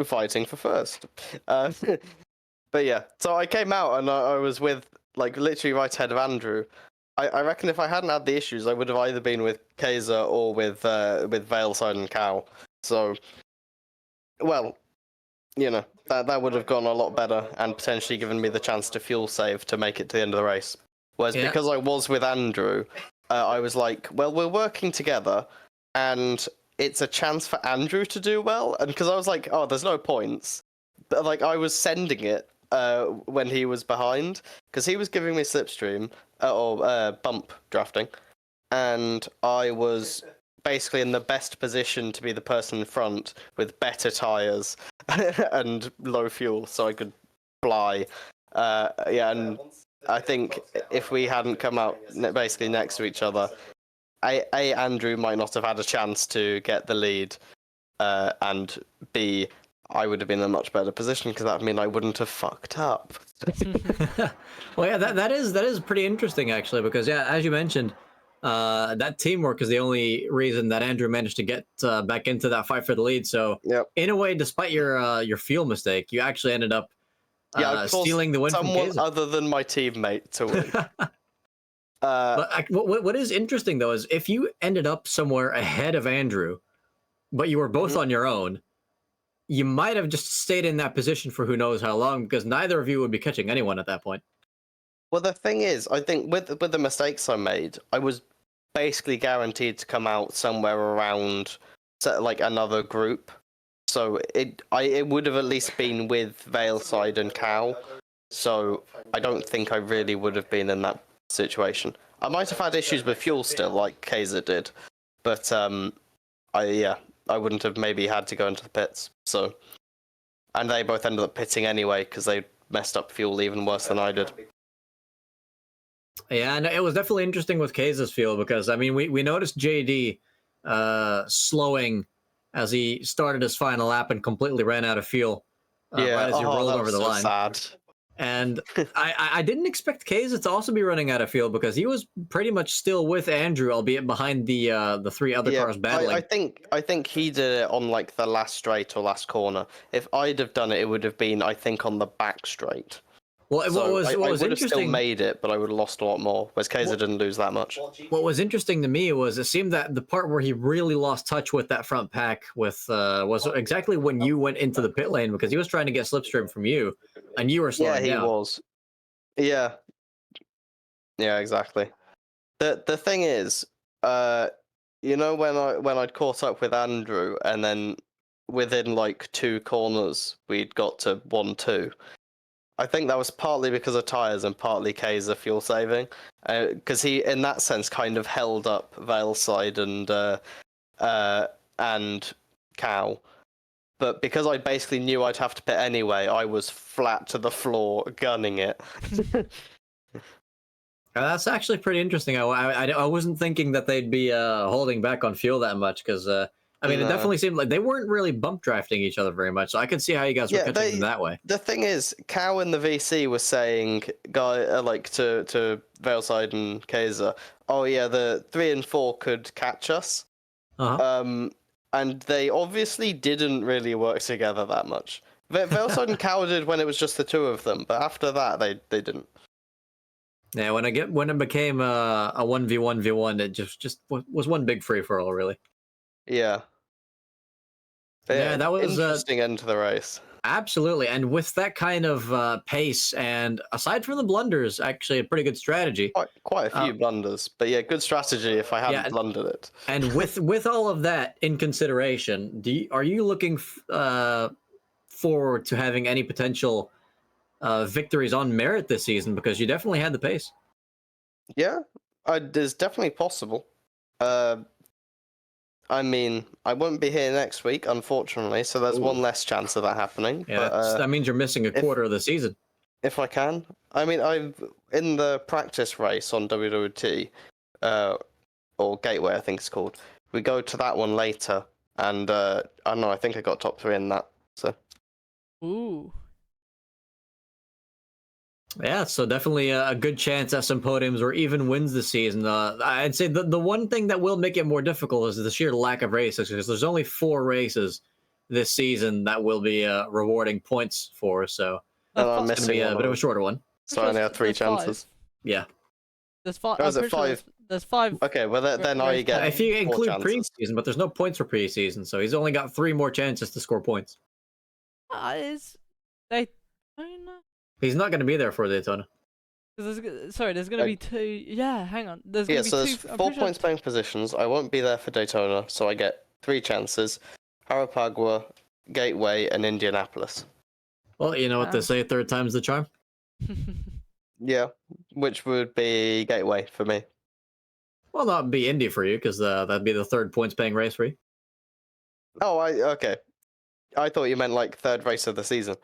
fighting for first. But yeah, so I came out and I was with like literally right ahead of Andrew. I reckon if I hadn't had the issues, I would have either been with Kaiser or with Veilside and Cow. So, well, you know, that would have gone a lot better and potentially given me the chance to fuel save to make it to the end of the race. Whereas because I was with Andrew, I was like, well, we're working together, and it's a chance for Andrew to do well. And because I was like, there's no points, but like I was sending it when he was behind, because he was giving me slipstream or bump drafting, and I was basically in the best position to be the person in front with better tires and low fuel, so I could fly. And I think if we hadn't come out basically next to each other, Andrew might not have had a chance to get the lead, and B, I would have been in a much better position because that would mean I wouldn't have fucked up. well, yeah, that is pretty interesting actually, because yeah, as you mentioned, that teamwork is the only reason that Andrew managed to get back into that fight for the lead. So in a way, despite your fuel mistake, you actually ended up stealing the win from someone Kaiser. other than my teammate to win. But what is interesting though is if you ended up somewhere ahead of Andrew, but you were both on your own, you might have just stayed in that position for who knows how long, because neither of you would be catching anyone at that point. Well, the thing is, I think with the mistakes I made, I was basically guaranteed to come out somewhere around like another group. So it would have at least been with Veilside and Cow. So I don't think I really would have been in that situation. I might have had issues with fuel still, like Kaiser did, but I wouldn't have maybe had to go into the pits. So, and they both ended up pitting anyway because they messed up fuel even worse than I did. Yeah, and it was definitely interesting with Kaiser's fuel because I mean we noticed JD slowing as he started his final lap and completely ran out of fuel right as he rolled over the line. Sad. And I didn't expect Kaiser to also be running out of fuel because he was pretty much still with Andrew, albeit behind the three other cars battling. I think he did it on like the last straight or last corner. If I'd have done it, it would have been I think on the back straight. Well, So what was I would have interesting, still made it, but I would have lost a lot more. Whereas Kaiser didn't lose that much. what was interesting to me was it seemed that the part where he really lost touch with that front pack was exactly when you went into the pit lane because he was trying to get slipstream from you, and you were slowing down. Yeah, he was. Yeah. Yeah, exactly. The thing is, you know, when I'd caught up with Andrew, and then within like 2 corners we'd got to 1-2. I think that was partly because of tires and partly Kaiser fuel saving, because he, in that sense, kind of held up Veilside and Cow. but because I basically knew I'd have to pit anyway, I was flat to the floor, gunning it. That's actually pretty interesting. I wasn't thinking that they'd be holding back on fuel that much because I mean, it definitely seemed like they weren't really bump drafting each other very much. So I could see how you guys were catching them that way. The thing is, Cow in the VC was saying, like to Veilside and Kaiser, oh yeah, the 3 and 4 could catch us. And they obviously didn't really work together that much. Veilside and Cow did when it was just the two of them, but after that, they didn't. Yeah, when it became a 1v1v1, it just was one big free for all, really. Yeah. Yeah, that was interesting end to the race. Absolutely, and with that kind of pace, and aside from the blunders, actually a pretty good strategy. Quite a few blunders, but yeah, good strategy if I hadn't blundered it. And with all of that in consideration, are you looking forward to having any potential victories on merit this season? Because you definitely had the pace. Yeah, there's definitely possible. I mean, I won't be here next week, unfortunately, so there's one less chance of that happening. Yeah, but, that means you're missing a quarter of the season. If I can. I mean, in the practice race on WWT, or Gateway, I think it's called, we go to that one later, and I don't know, I think I got top 3 in that, so. Ooh. Yeah, so definitely a good chance at some podiums or even wins this season. I'd say the one thing that will make it more difficult is the sheer lack of races, because there's only 4 races this season that will be rewarding points for, so I'm it's going to be a bit of a shorter one. So I only have 3 chances. 5. Yeah. There's 5. Oh, is it 5? There's 5. Okay, well then I get if you include chances. preseason, but there's no points for preseason, so he's only got 3 more chances to score points. He's not going to be there for Daytona. There's going to be 2. Yeah, hang on. There's going to be so 2. there's 4 points playing positions. I won't be there for Daytona, so I get 3 chances. Harapagua, Gateway, and Indianapolis. Well, you know what they say, third time's the charm. Yeah, which would be Gateway for me. Well, not be Indy for you, because that'd be the 3rd points paying race for you. Oh, okay. I thought you meant like 3rd race of the season.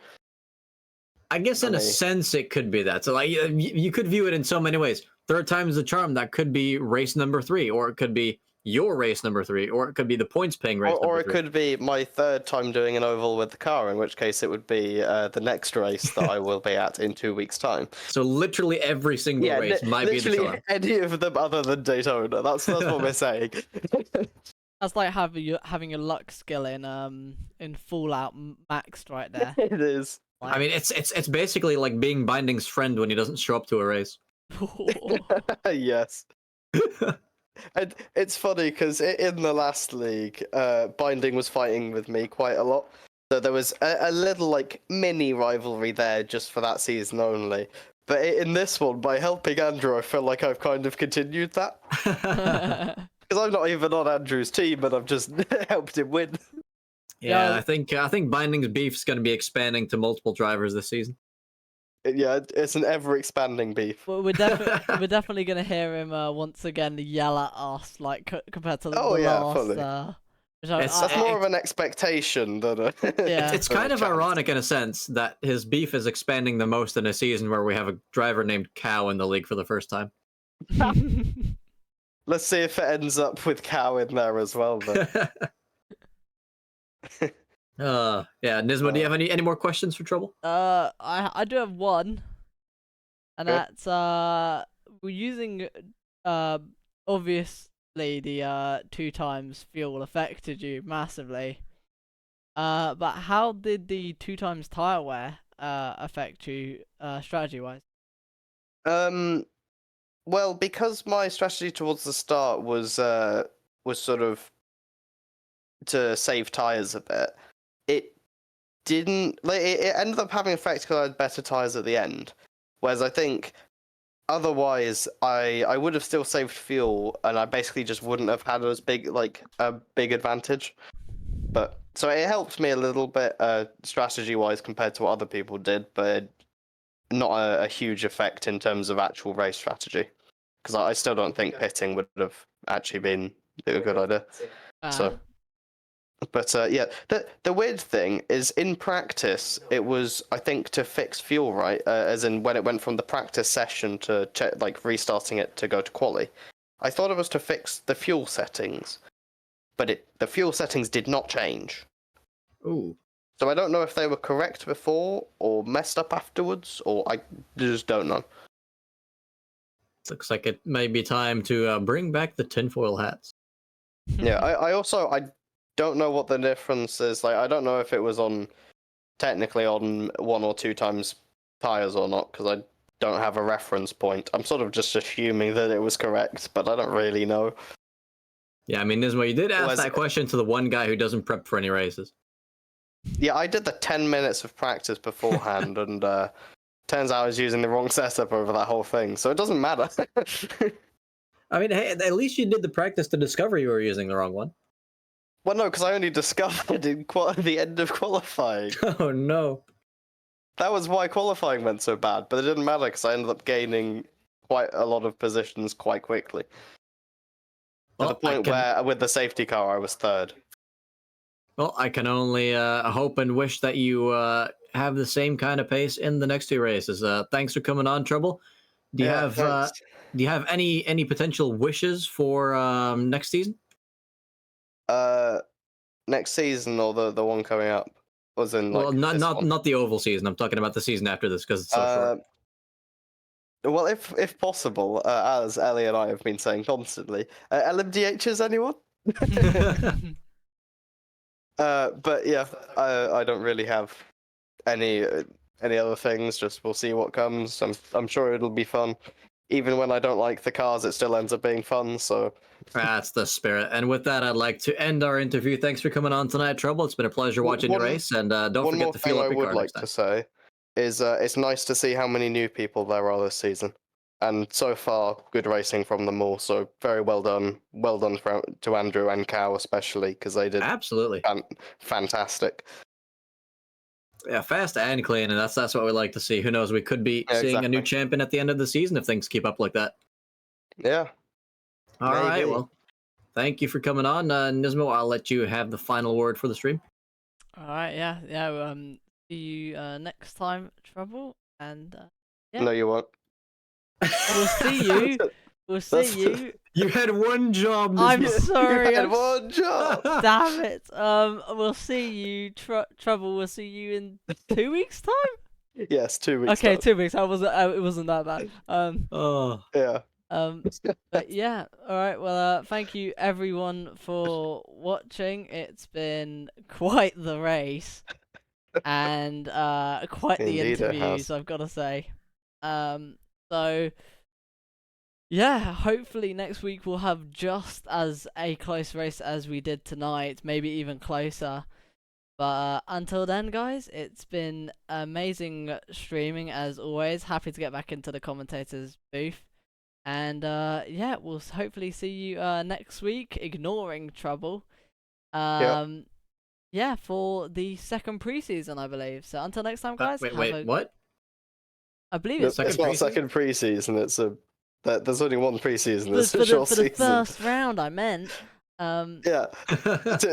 I guess in a sense it could be that. So like you could view it in so many ways. 3rd time's the charm. That could be race number 3, or it could be your race number 3, or it could be the points paying race or number 3. Or it could be my 3rd time doing an oval with the car, in which case it would be the next race that I will be at in 2 weeks' time. So literally every single race might be the charm. Any of them other than Daytona. That's what we're saying. That's like having your luck skill in Fallout maxed right there. It is. I mean, it's basically like being Binding's friend when he doesn't show up to a race. Yes. And it's funny because in the last league, Binding was fighting with me quite a lot. So there was a little like mini rivalry there just for that season only. But in this one, by helping Andrew, I feel like I've kind of continued that. Because I'm not even on Andrew's team, and I've just helped him win. Yeah, I think Binding's beef's going to be expanding to multiple drivers this season. Yeah, it's an ever-expanding beef. Well, we're definitely going to hear him once again yell at us, like compared to the last. Fully. That's more of an expectation than a. Yeah. It's kind of ironic in a sense that his beef is expanding the most in a season where we have a driver named Cow in the league for the first time. Let's see if it ends up with Cow in there as well, then. Yeah, Nismo, do you have any more questions for Trouble? I do have one, and that's we're using obviously the 2 times fuel affected you massively. But how did the 2 times tire wear affect you strategy wise? Well, because my strategy towards the start was sort of to save tires a bit. It didn't it ended up having effect because I had better tires at the end, whereas I think otherwise I would have still saved fuel and I basically just wouldn't have had as big a big advantage. But so it helped me a little bit strategy wise compared to what other people did, but not a huge effect in terms of actual race strategy, because I still don't think pitting would have actually been a good idea. So But yeah, the weird thing is in practice, it was, I think, to fix fuel, right? As in when it went from the practice session to like restarting it to go to quali. I thought it was to fix the fuel settings, but the fuel settings did not change. Ooh. So I don't know if they were correct before or messed up afterwards, or I just don't know. Looks like it may be time to bring back the tinfoil hats. Yeah, I don't know what the difference is. Like, I don't know if it was technically on 1 or 2 times tires or not, because I don't have a reference point. I'm sort of just assuming that it was correct, but I don't really know. Yeah, I mean, Nismo, you did ask that question to the one guy who doesn't prep for any races. Yeah, I did the 10 minutes of practice beforehand, and turns out I was using the wrong setup over that whole thing, so it doesn't matter. I mean, hey, at least you did the practice to discover you were using the wrong one. Well, no, because I only discovered in the end of qualifying. Oh, no. That was why qualifying went so bad, but it didn't matter because I ended up gaining quite a lot of positions quite quickly. To the point where, with the safety car, I was 3rd. Well, I can only hope and wish that you have the same kind of pace in the next 2 races. Thanks for coming on, Trouble. Do you have any potential wishes for next season? Next season or the one coming up? Was in like not the oval season. I'm talking about the season after this because it's so short. Well, if possible, as Ellie and I have been saying constantly, LMDHs, anyone? But yeah, I don't really have any other things. Just we'll see what comes. I'm sure it'll be fun. Even when I don't like the cars, it still ends up being fun. So that's the spirit. And with that, I'd like to end our interview. Thanks for coming on tonight, Trouble. It's been a pleasure watching your race, and don't forget to fuel up your car next time. One more thing I would like to say is it's nice to see how many new people there are this season. And so far, good racing from them all. So very well done. Well done to Andrew and Cow especially, because they did absolutely fantastic. Yeah, fast and clean, and that's what we like to see. Who knows? We could be seeing a new champion at the end of the season if things keep up like that. Yeah. All right. Well, thank you for coming on, Nismo. I'll let you have the final word for the stream. All right. Yeah. See you next time, Trouble, and yeah. No, you won't. We'll see you. We'll see you. You had one job. I'm sorry. You had one job. Damn it. We'll see you. Trouble. We'll see you in 2 weeks' time. Yes, 2 weeks. Okay, time. 2 weeks. It wasn't that bad. Oh. Yeah. But yeah. All right. Well, thank you everyone for watching. It's been quite the race, and quite the interviews, I've got to say. So, yeah, hopefully next week we'll have just as a close race as we did tonight, maybe even closer. But until then, guys, it's been amazing streaming as always. Happy to get back into the commentators' booth. And yeah, we'll hopefully see you next week, ignoring Trouble. Yeah, for the second preseason, I believe. So until next time, guys. Wait, what? I believe it's not second preseason. It's there's only one preseason. It's for the first round, I meant. Yeah.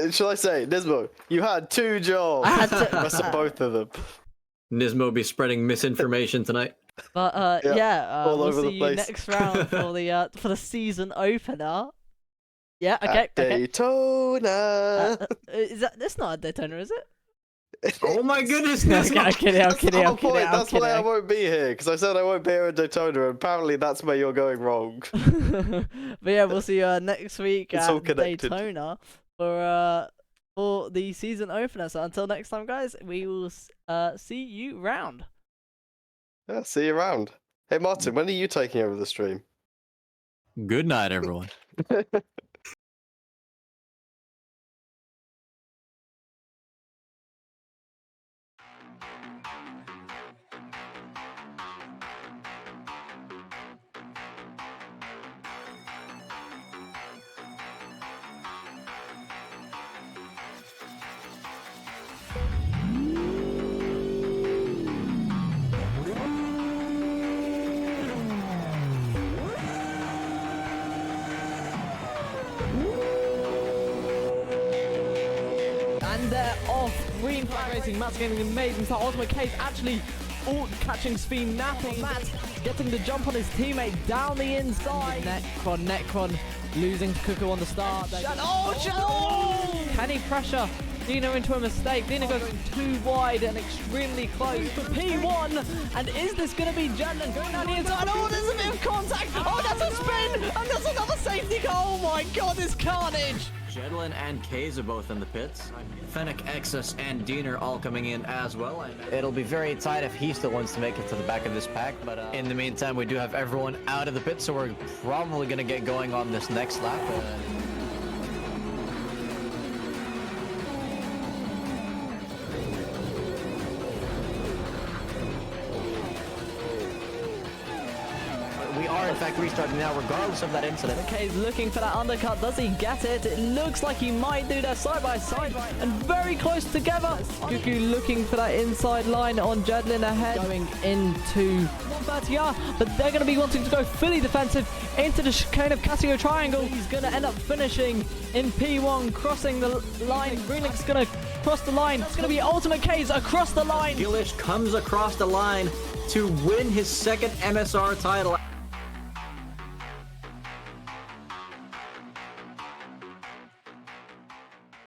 Shall I say, Nismo, you had 2 jobs. I had to. Must have both of them. Nismo be spreading misinformation tonight. But we'll see you next round for the season opener. Yeah. Okay. Daytona. That's not a Daytona, is it? Oh my goodness! I'm kidding. That's why I won't be here, because I said I won't be here at Daytona, and apparently that's where you're going wrong. But yeah, we'll see you next week at Daytona for the season opener. So until next time, guys, we will see you round. Yeah, see you around. Hey Martin, when are you taking over the stream? Good night, everyone. And they're off. Green flag racing. Matt's getting an amazing start. Ultimate K's actually catching speed, napping. Matt getting the jump on his teammate down the inside. Necron losing to Cuckoo on the start. Can he pressure Dino into a mistake? Dino goes too wide and extremely close for P1. And is this going to be Jadlin going down the inside? Oh, there's a bit of contact. Oh, that's a spin. And there's another safety car. Oh my god, this carnage. Jedlin and Kaze are both in the pits. Fennec, Exus, and Dean are all coming in as well. It'll be very tight if he still wants to make it to the back of this pack, but in the meantime, we do have everyone out of the pit, so we're probably going to get going on this next lap. We are, in fact, restarting now, regardless of that incident. Okay, he's looking for that undercut. Does he get it? It looks like he might do. They're side by side and very close together. Cuckoo looking for that inside line on Jedlin ahead. Going into 130R, but they're going to be wanting to go fully defensive into the chicane of Casio Triangle. He's going to end up finishing in P1, crossing the line. Greenlink's going to cross the line. It's going to be Ultimate K's across the line. Gillish comes across the line to win his second MSR title.